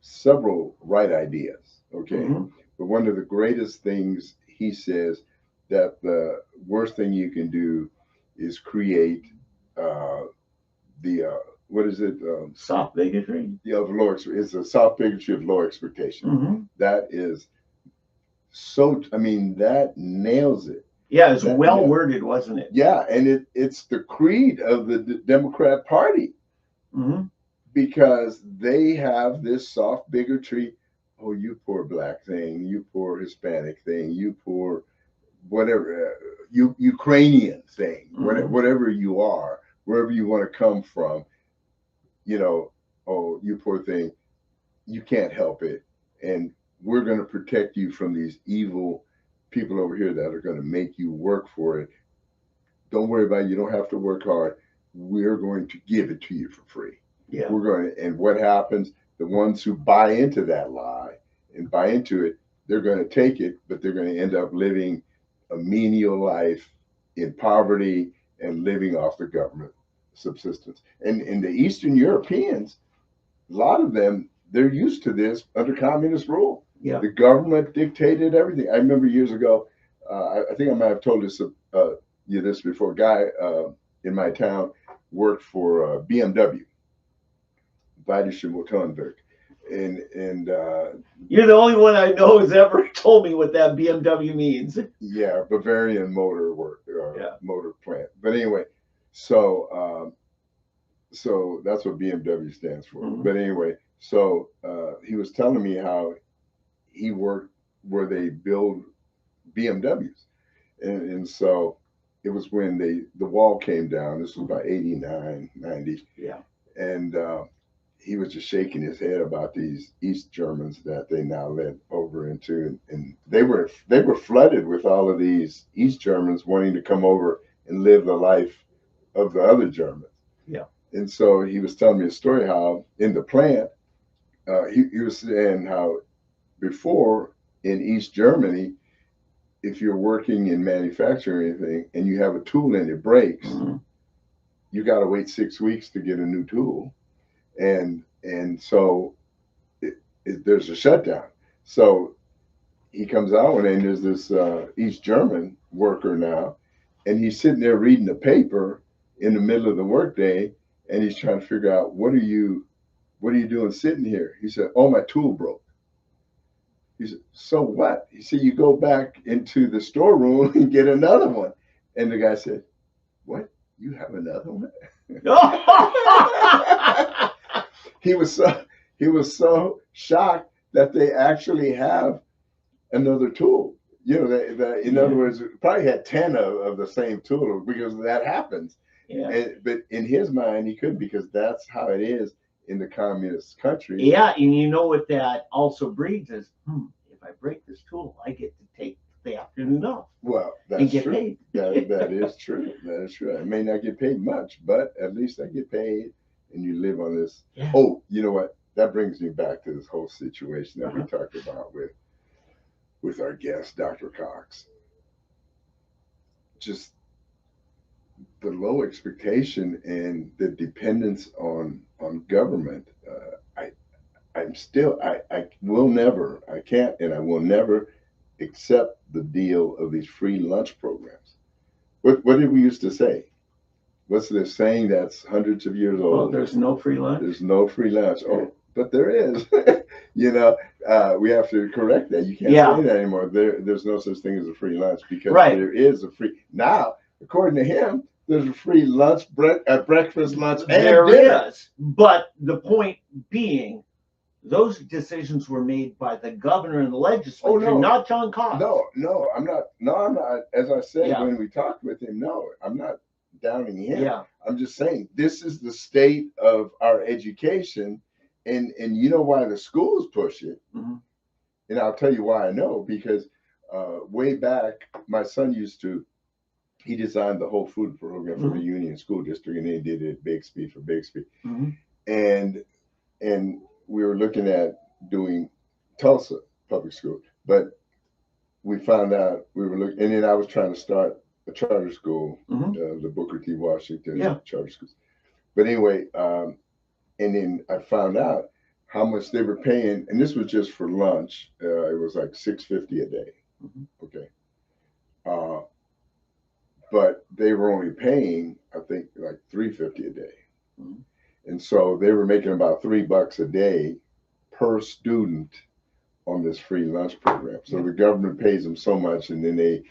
several right ideas. Okay, Mhm. but one of the greatest things he says that the worst thing you can do is create the what is it? Soft bigotry. Of low. It's a soft bigotry of low expectation. Mhm. That is so. I mean, that nails it. Yeah, it's That- well yeah. worded, wasn't it? Yeah, and it's the creed of the Democrat Party, Mhm. because they have this soft bigotry. Oh, you poor Black thing, you poor Hispanic thing, you poor whatever, you Ukrainian thing, Mhm. whatever you are, wherever you want to come from, you know, oh, you poor thing, you can't help it. And we're going to protect you from these evil people over here that are going to make you work for it. Don't worry about it. You don't have to work hard. We're going to give it to you for free. Yeah. We're going to, and what happens? The ones who buy into that lie and buy into it, they're going to take it, but they're going to end up living a menial life in poverty and living off the government subsistence. And the Eastern Europeans, a lot of them, they're used to this under communist rule. Yeah. The government dictated everything. I remember years ago, I think I might have told you this before. A guy in my town worked for BMW, Bayerische Motorenwerk, and You're the only one I know has ever told me what that BMW means. yeah, Bavarian Motor Work, Yeah. motor plant. But anyway, so so that's what BMW stands for. Mhm. But anyway, so he was telling me how he worked where they build BMWs, and so it was when the wall came down. This was about 89, 90. Yeah. And he was just shaking his head about these East Germans that they now led over into, and they were flooded with all of these East Germans wanting to come over and live the life of the other Germans. Yeah. And so he was telling me a story how in the plant, he was saying how before in East Germany, if you're working in manufacturing or anything and you have a tool and it breaks, Mhm. you got to wait 6 weeks to get a new tool. And so there's a shutdown. So he comes out one day and there's this East German worker now, and he's sitting there reading the paper in the middle of the workday, and he's trying to figure out what are you doing sitting here? He said, "Oh, my tool broke." He said, "So what?" He said, "You go back into the storeroom and get another one." And the guy said, "What? You have another one?" He was so shocked that they actually have another tool. You know, in other words, probably had 10 of the same tool, because that happens. Yeah. But in his mind, he couldn't, because that's how it is in the communist countries. Yeah, and you know what that also breeds is, if I break this tool, I get to take the afternoon off. Well, and that's get true. paid. That is true. That is true. I may not get paid much, but at least I get paid, and you live on this. Yeah. Oh, you know what? That brings me back to this whole situation that we Uh-huh. talked about with our guest, Dr. Cox. Just the low expectation and the dependence on government. I will never, I can't, and I will never accept the deal of these free lunch programs. What did we used to say? What's this saying that's hundreds of years old? Well, there's no free lunch. There's no free lunch. Oh, but there is. You know, we have to correct that. You can't say that anymore. There's no such thing as a free lunch, because there is a free. Now, according to him, there's a free lunch, breakfast, lunch, and There dinner. is. But the point being, those decisions were made by the governor and the legislature, not John Cox. No, I'm not. No, I'm not. As I said when we talked with him, no, I'm not downing him. Yeah. I'm just saying this is the state of our education, and you know why the schools push it, and I'll tell you why I know, because way back, my son he designed the whole food program for the Union School District, and they did it at Bixby for Bixby, and we were looking at doing Tulsa public school, but we found out we were looking, and then I was trying to start a charter school, the Booker T. Washington charter schools. But anyway, and then I found out how much they were paying, and this was just for lunch. It was like $6.50 a day. Okay. But they were only paying, I think, like $3.50 a day. And so they were making about $3 a day per student on this free lunch program. So the government pays them so much, and then they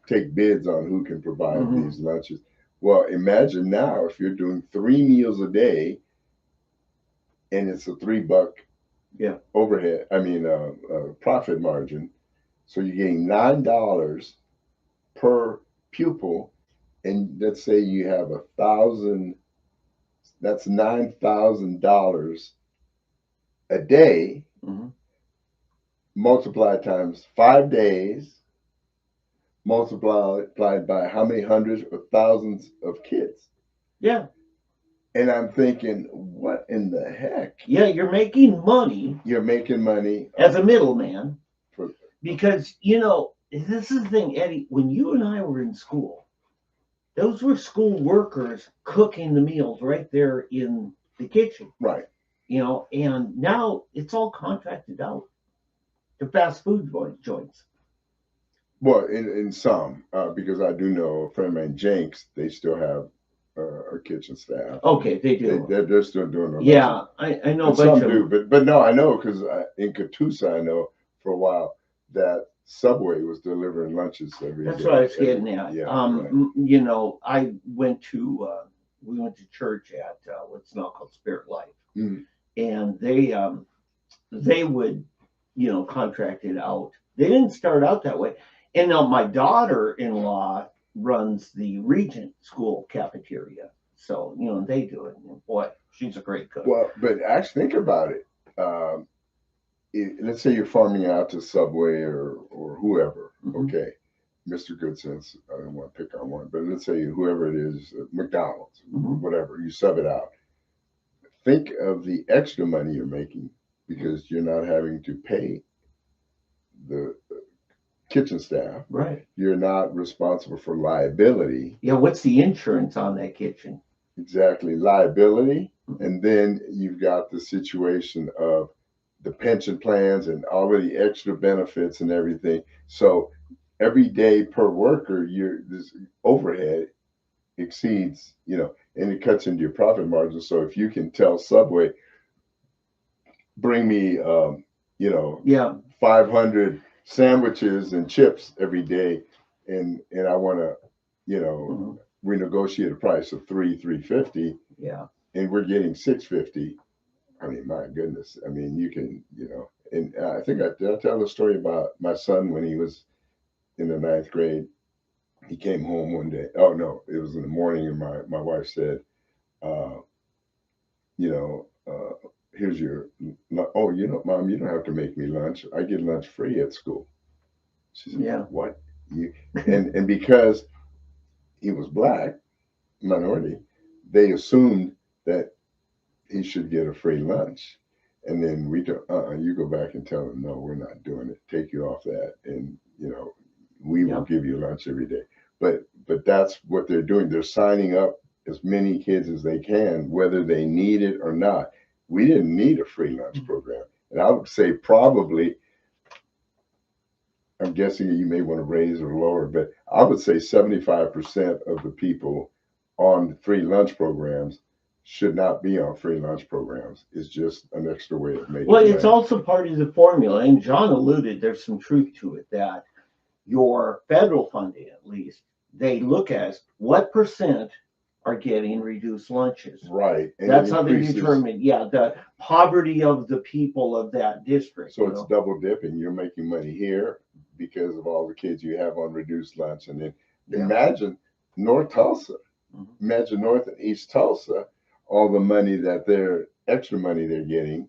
take bids on who can provide these lunches. Well, imagine now if you're doing 3 meals a day, and it's a $3 overhead. I mean, profit margin. So you're getting $9 per pupil, and let's say you have 1,000. That's $9,000 a day, multiplied times 5 days, multiplied by how many hundreds or thousands of kids. Yeah. And I'm thinking, what in the heck? Yeah, you're making money. You're making money as a middleman. Because, you know, this is the thing, Eddie, when you and I were in school, those were school workers cooking the meals right there in the kitchen. Right. You know, and now it's all contracted out to fast food joints. Well, in some, because I do know a friend of mine, Jenks, they still have a kitchen staff. Okay, they do. They're still doing it. Yeah, I know. Some do, but no, I know because in Tulsa, I know for a while that Subway was delivering lunches every day. That's what I was getting at. Yeah, you know, we went to church at what's now called Spirit Life, and they would, you know, contract it out. They didn't start out that way. And now my daughter-in-law runs the Regent School cafeteria, so you know they do it. And boy, she's a great cook. Well, but actually think about it. Let's say you're farming out to Subway or whoever, okay, Mr. Good Sense, I don't want to pick on one, but let's say whoever it is, McDonald's, whatever, you sub it out. Think of the extra money you're making because you're not having to pay the kitchen staff. Right. You're not responsible for liability. Yeah, what's the insurance on that kitchen? Exactly, liability. And then you've got the situation of the pension plans and already extra benefits and everything. So every day per worker, this overhead exceeds, you know, and it cuts into your profit margin. So if you can tell Subway, bring me, you know, 500 sandwiches and chips every day, and I want to, you know, renegotiate a price of $3.50. Yeah. And we're getting $6.50. I mean, my goodness. I mean, you can, you know, and I think did I tell the story about my son when he was in the 9th grade? He came home one day. Oh no, it was in the morning, and my wife said, you know, here's your. Oh, you know, Mom, you don't have to make me lunch. I get lunch free at school. She said, yeah. What? And because he was black, minority, they assumed that he should get a free lunch. And then we do, you go back and tell them, no, we're not doing it. Take you off that. And, you know, we will give you lunch every day. But that's what they're doing. They're signing up as many kids as they can, whether they need it or not. We didn't need a free lunch program. And I would say probably, I'm guessing you may want to raise or lower, but I would say 75% of the people on free lunch programs should not be on free lunch programs. It's just an extra way of making money. It's money. Also part of the formula, and John alluded, there's some truth to it, that your federal funding, at least, they look at what percent are getting reduced lunches. Right. And That's it how they increases- determine, the poverty of the people of that district. So it's double dipping. You're making money here because of all the kids you have on reduced lunch. And then imagine North Tulsa, imagine North and East Tulsa, all the money extra money they're getting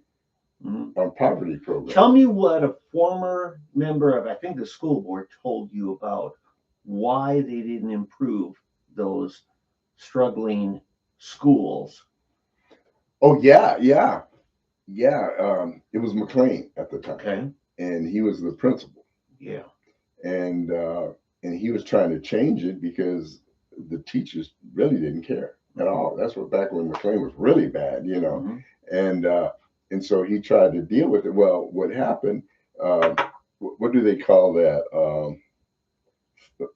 on poverty programs. Tell me what a former member of, I think, the school board told you about why they didn't improve those struggling schools. Oh, yeah. It was McLean at the time. Okay. And he was the principal. Yeah. And he was trying to change it because the teachers really didn't care at all. That's what back when McLean was really bad, and so he tried to deal with it. Well, what happened? What do they call that?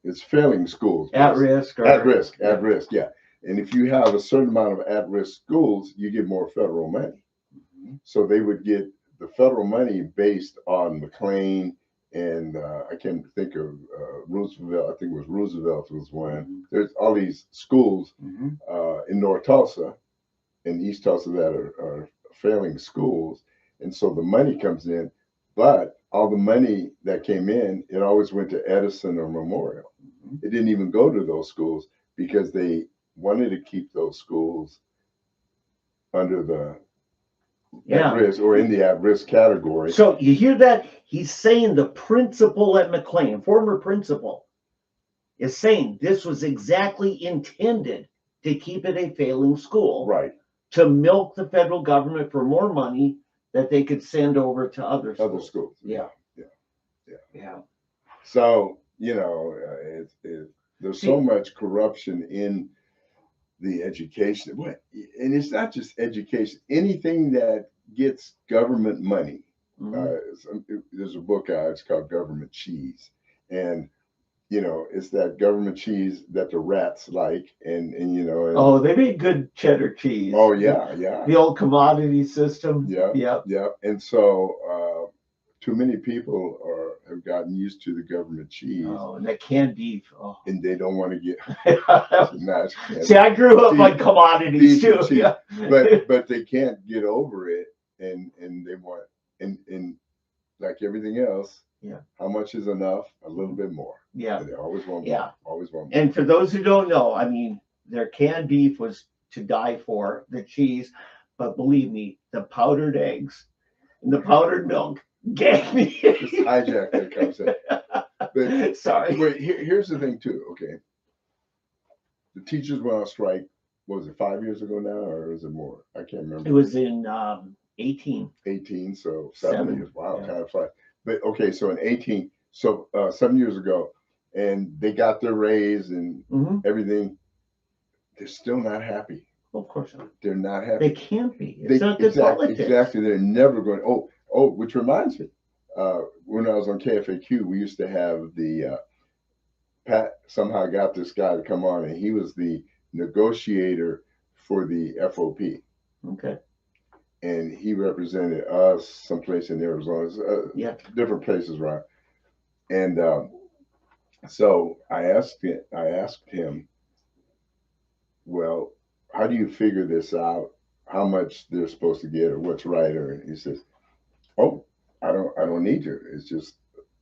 It's failing schools. At risk. At risk. Yeah. And if you have a certain amount of at-risk schools, you get more federal money. So they would get the federal money based on McLean and I can't think of Roosevelt. I think it was Roosevelt was one. There's all these schools in North Tulsa and East Tulsa that are failing schools, and so the money comes in, but all the money that came in, it always went to Edison or Memorial. It didn't even go to those schools because they wanted to keep those schools under the at risk or in the at risk category. So you hear that? He's saying the principal at McLean, former principal, is saying this was exactly intended to keep it a failing school. Right. To milk the federal government for more money that they could send over to other schools. Yeah. So, there's so much corruption in the education. And it's not just education. Anything that gets government money. There's a book out, it's called Government Cheese. And, it's that government cheese that the rats like. And they made good cheddar cheese. Oh, yeah. The old commodity system. Yeah. And so too many people have gotten used to the government cheese. Oh, and that canned beef. Oh. And they don't want to get nice. See, I grew up on commodities too. Yeah. But they can't get over it, and they want and like everything else. Yeah. How much is enough? A little bit more. Yeah. They always want more. Yeah. Always want more. And for those who don't know, I mean, their canned beef was to die for, the cheese, but believe me, the powdered eggs and the powdered milk gave me. This hijack that comes in. But sorry. Wait, here's the thing too. Okay. The teachers went on strike. What was it, 5 years ago now, or is it more? I can't remember. It was in 18. 18, so 7 years. Wow, Yeah. kind of fly. But okay, so in 18, so 7 years ago, and they got their raise and everything. They're still not happy. Of course not. They're not happy. They can't be. It's not good politics. Exactly. They're never going. Oh, which reminds me, when I was on KFAQ, we used to have the Pat somehow got this guy to come on, and he was the negotiator for the FOP. Okay. And he represented us someplace in Arizona, different places around. And so I asked him, well, how do you figure this out? How much they're supposed to get, or what's right? Or he says, oh, I don't need to. It's just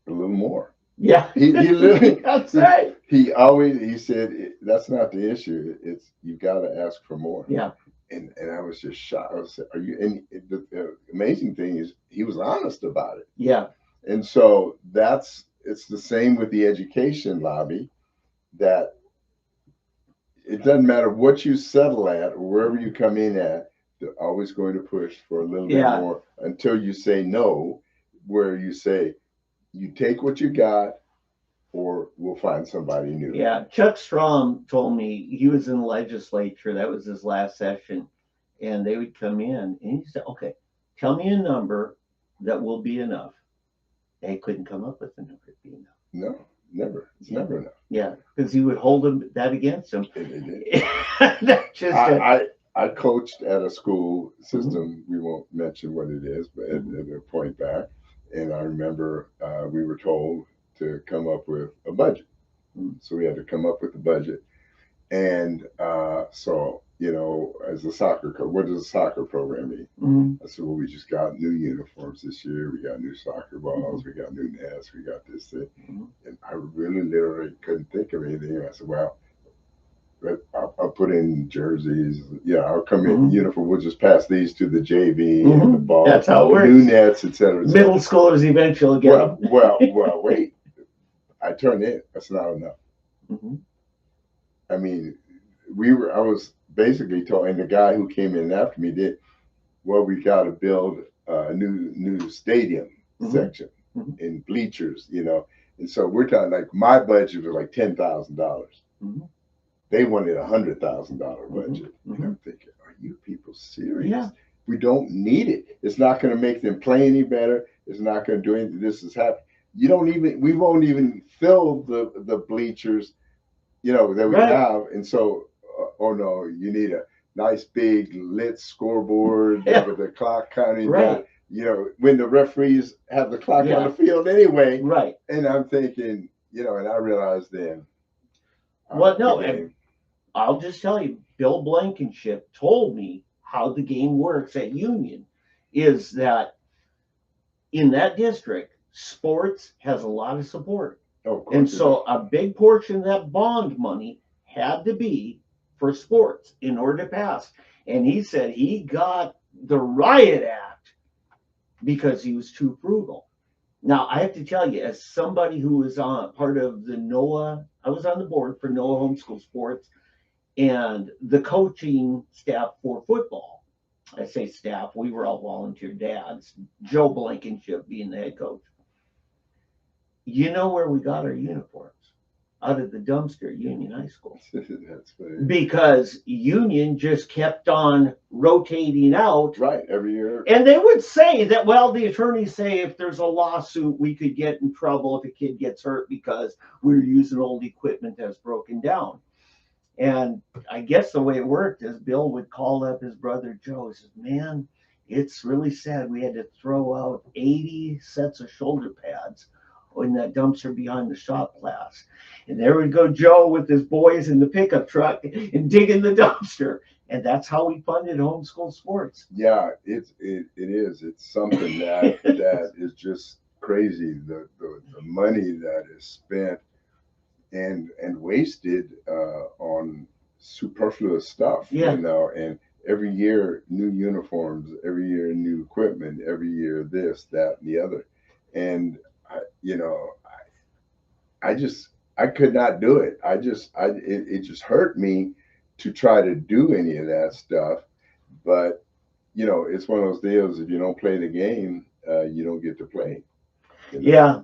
a little more. Yeah. He literally. That's right. He said that's not the issue. It's you've got to ask for more. Yeah. And I was just shocked. I was, are you? And the amazing thing is he was honest about it. Yeah. And so it's the same with the education lobby, that it doesn't matter what you settle at or wherever you come in at, they're always going to push for a little bit more until you say no, where you say you take what you got or we'll find somebody new. Yeah. Chuck Strom told me he was in the legislature. That was his last session. And they would come in and he said, okay, tell me a number that will be enough. They couldn't come up with a number to be enough. No, never. It's never enough. Yeah, because he would hold that against him. I coached at a school system. We won't mention what it is, but at a point back. And I remember we were told to come up with a budget. So we had to come up with a budget. And so, you know, as a soccer coach, what does a soccer program mean? Mhm. I said, well, we just got new uniforms this year. We got new soccer balls. We got new nets. We got this thing. Mhm. And I really literally couldn't think of anything. I said, well, I'll put in jerseys. Yeah, I'll come in uniform. We'll just pass these to the JV and the ball. That's how it works. New nets, et cetera. Middle schoolers eventually get them. Well, wait. I turned in. That's not enough. Mhm. I mean, I was basically told, and the guy who came in after me did, well, we got to build a new stadium section in bleachers, you know. And so we're talking like my budget was like $10,000. They wanted $100,000 budget. And I'm thinking, are you people serious? Yeah. We don't need it. It's not going to make them play any better. It's not going to do anything. This is happening. We won't even fill the bleachers, you know, that we have. And so, oh no, you need a nice big lit scoreboard with the clock counting down. You know, when the referees have the clock on the field anyway. Right. And I'm thinking, you know, and I realized then. Well, no, and I'll just tell you, Bill Blankenship told me how the game works at Union is that in that district, sports has a lot of support. And so a big portion of that bond money had to be for sports in order to pass. And he said he got the Riot Act because he was too frugal. Now, I have to tell you, as somebody who was on part of the NOAA, I was on the board for NOAA Homeschool Sports and the coaching staff for football. I say staff, we were all volunteer dads, Joe Blankenship being the head coach. You know where we got our uniforms? Out of the dumpster at Union High School. That's funny. Because Union just kept on rotating out. Right, every year. And they would say that, well, the attorneys say if there's a lawsuit, we could get in trouble if a kid gets hurt because we're using old equipment that's broken down. And I guess the way it worked is Bill would call up his brother Joe. He says, man, it's really sad. We had to throw out 80 sets of shoulder pads in that dumpster behind the shop class. And there would go Joe with his boys in the pickup truck and digging the dumpster. And that's how we funded homeschool sports. Yeah, it is. It's something that is just crazy. The money that is spent and wasted on superfluous stuff. Yeah. You know, and every year new uniforms, every year new equipment, every year this, that, and the other. And I could not do it. It just hurt me to try to do any of that stuff. But, you know, it's one of those deals. If you don't play the game, you don't get to play. You know? Yeah.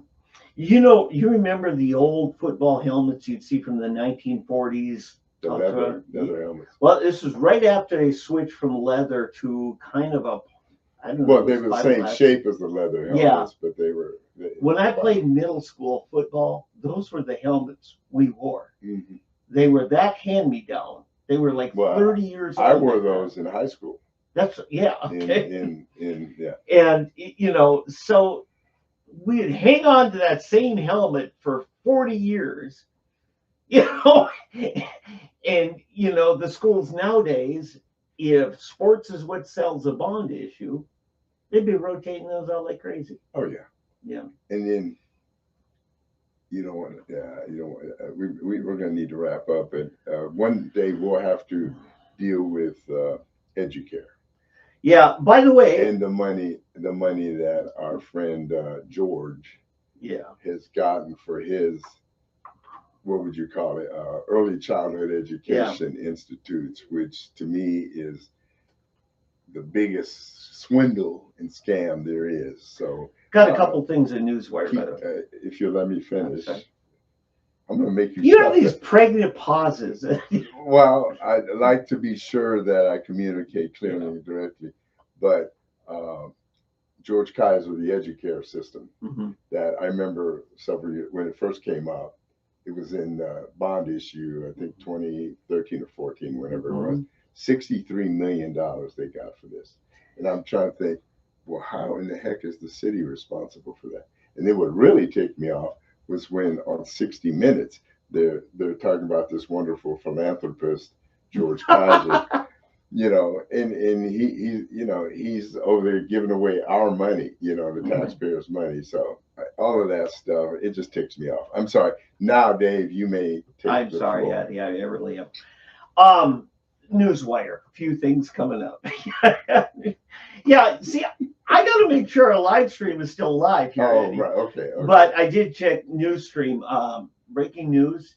You know, you remember the old football helmets you'd see from the 1940s? The leather helmets. Well, this was right after they switched from leather to kind of a, I don't know. Well, they were the same shape as the leather helmets, but they were. When I played middle school football, those were the helmets we wore. Mm-hmm. They were that hand-me-down. They were like 30 years old. I wore those in high school. That's, yeah, okay. Yeah. And, you know, so we'd hang on to that same helmet for 40 years, you know, and, you know, the schools nowadays, if sports is what sells a bond issue, they'd be rotating those out like crazy. Oh, yeah. Yeah. And then, we're going to need to wrap up. And one day we'll have to deal with Educator. Yeah. By the way, and the money that our friend George, has gotten for his, what would you call it, early childhood education institutes, which to me is the biggest swindle and scam there is. So. Got a couple things in Newswire. If you'll let me finish, I'm going to make you. You have these pregnant pauses. Well, I'd like to be sure that I communicate clearly and directly, but George Kaiser, the Educator system, that I remember several years when it first came out. It was in bond issue, I think 2013 or 14, whenever it was. $63 million they got for this, and I'm trying to think. Well, how in the heck is the city responsible for that? And then what really ticked me off was when on 60 Minutes, they're talking about this wonderful philanthropist, George Kaji, and he's over there giving away our money, the taxpayers' money. So all of that stuff, it just ticks me off. I'm sorry. Now, Dave, you may take I'm the sorry. floor. Yeah, I really am. Newswire, a few things coming up. Yeah, see, I got to make sure our live stream is still live here, Oh, Eddie. right. Okay. But I did check Newsstream. Breaking news: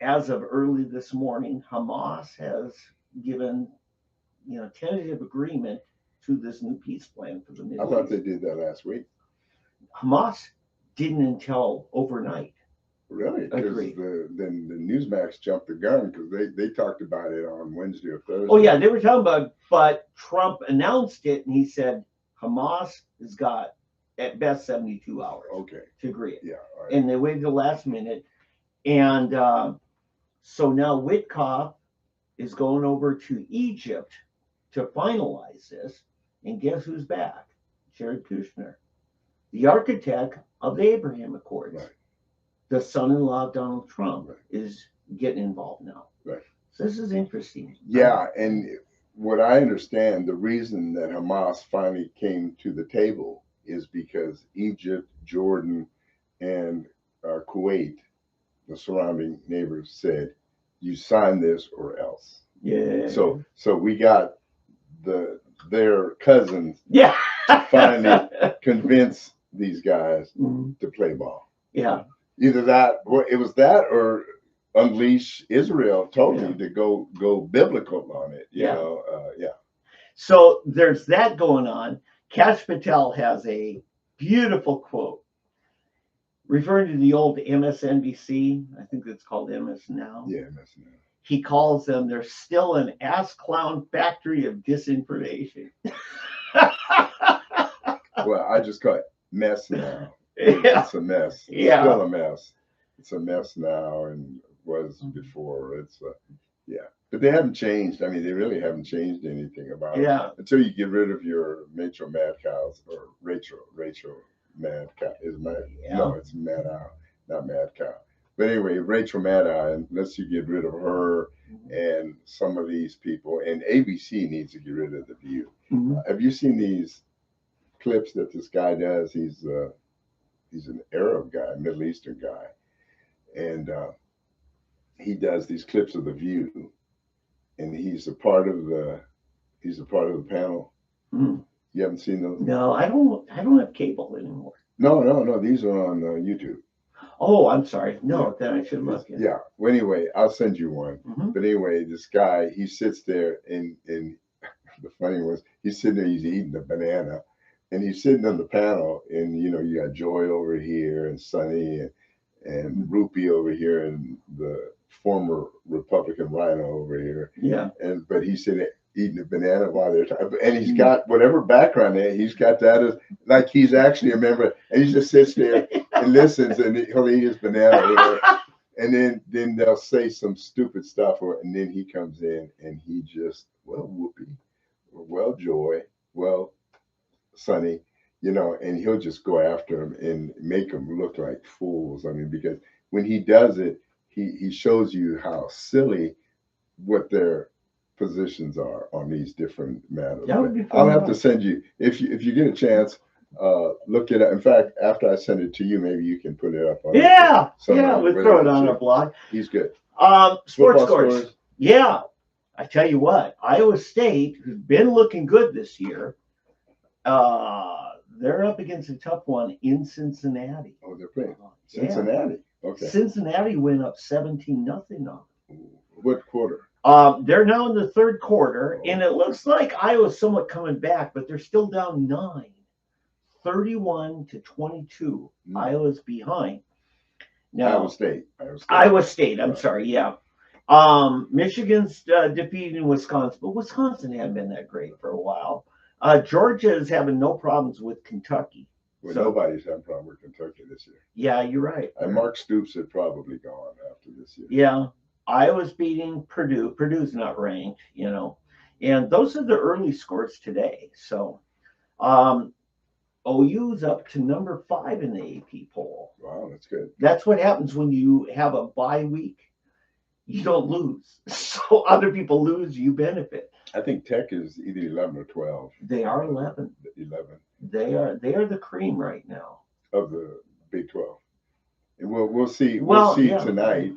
as of early this morning, Hamas has given, tentative agreement to this new peace plan for the I Middle thought East. they did that last week. Hamas didn't until overnight. Really? Because Agreed. then the Newsmax jumped the gun because they talked about it on Wednesday or Thursday. Oh yeah, they were talking about, but Trump announced it, and he said Hamas has got at best 72 hours Okay. to agree. Yeah. All right. And they waited the last minute, and so now Witkoff is going over to Egypt to finalize this, and guess who's back? Jared Kushner, the architect of the Abraham Accords. Right. The son-in-law of Donald Trump Right. is getting involved now. Right. So this is interesting. Yeah, and what I understand, the reason that Hamas finally came to the table is because Egypt, Jordan, and Kuwait, the surrounding neighbors, said, "You sign this or else." Yeah. So we got their cousins yeah. finally convince these guys Mhm. to play ball. Yeah. Either that, well, it was that, or unleash Israel totally to go biblical on it. You Yeah. know, So there's that going on. Kash Patel has a beautiful quote referring to the old MSNBC. I think it's called MS Now. Yeah, that's nice. He calls them, they're still an ass clown factory of disinformation. Well, I just call it mess now. Yeah. It's a mess. It's Yeah. still a mess. It's a mess now and was before. It's yeah. But they haven't changed. I mean, they really haven't changed anything about it. Yeah. Until you get rid of your Rachel Mad Cows or Rachel Mad Cow is mad. Yeah. No, it's Mad Cow, not Mad Cow. But anyway, Rachel Maddow, unless you get rid of her and some of these people, and ABC needs to get rid of The View. Mhm. Have you seen these clips that this guy does? He's an Arab guy, Middle Eastern guy, and he does these clips of The View, and he's a part of the panel. Mhm. You haven't seen those? No, I don't have cable anymore. No. These are on YouTube. Oh, I'm sorry. No, Yeah. then I should look. Yeah. Well, anyway, I'll send you one. Mhm. But anyway, this guy, he sits there, and the funny was, he's sitting there, he's eating a banana, and he's sitting on the panel, and you got Joy over here, and Sonny, and Rupee over here, and the former Republican Rhino over here. Yeah. But he's sitting there eating a banana while they're talking, and he's got whatever background there, he's got that as like he's actually a member, and he just sits there and listens, and he'll eat his banana, and then they'll say some stupid stuff, and then he comes in and he just, well, Whoopi, well, Joy, well, Sonny, and he'll just go after them and make them look like fools. I mean, because when he does it, he shows you how silly what their positions are on these different matters. That would be fun I'll to have to watch. send you, if you get a chance, look it up. In fact, after I send it to you, maybe you can put it up on Yeah. somewhere, Yeah. We'll whether throw it it's on you. our blog. He's good. Sports Football scores. Yeah. I tell you what, Iowa State, who's been looking good this year, they're up against a tough one in Cincinnati. Oh, they're playing Yeah. Cincinnati. Okay. Cincinnati went up 17-0 on them. What quarter? They're now in the third quarter, and it looks like Iowa's somewhat coming back, but they're still down 9, 31-22. Iowa's behind. Now, Iowa State. I'm sorry. Yeah. Michigan's defeating Wisconsin, but Wisconsin hadn't been that great for a while. Georgia is having no problems with Kentucky. Well, So- nobody's having a problem with Kentucky this year. Yeah, you're right. And Mark Stoops had probably gone after this year. Yeah. Iowa's beating Purdue. Purdue's not ranked, and those are the early scores today. So, OU's up to number 5 in the AP poll. Wow, that's good. That's what happens when you have a bye week. You don't lose. So other people lose, you benefit. I think Tech is either 11 or 12. They are 11. 11 They are the cream right now of the Big 12. And we'll see. Well, We'll see yeah. tonight.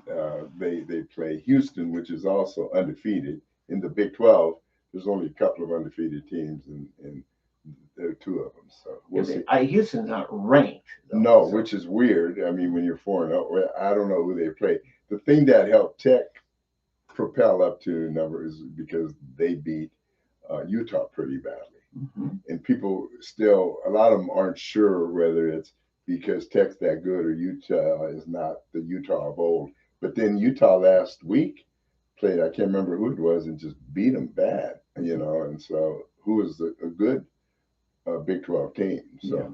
They play Houston, which is also undefeated in the Big 12. There's only a couple of undefeated teams, and there are 2 of them. So we'll see. Houston's not ranked. Though, No, so. which is weird. I mean, when you're 4-0, I don't know who they play. The thing that helped Tech propel up to number is because they beat Utah pretty badly. Mm-hmm. And people still, a lot of them aren't sure whether it's because Tech's that good or Utah is not the Utah of old. But then Utah last week played, I can't remember who it was, and just beat them bad, you know. And so, who is a good Big 12 team? So, Yeah.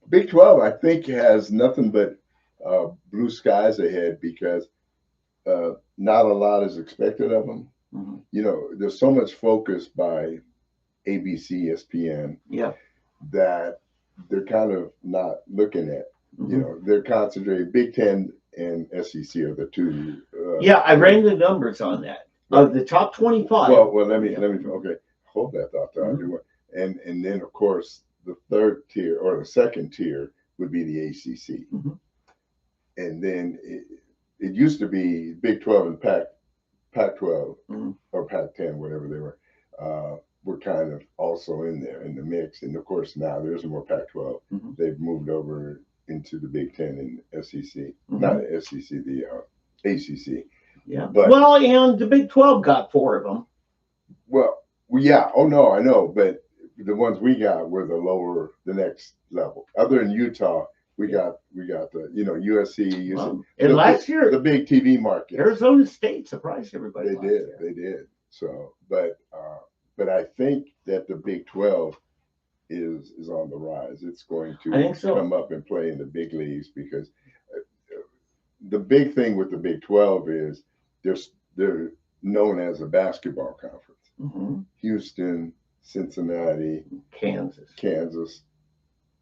Big 12, I think, has nothing but blue skies ahead because not a lot is expected of them. Mm-hmm. You know, there's so much focus by ABC, ESPN, Yeah. that they're kind of not looking at. Mm-hmm. You know, they're concentrating. Big Ten and SEC are the 2. Yeah, I ran the numbers on that. Of the top 25. Well, let me. Okay, hold that thought. Mm-hmm. And then of course the 3rd tier or the 2nd tier would be the ACC, Mm-hmm. and then it used to be Big 12 and Pac-12 Mm-hmm. or Pac-10, whatever they were kind of also in there in the mix. And of course now there's more Pac-12. Mm-hmm. They've moved over into the Big 10 and SEC, Mm-hmm. not the SEC, the ACC. Yeah. But, well, and the Big 12 got 4 of them. Well, yeah. Oh no, I know, but the ones we got were the next level. Other than Utah, we got the USC. Well, and last year the big TV market. Arizona State surprised everybody. They did. So, but I think that the Big 12 is on the rise. It's going to come up and play in the big leagues because the big thing with the Big 12 is they're known as a basketball conference. Mm-hmm. Houston, Cincinnati, Kansas,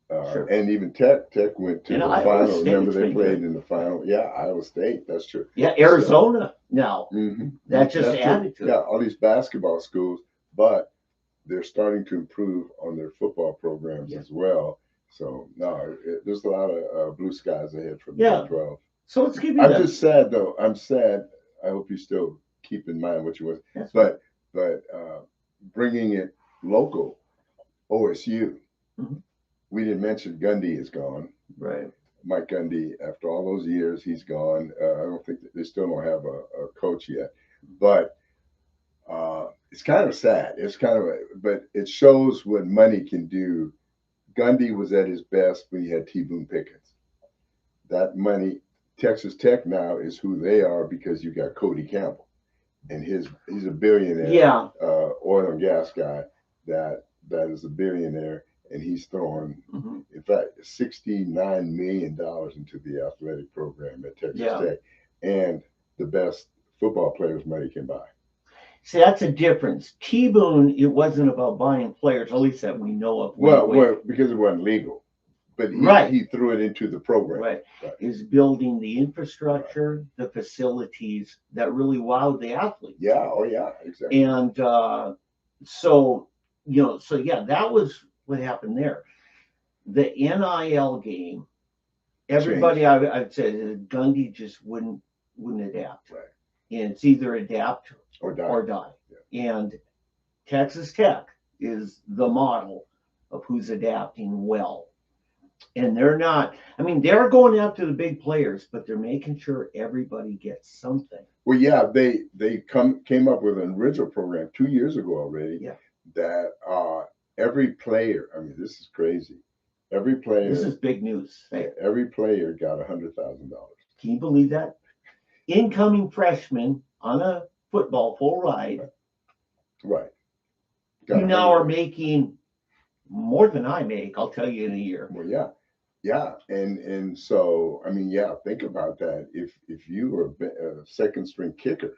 sure. And even Tech went to the final. Remember they played in the final. Yeah, Iowa State. That's true. Yeah, Arizona now. Mm-hmm. That just added to it. Yeah, all these basketball schools, but they're starting to improve on their football programs as well. So no, there's a lot of blue skies ahead for the Big 12. So let's give you. I'm just sad though. I'm sad. I hope you still keep in mind what you want. That's but bringing it local, OSU. Mm-hmm. We didn't mention Gundy is gone. Right. Mike Gundy, after all those years, he's gone. I don't think they still don't have a coach yet, but it's kind of sad. It's but it shows what money can do. Gundy was at his best when he had T. Boone Pickens. That money, Texas Tech now is who they are because you got Cody Campbell, and he's a billionaire. Yeah. Oil and gas guy that is a billionaire, and he's throwing, mm-hmm. in fact, $69 million into the athletic program at Texas Tech, and the best football players money can buy. See, that's a difference. T-Boone, it wasn't about buying players, at least that we know of. Well, because it wasn't legal, but he threw it into the program. Right. Is building the infrastructure, the facilities that really wowed the athletes. Yeah. Oh, yeah. Exactly. And that was what happened there. The NIL game, everybody I've said Gundy just wouldn't adapt. Right. And it's either adapt or die. Yeah. And Texas Tech is the model of who's adapting well. And they're not, they're going after the big players, but they're making sure everybody gets something. Well, yeah, they came up with an original program 2 years ago already. Yeah. That every player, this is crazy. Every player. This is big news. Right? Every player got $100,000. Can you believe that? Incoming freshmen on a football full ride. Right. You now are making more than I make, I'll tell you, in a year. Well, yeah. Yeah. And so, think about that. If you were a second string kicker,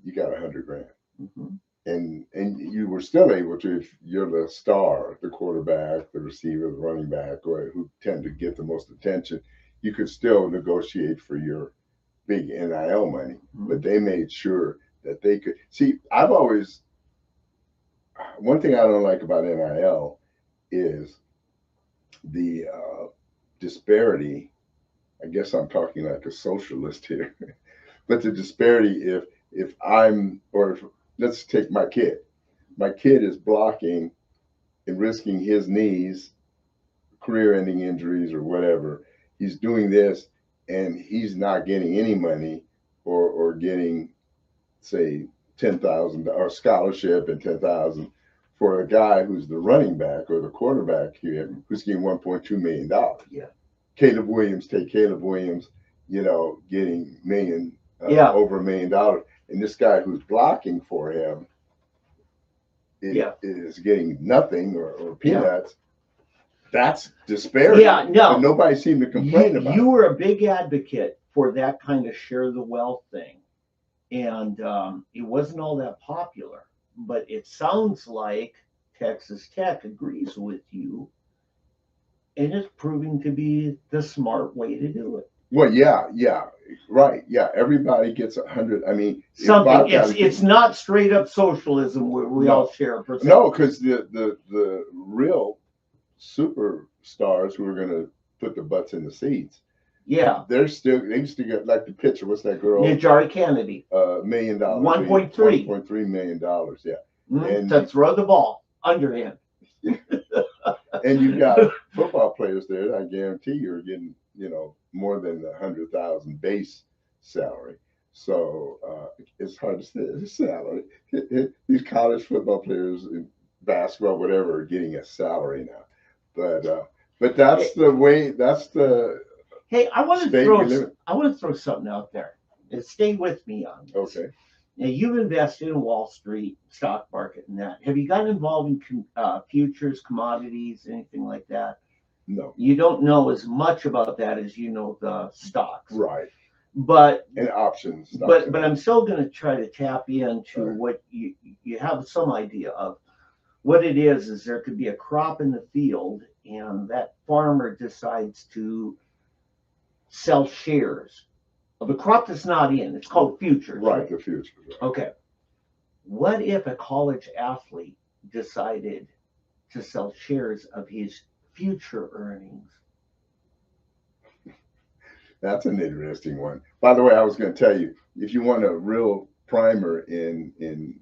you got $100,000. Mm-hmm. and you were still able to, if you're the star, the quarterback, the receiver, the running back, or who tend to get the most attention, you could still negotiate for your big NIL money. But they made sure that they could see. I've always, one thing I don't like about NIL is the disparity. I guess I'm talking like a socialist here, but the disparity if I'm, or if, let's take my kid. My kid is blocking and risking his knees, career-ending injuries or whatever. He's doing this, and he's not getting any money, or getting, say, $10,000 or scholarship and $10,000 for a guy who's the running back or the quarterback here who's getting $1.2 million. Yeah. Caleb Williams, getting over $1 million. And this guy who's blocking for him is getting nothing or peanuts. That's disparity. Yeah, no. But nobody seemed to complain about it. You were a big advocate for that kind of share the wealth thing. And it wasn't all that popular. But it sounds like Texas Tech agrees with you. And it's proving to be the smart way to do it. Well, yeah, right, yeah. Everybody gets 100. I mean, something. It's not straight up socialism where we all share a percentage. No, because the real superstars who are going to put the butts in the seats. Yeah, they used to get, like, the pitcher. What's that girl? Najari Kennedy. $1 million. $1.3 million. Yeah. And to throw the ball underhand. And you got football players there. I guarantee you're getting, more than the 100,000 base salary. So it's hard to say the salary. These college football players in basketball, whatever, are getting a salary now. But that's the way. That's the. Hey, I want to throw something out there. And stay with me on this. Okay. Now, you've invested in Wall Street, stock market, and that. Have you gotten involved in futures, commodities, anything like that? No. You don't know as much about that as you know the stocks. Right. But and options. But I'm still going to try to tap into what you have some idea of. What it is there could be a crop in the field, and that farmer decides to sell shares of a crop that's not in. It's called futures. Right, the futures. Right. Okay. What if a college athlete decided to sell shares of his future earnings? That's an interesting one. By the way, I was going to tell you, if you want a real primer in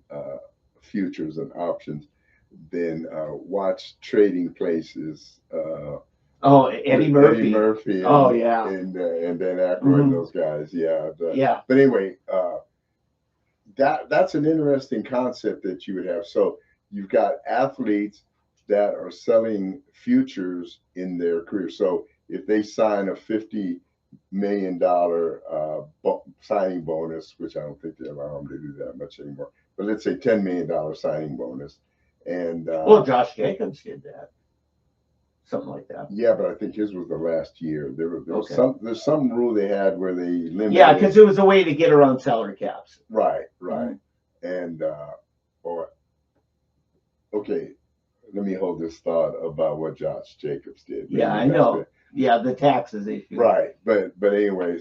futures and options, then watch Trading Places. Eddie Murphy. Eddie Murphy. And Dan Aykroyd and those guys. Yeah. But anyway, that's an interesting concept that you would have. So you've got athletes that are selling futures in their career. So if they sign a $50 million signing bonus, which I don't think they allow them to do that much anymore, but let's say $10 million signing bonus. And Josh Jacobs did that. Something like that. Yeah, but I think his was the last year. There was there's some rule they had where they limited. Yeah, because it was a way to get around salary caps. Right. And okay, let me hold this thought about what Josh Jacobs did. Yeah, I know. Yeah, the taxes issue. Right, but anyway,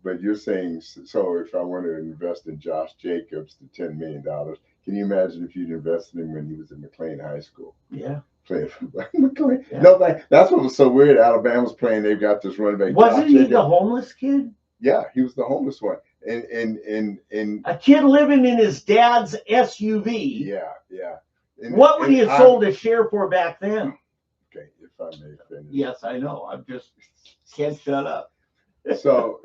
but you're saying, so if I want to invest in Josh Jacobs, the $10 million, can you imagine if you'd invested in him when he was in McLean High School? Yeah. Playing for McLean. Yeah. No, that's what was so weird. Alabama's playing. They've got this running back. Wasn't he the homeless kid? Yeah, he was the homeless one. And a kid living in his dad's SUV. Yeah. What would he have sold a share for back then? Okay, if I may finish. Yes, I know. I'm just can't shut up. So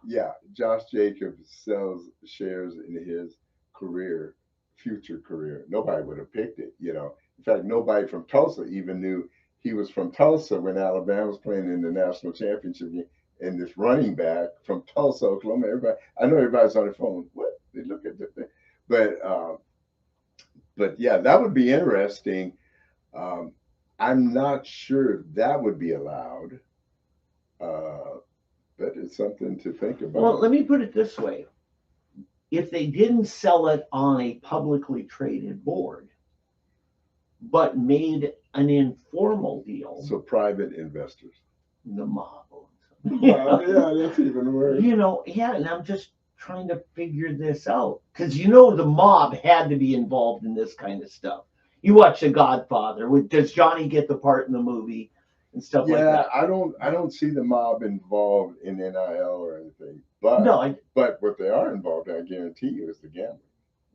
yeah, Josh Jacobs sells shares in his future career. Nobody would have picked it, In fact, nobody from Tulsa even knew he was from Tulsa when Alabama was playing in the national championship game. And this running back from Tulsa, Oklahoma, I know everybody's on their phone. What? They look at the thing. But yeah, that would be interesting. I'm not sure if that would be allowed, but it's something to think about. Well, let me put it this way. if they didn't sell it on a publicly traded board, but made an informal deal, So private investors. the mob. Wow, yeah, that's even worse. You know, yeah, and I'm just trying to figure this out because you know the mob had to be involved in this kind of stuff. You watch The Godfather. Does Johnny get the part in the movie and stuff like that? I don't see the mob involved in NIL or anything. But No, but what they are involved in, I guarantee you, is the gambling.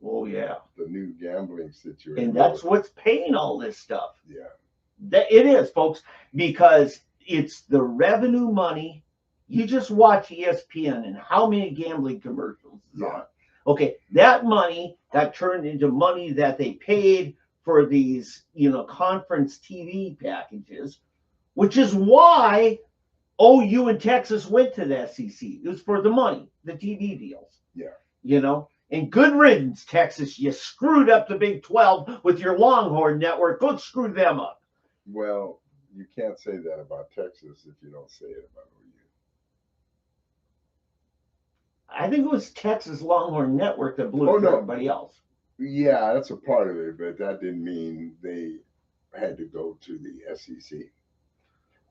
oh yeah, The new gambling situation. and that's what's paying all this stuff. Yeah. That it is, folks, because it's the revenue money. You just watch ESPN and how many gambling commercials is on. Okay, that money got turned into money that they paid for these, conference TV packages, which is why OU and Texas went to the SEC. It was for the money, the TV deals. Yeah. And good riddance, Texas. You screwed up the Big 12 with your Longhorn network. Go screw them up. Well, you can't say that about Texas if you don't say it about OU. I think it was Texas Longhorn Network that blew it for everybody else. Yeah, that's a part of it, but that didn't mean they had to go to the SEC.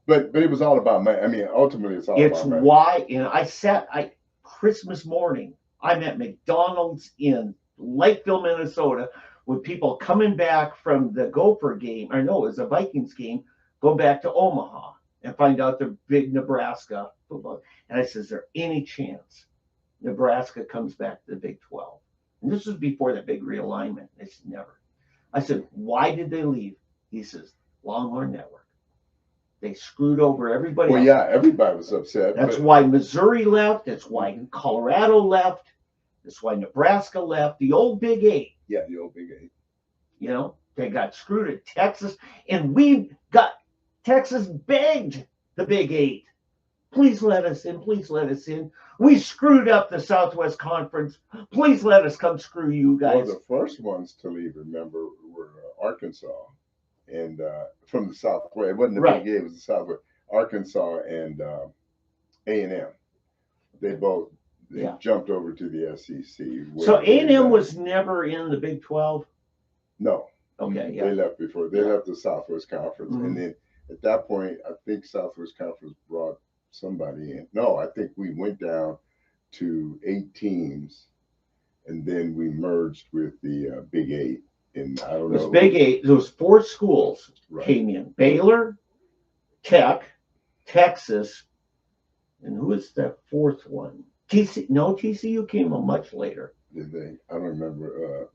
But it was all about money. I mean, ultimately, it's all about money. It's why, Christmas morning, I'm at McDonald's in Lakeville, Minnesota, with people coming back from the Gopher game, or no, it was a Vikings game, go back to Omaha and find out the big Nebraska football. And I said, is there any chance Nebraska comes back to the Big 12? And this was before that big realignment. They said, never. I said, why did they leave? He says, Longhorn Network. They screwed over everybody else. Yeah, everybody was upset. That's why Missouri left. That's why Colorado left. That's why Nebraska left. The old Big Eight. Yeah, the old Big Eight. They got screwed at Texas. And Texas begged the Big Eight. Please let us in. Please let us in. We screwed up the Southwest Conference. Please let us come screw you guys. Well, the first ones to leave, remember, were Arkansas. And from the Southwest, it wasn't the Big Eight, it was the Southwest. Arkansas and A&M. They both jumped over to the SEC. So A&M was never in the Big 12? No. Okay, yeah. They left before. They left the Southwest Conference. Mm-hmm. And then at that point, I think Southwest Conference brought somebody in. No, I think we went down to 8 teams, and then we merged with the Big Eight. And I don't know. It was Big Eight. Those 4 schools came in: Baylor, Tech, Texas, and who was that 4th one? TCU came much later. Did they? I don't remember.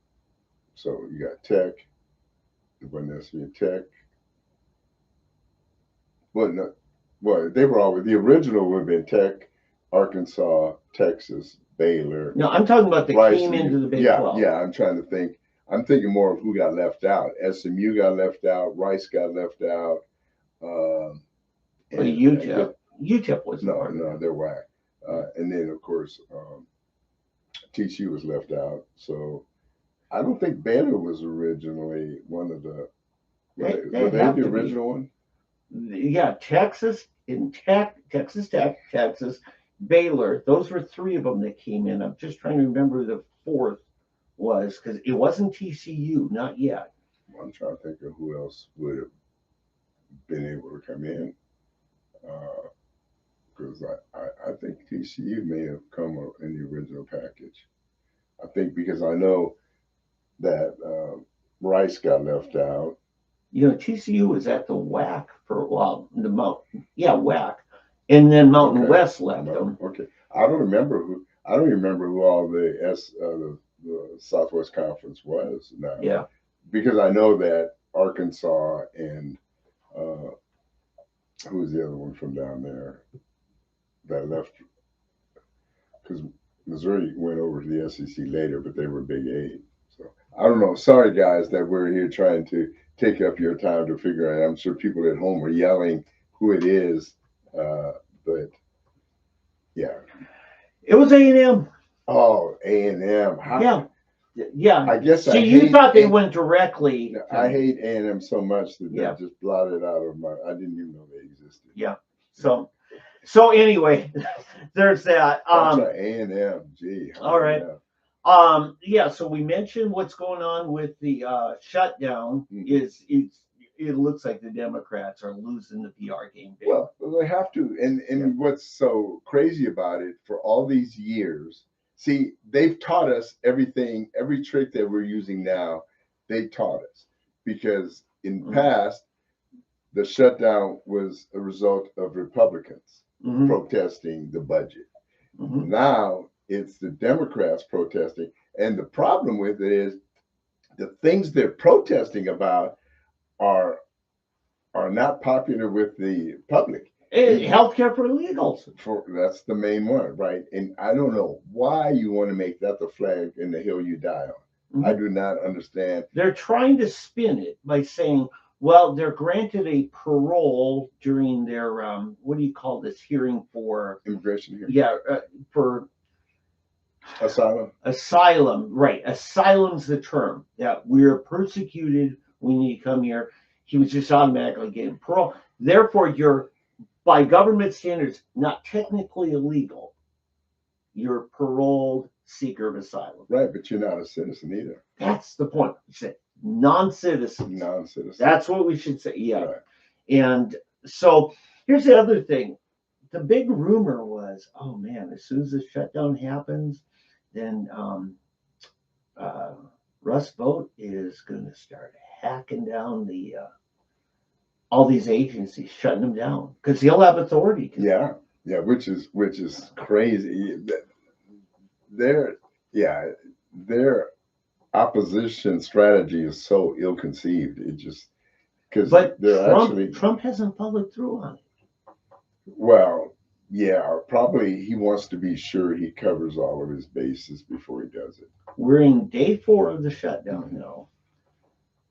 So you got Tech. It wasn't necessarily Tech. Well, they were all. The original would have been Tech, Arkansas, Texas, Baylor. No, I'm talking about came into the Big 12. Yeah, I'm trying to think. I'm thinking more of who got left out. SMU got left out. Rice got left out. UTEP was no, they're whack. And then of course TCU was left out. So I don't think Baylor was originally one of the. Were they the original one? Yeah, Texas Tech, Texas, Baylor. Those were 3 of them that came in. I'm just trying to remember the 4th. Was because it wasn't TCU, not yet. I'm trying to think of who else would have been able to come in, because I think TCU may have come in the original package. I think because I know that Rice got left out. TCU was at the WAC for a while. WAC, and then Mountain West left them. Okay, I don't remember who all the Southwest Conference was now. Yeah. Because I know that Arkansas and who was the other one from down there that left? Because Missouri went over to the SEC later, but they were Big 8. So I don't know. Sorry, guys, that we're here trying to take up your time to figure out. I'm sure people at home are yelling who it is, but yeah. It was A&M. Oh, A&M. Yeah. I guess. You thought they went directly. I hate A&M so much that they just blotted out of my. I didn't even know they existed. Yeah. So anyway, there's that. A&M. Gee. All right. Yeah, so we mentioned what's going on with the shutdown. It looks like the Democrats are losing the PR game big. Well, they have to. And what's so crazy about it, for all these years, see, they've taught us everything, every trick that we're using now, they taught us. Because in the past, the shutdown was a result of Republicans protesting the budget. Now it's the Democrats protesting. And the problem with it is the things they're protesting about are not popular with the public. Healthcare for illegals. That's the main one, right? And I don't know why you want to make that the flag in the hill you die on. I do not understand. They're trying to spin it by saying, well, they're granted a parole during their what do you call this hearing for immigration hearing? Yeah, for asylum, right? Asylum's the term. Yeah, we're persecuted, we need to come here. He was just automatically getting parole. Therefore, you're, by government standards, not technically illegal. You're a paroled seeker of asylum. Right, but you're not a citizen either. That's the point. You say non-citizen. Non-citizen. That's what we should say. Yeah. Right. And so here's the other thing. The big rumor was, oh man, as soon as the shutdown happens, then Russ Vought is going to start hacking down the all these agencies, shutting them down because he'll have authority to. Yeah, which is crazy. Their opposition strategy is so ill-conceived. It just because Trump hasn't followed through on it. Well, yeah, probably he wants to be sure he covers all of his bases before he does it. We're in day 4 of the shutdown now,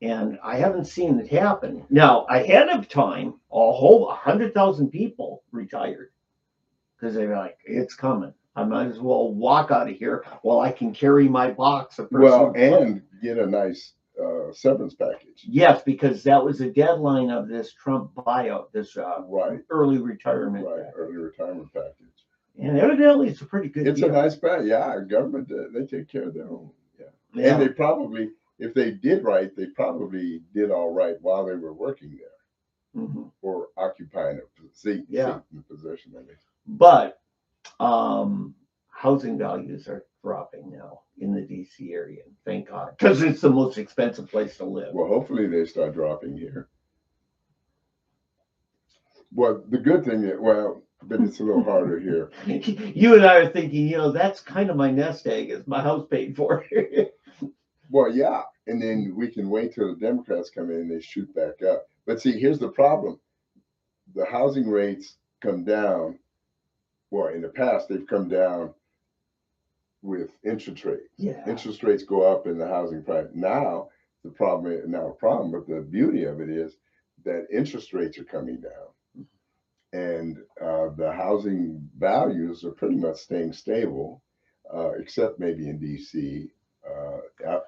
and I haven't seen it happen. Now, ahead of time, a whole 100,000 people retired because they were like, it's coming. I might as well walk out of here while I can carry my box of personal and get a nice severance package. Yes, because that was the deadline of this Trump buyout, this early retirement. Right, early retirement package. And evidently, it's a pretty good It's deal. a nice package. Yeah, government, they take care of their own. Yeah. And they probably, if they did right, they probably did all right while they were working there or occupying a seat in the position. But housing values are dropping now in the DC area. Thank God, because it's the most expensive place to live. Well, hopefully they start dropping here. Well, the good thing is, but it's a little harder here. You and I are thinking, that's kind of my nest egg, is my house paid for. Well, yeah, and then we can wait till the Democrats come in and they shoot back up. But see, here's the problem: the housing rates come down. Well, in the past, they've come down with interest rates. Yeah. Interest rates go up in the housing price. Now, but the beauty of it is that interest rates are coming down. And the housing values are pretty much staying stable, except maybe in D.C.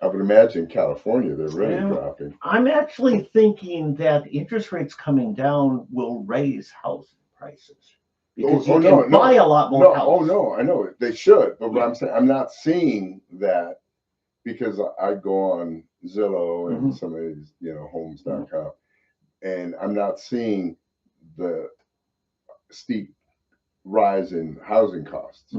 I would imagine California, they're really dropping. I'm actually thinking that interest rates coming down will raise housing prices. Because you can buy a lot more houses. Oh, no, I know they should. But what I'm saying, I'm not seeing that because I go on Zillow and some of these, homes.com, and I'm not seeing the steep rise in housing costs.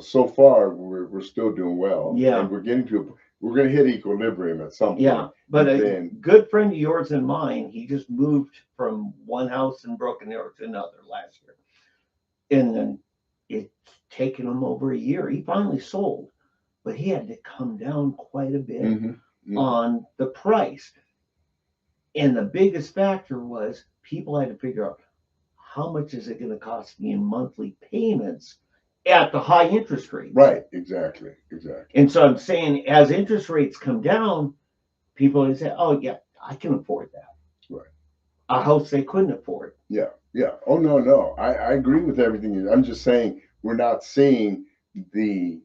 So far we're still doing well. Yeah. And we're going to hit equilibrium at some point. Yeah. But a good friend of yours and mine, he just moved from one house in Broken Arrow to another last year. And then it's taken him over a year. He finally sold, but he had to come down quite a bit on the price. And the biggest factor was people had to figure out, how much is it going to cost me in monthly payments at the high interest rate? Right, exactly. And so I'm saying, as interest rates come down, people will say, oh, yeah, I can afford that. Right. A house they couldn't afford. Yeah. Oh, no. I agree with everything. I'm just saying we're not seeing the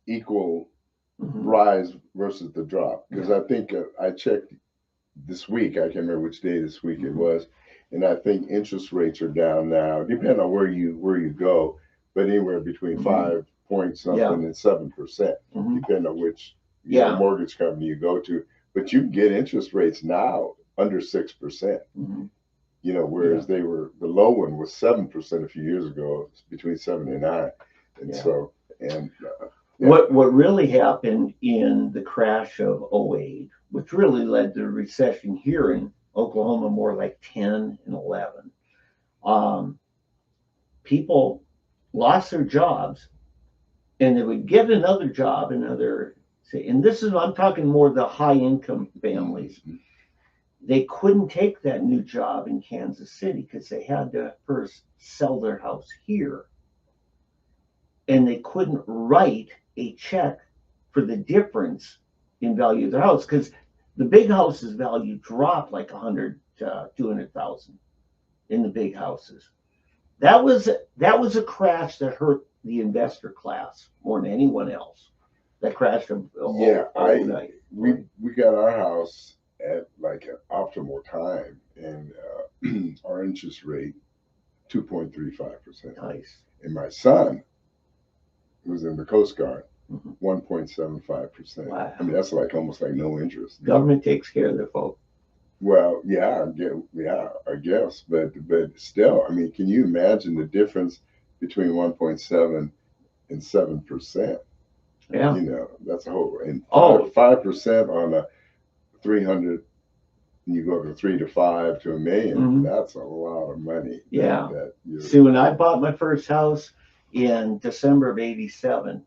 equal rise versus the drop. Because I think I checked this week, I can't remember which day this week it was, and I think interest rates are down now, depending on where you go, but anywhere between 5 point something Yeah. and 7%, Mhm. depending on which Yeah. mortgage company you go to. But you can get interest rates now under 6%. Mhm. Whereas the low one was 7% a few years ago, between 7 and 9. And Yeah. so, and What really happened in the crash of '08, which really led to the recession here in Oklahoma, more like 10 and 11, people lost their jobs and they would get another job, and this is, I'm talking more the high income families. They couldn't take that new job in Kansas City because they had to first sell their house here. And they couldn't write a check for the difference in value of their house because the big houses value dropped like 100 to 200,000 in the big houses. That was a crash that hurt the investor class more than anyone else. That crash of we got our house at like an optimal time, and our interest rate 2.35%. Nice. And my son was in the Coast Guard, 1.75%. Wow. I mean, that's like almost like no interest. Government takes care of their folk. Well, yeah, I guess, but still, I mean, can you imagine the difference between 1.7 and 7%? Yeah. That's a whole, and 5% on a 300, and you go to 3 to 5 to $1 million. That's a lot of money. Yeah. See, when I bought my first house in December of '87,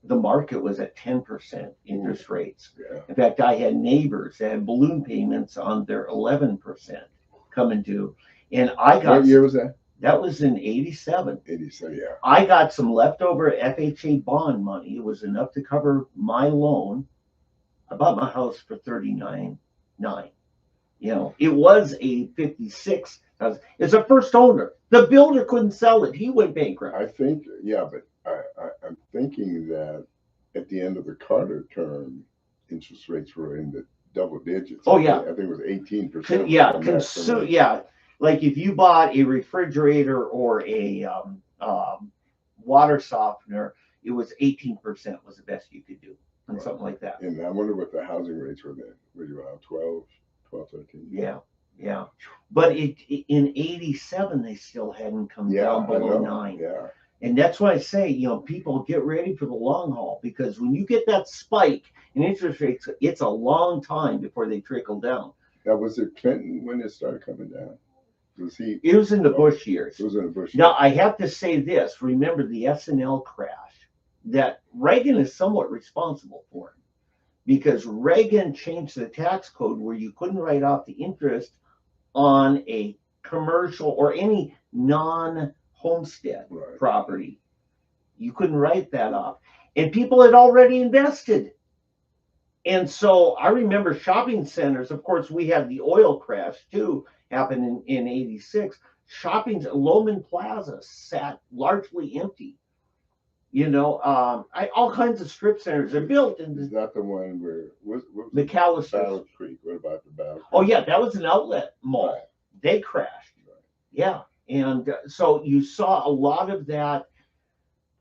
the market was at 10% interest rates. Yeah. In fact, I had neighbors that had balloon payments on their 11% coming due. And I got. What year was that? That was in '87. '87, yeah. I got some leftover FHA bond money. It was enough to cover my loan. I bought my house for $39,900. It was a 56,000. It's a first owner. The builder couldn't sell it. He went bankrupt. I think, yeah, but I'm thinking that at the end of the Carter term, interest rates were in the double digits. Oh, yeah. I think it was 18%. Yeah. Like if you bought a refrigerator or a water softener, it was 18% was the best you could do, and something like that. And I wonder what the housing rates were then. Were you around 12, 13? Yeah. But in '87, they still hadn't come down below 9. Yeah. And that's why I say, people get ready for the long haul, because when you get that spike in interest rates, it's a long time before they trickle down. Now, was it Clinton when it started coming down? It was in the Bush years. It was in the Bush years. Now, I have to say this. Remember the SNL crash that Reagan is somewhat responsible for, because Reagan changed the tax code where you couldn't write off the interest on a commercial or any non-homestead property. You couldn't write that off. And people had already invested. And so I remember shopping centers. Of course, we had the oil crash too, happened in '86. Loman Plaza sat largely empty. All kinds of strip centers are built. Is that the one where McAllister's? Battle Creek. What about the Battle Creek? Oh yeah, that was an outlet mall. Right. They crashed. Right. Yeah, and so you saw a lot of that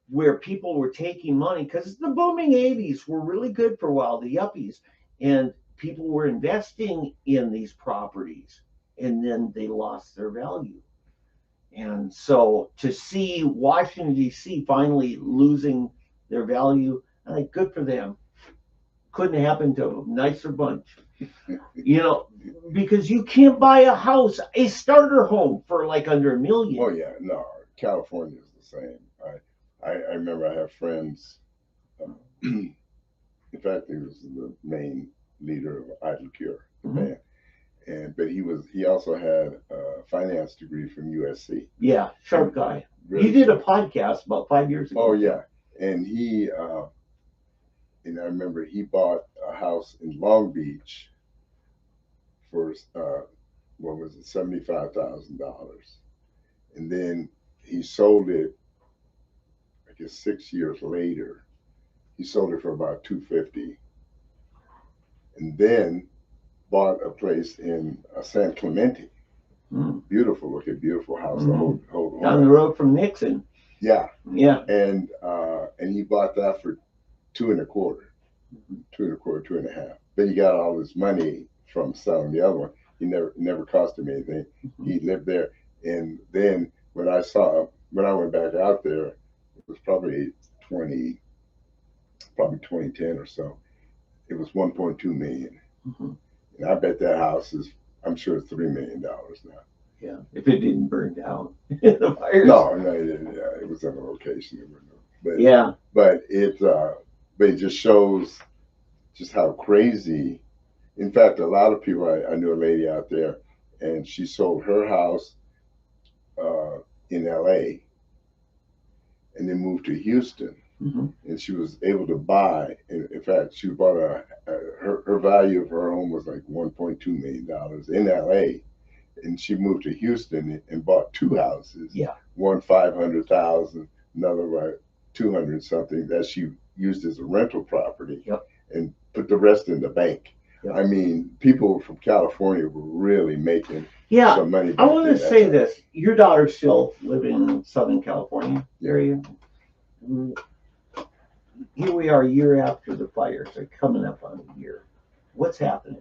where people were taking money, because the booming '80s were really good for a while, the yuppies, and people were investing in these properties, and then they lost their value. And so to see Washington, D.C. finally losing their value, I think good for them. Couldn't happen to a nicer bunch. Because you can't buy a house, a starter home, for like under $1 million. Oh, yeah. No, California is the same. I remember I have friends. In fact, he was the main leader of Idle Cure, the band. But he also had a finance degree from USC. Yeah, sharp guy. Really did a podcast about 5 years ago. Oh yeah, and I remember he bought a house in Long Beach for $75,000, and then he sold it. I guess 6 years later, he sold it for about $250,000, and then bought a place in San Clemente. Beautiful house. The whole down the road from Nixon. Yeah, Yeah. and he bought that for 2.25, 2.25, 2.5. But he got all his money from selling the other one. He never cost him anything. He lived there, and then when I went back out there, it was probably 2010 or so. It was 1.2 million, and I bet that house is. I'm sure it's $3 million now. Yeah, if it didn't burn down, the fires. No, it didn't. Yeah, it was in a location. But Yeah, but it just shows just how crazy. In fact, a lot of people. I knew a lady out there, and she sold her house in L.A. and then moved to Houston, and she was able to buy. In fact, she bought her value of her home was like $1.2 million in L.A. And she moved to Houston and bought two houses. Yeah. One 500,000, another 200 something that she used as a rental property. Yep. And put the rest in the bank. Yep. I mean, people from California were really making some money. I want to say this. Your daughter's still living in Southern California area. Here we are a year after the fires. They're coming up on a year. What's happening?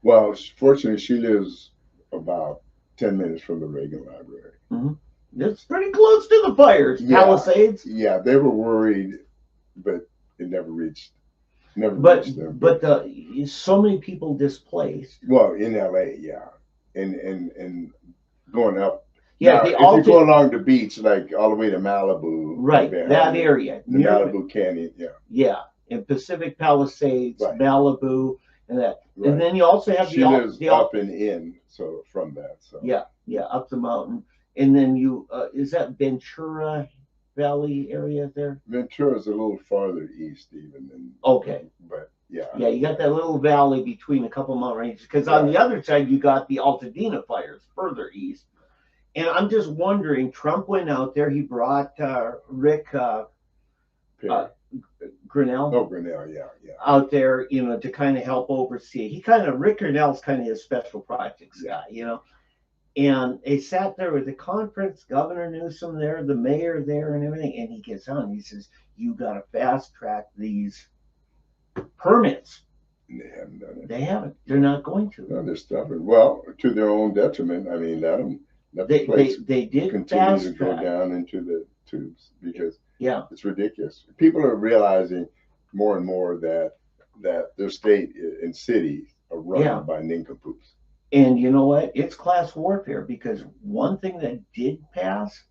Well, fortunately, she lives about 10 minutes from the Reagan Library. It's pretty close to the fires. Yeah. Palisades. Yeah, they were worried, but it never reached them. But so many people displaced. Well, in LA, yeah, and going up. Yeah, now, if you go along the beach, like all the way to Malibu, right? That area, the Malibu Canyon, yeah. Yeah, in Pacific Palisades, Right. Malibu, and that. Right. And then you also have she lives up and in, so from that. So yeah, up the mountain, and then you is that Ventura Valley area there? Ventura is a little farther east, even than. Okay. But yeah. Yeah, you got that little valley between a couple mountain ranges, because on the other side you got the Altadena fires further east. And I'm just wondering, Trump went out there. He brought Rick Grinnell. Oh, Grinnell, yeah. Out there, to kind of help oversee. Rick Grinnell's kind of his special projects guy, And they sat there with the conference, Governor Newsom there, the mayor there, and everything. And he gets on. He says, "You got to fast track these permits." And they haven't done it. They haven't. They're not going to. No, they're stubborn. Well, to their own detriment. I mean, let the place they did continue to fast-track. go down into the tubes because it's ridiculous. People are realizing more and more that their state and city are run by nincompoops. And you know what? It's class warfare, because one thing that did pass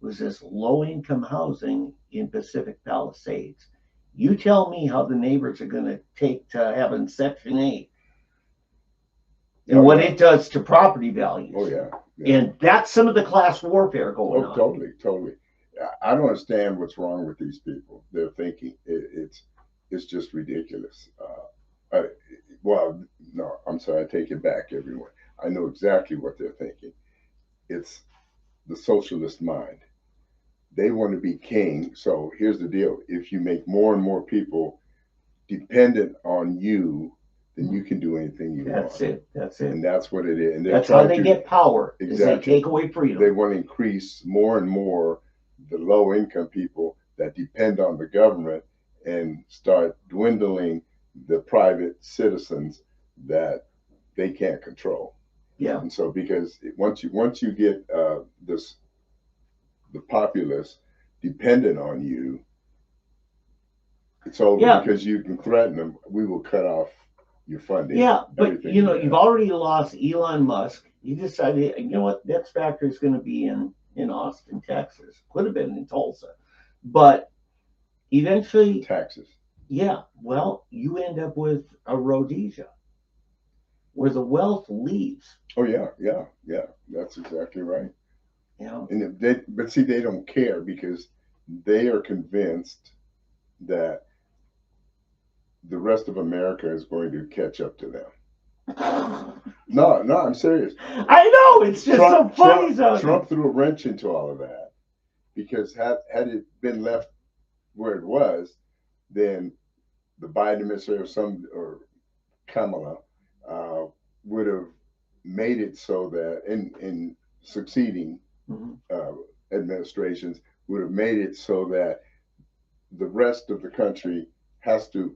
was this low-income housing in Pacific Palisades. You tell me how the neighbors are going to take to having Section 8 and what it does to property values. Oh, yeah. And that's some of the class warfare going on. Totally. I don't understand what's wrong with these people. They're thinking it's just ridiculous. Well, no, I'm sorry. I take it back, everyone. I know exactly what they're thinking. It's the socialist mind. They want to be king. So here's the deal. If you make more and more people dependent on you, then you can do anything you want. That's it. And that's what it is. And that's how they get power. Exactly. Is they take away freedom. They want to increase more and more the low income people that depend on the government and start dwindling the private citizens that they can't control. Yeah. And so because once you get the populace dependent on you, it's over because you can threaten them. We will cut off your funding. Yeah, but you've already lost Elon Musk. You decided, what, next factory is going to be in Austin, Texas. Could have been in Tulsa, but eventually taxes. Yeah, well, you end up with a Rhodesia, where the wealth leaves. Oh yeah, that's exactly right. Yeah, and they don't care because they are convinced that the rest of America is going to catch up to them. No, I'm serious. I know, it's just so funny. Trump threw a wrench into all of that because had it been left where it was, then the Biden administration or Kamala would have made it so that in succeeding administrations would have made it so that the rest of the country has to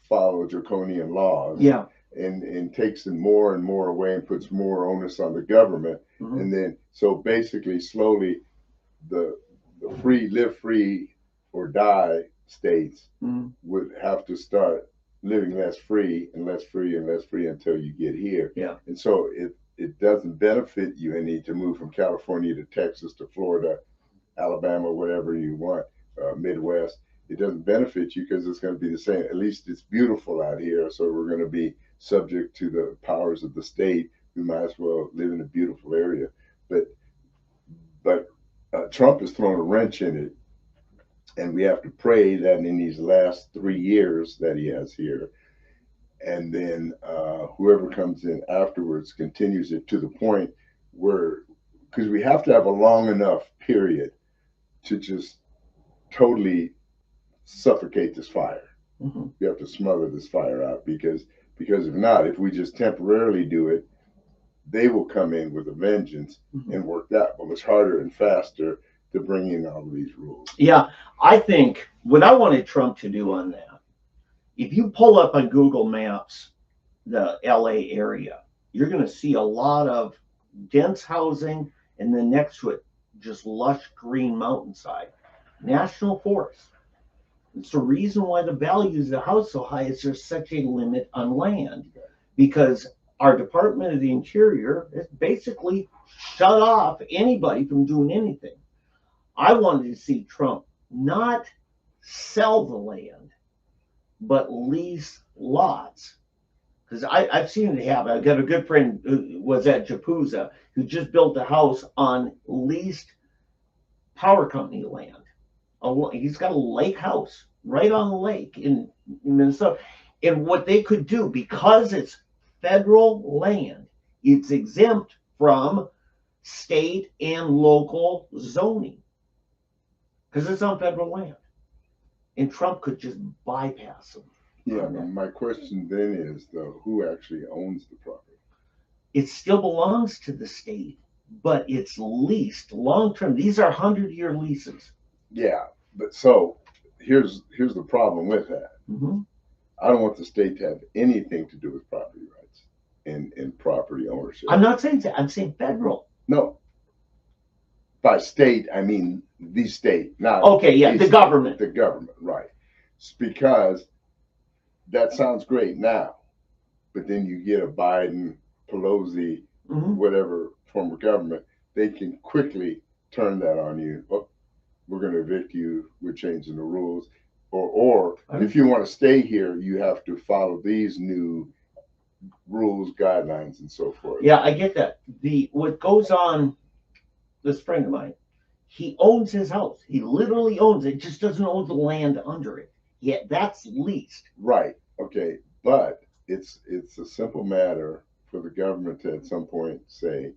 follow draconian laws. Yeah. And takes them more and more away and puts more onus on the government. Mhm. And then, so basically, slowly, the free, live free or die states Mhm. would have to start living less free and less free and less free until you get here. Yeah. And so it doesn't benefit you any to move from California to Texas to Florida, Alabama, whatever you want, Midwest. It doesn't benefit you because it's going to be the same. At least it's beautiful out here, so we're going to be subject to the powers of the state. We might as well live in a beautiful area. But Trump has thrown a wrench in it, and we have to pray that in these last 3 years that he has here, and then whoever comes in afterwards continues it to the point where, because we have to have a long enough period to just totally suffocate this fire. Mhm. We have to smother this fire out, because if not, if we just temporarily do it, they will come in with a vengeance Mhm. and work that much harder and faster to bring in all of these rules. Yeah, I think what I wanted Trump to do on that, if you pull up on Google Maps the LA area, you're going to see a lot of dense housing, and then next to it, just lush green mountainside, national forest. It's the reason why the values of the house so high is there's such a limit on land, because our Department of the Interior has basically shut off anybody from doing anything. I wanted to see Trump not sell the land, but lease lots. Because I've seen it happen. I've got a good friend who was at Japuza who just built a house on leased power company land. He's got a lake house right on the lake in Minnesota. And what they could do, because it's federal land, it's exempt from state and local zoning because it's on federal land. And Trump could just bypass them. Yeah, but my question then is, though, who actually owns the property? It still belongs to the state, but it's leased long term. These are 100-year leases. Yeah, but so here's the problem with that. Mm-hmm. I don't want the state to have anything to do with property rights and property ownership. I'm not saying that. I'm saying federal. No. By state, I mean the state, not okay. Yeah, the state, government. The government, right? It's because that sounds great now, but then you get a Biden, Pelosi, Mm-hmm. whatever form of government, they can quickly turn that on you. Oh, we're going to evict you. We're changing the rules. Or if you want to stay here, you have to follow these new rules, guidelines, and so forth. Yeah, I get that. What goes on, this friend of mine, he owns his house. He literally owns it, just doesn't own the land under it. Yeah, that's leased. Right. Okay. But it's a simple matter for the government to at some point say,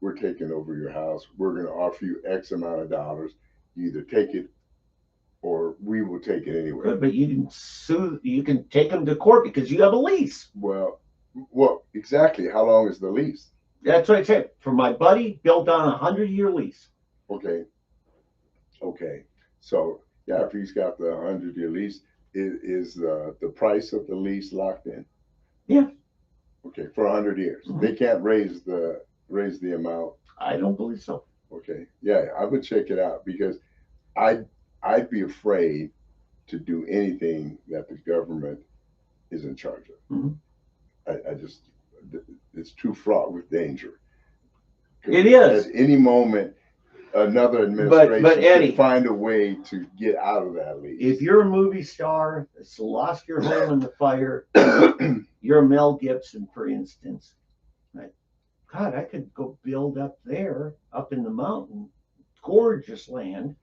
we're taking over your house. We're going to offer you X amount of dollars. You either take it or we will take it anyway. But you can sue. You can take them to court because you have a lease. Well, exactly. How long is the lease? That's what I said. For my buddy, built on a 100-year lease. Okay. So yeah, if he's got the 100-year lease, is the price of the lease locked in? Yeah. Okay, for 100 years. Mm-hmm. They can't raise the amount. I don't believe so. Okay. Yeah, I would check it out, because I'd be afraid to do anything that the government is in charge of. Mm-hmm. It's too fraught with danger. It is. At any moment, another administration but Eddie, can find a way to get out of that lease. If you're a movie star that's lost your home in the fire, you're Mel Gibson, for instance. Right? God, I could go build up there, up in the mountain, gorgeous land,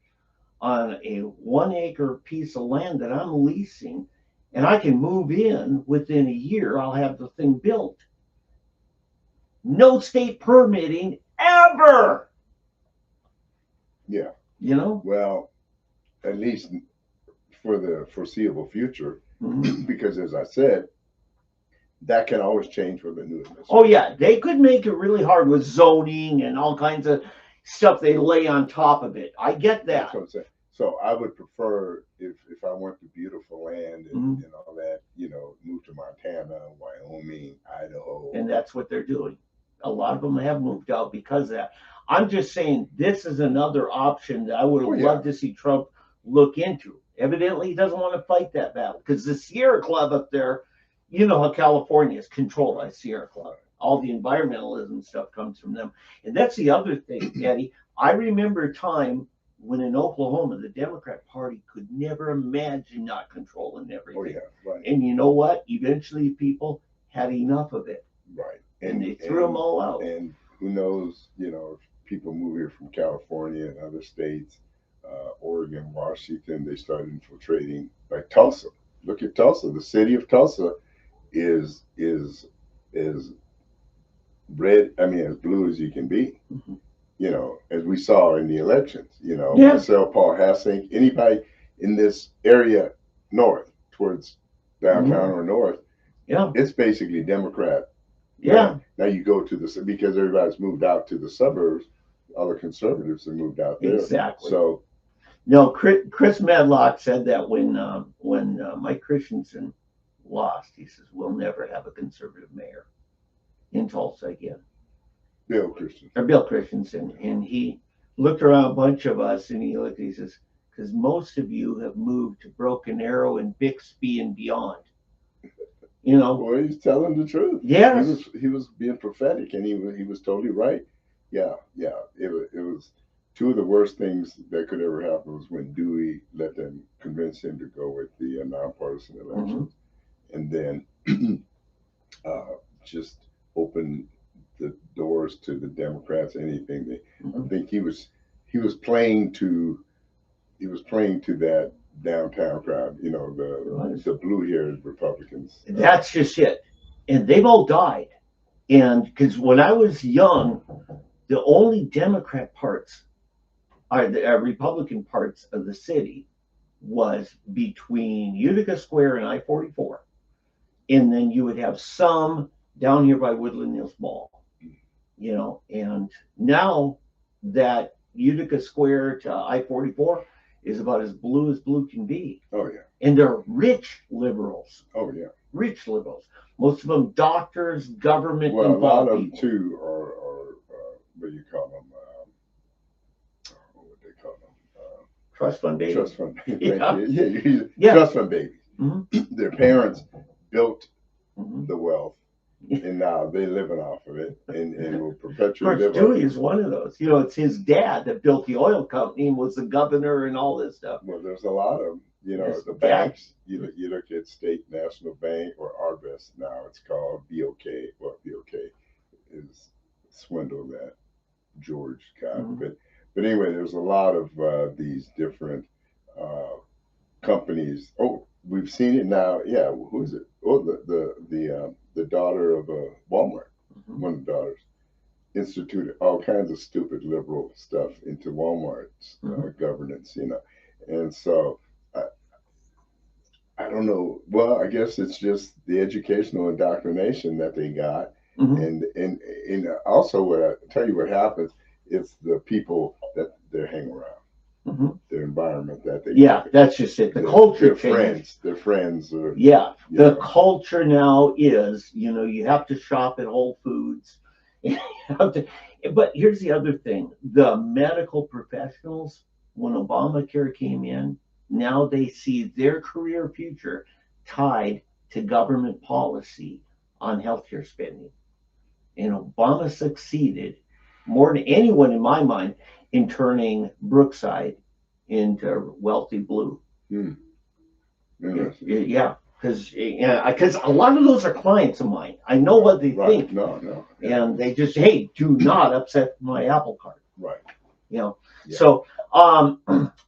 on a 1-acre piece of land that I'm leasing, and I can move in within a year. I'll have the thing built. No state permitting ever. Yeah. You know? Well, at least for the foreseeable future, Mm-hmm. because as I said, that can always change with a new administration. Oh yeah, they could make it really hard with zoning and all kinds of stuff they lay on top of it. I get that. That's what I'm saying. So I would prefer if I went to beautiful land and, and all that, you know, move to Montana, Wyoming, Idaho. And that's what they're doing. A lot of them have moved out because of that. I'm just saying this is another option that I would have loved to see Trump look into. Evidently, he doesn't want to fight that battle because the Sierra Club up there, you know how California is controlled by Sierra Club. All the environmentalism stuff comes from them. And that's the other thing, Eddie. I remember a time when in Oklahoma, the Democrat Party could never imagine not controlling everything. Oh, yeah, right. And you know what? Eventually, people had enough of it. Right. And they threw them all out. And who knows, you know, if people move here from California and other states, Oregon, Washington, they start infiltrating, like Tulsa. Look at Tulsa. The city of Tulsa is red, I mean, as blue as you can be. You know, as we saw in the elections, you know, Marcel Paul Hassink, anybody in this area north towards downtown or north, it's basically Democrat. Now you go to the, because everybody's moved out to the suburbs, other conservatives have moved out there. Exactly. So, no, Chris Medlock said that when Mike Christensen lost, he says, we'll never have a conservative mayor in Tulsa again. Bill Christensen. And he looked around a bunch of us and he looked, he says, because most of you have moved to Broken Arrow and Bixby and beyond. You know, well, he's telling the truth. Yes, he was being prophetic, and he was totally right. Yeah. It was two of the worst things that could ever happen was when Dewey let them convince him to go with the nonpartisan elections, and then just open the doors to the Democrats. Anything I think he was playing to that downtown crowd, you know, the blue-haired Republicans. That's just it. And they've all died. And because when I was young, the only Democrat parts are the Republican parts of the city was between Utica Square and I-44. And then you would have some down here by Woodland Hills Mall, you know, and now that Utica Square to I-44 is about as blue can be. Oh, yeah. And they're rich liberals. Oh, yeah. Rich liberals. Most of them doctors, government involved. Well, a lot of them, too, are what do you call them? What would they call them? Trust fund babies. Trust fund babies. Yeah. Trust fund babies. Their parents built the wealth, and now they're living off of it and will perpetually live. Dewey is one of those. You know, it's his dad that built the oil company and was the governor and all this stuff. Well, there's a lot of them. You know, the banks, you look at State National Bank or Arbest now, it's called BOK. Well, BOK is swindled that George got. But anyway, there's a lot of these different companies. Oh, we've seen it now. Yeah, who is it? Oh, the daughter of Walmart, one of the daughters, instituted all kinds of stupid liberal stuff into Walmart's governance, you know. And so I don't know. Well, I guess it's just the educational indoctrination that they got. And also what I tell you what happens, it's the people that they hang around, their environment that they that's just it. The culture changes. Their friends are, the culture now is, you know, you have to shop at Whole Foods. But here's the other thing, the medical professionals, when Obamacare came in, now they see their career future tied to government policy on healthcare spending. And Obama succeeded more than anyone in my mind in turning Brookside into wealthy blue. Yeah, because a lot of those are clients of mine. I know what they think. No. And they just, hey, do not upset my Apple Card. Right. You know, so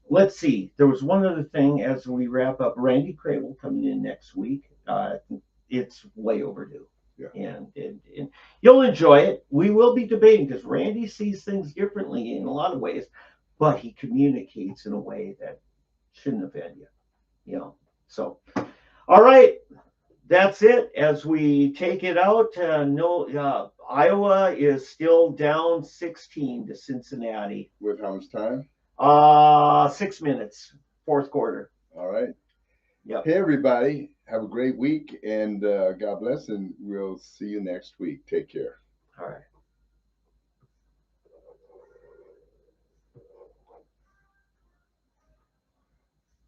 let's see. There was one other thing as we wrap up. Randy Crable coming in next week. It's way overdue. And you'll enjoy it. We will be debating because Randy sees things differently in a lot of ways, but he communicates in a way that shouldn't offend you. You know. So, all right. that's it. As we take it out, Iowa is still down 16 to Cincinnati. With how much time? 6 minutes, fourth quarter. All right. Yep. Hey, everybody. Have a great week, and God bless, and we'll see you next week. Take care. All right.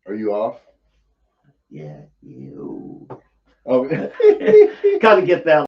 Are you off? Yeah, you. Oh. Got to get that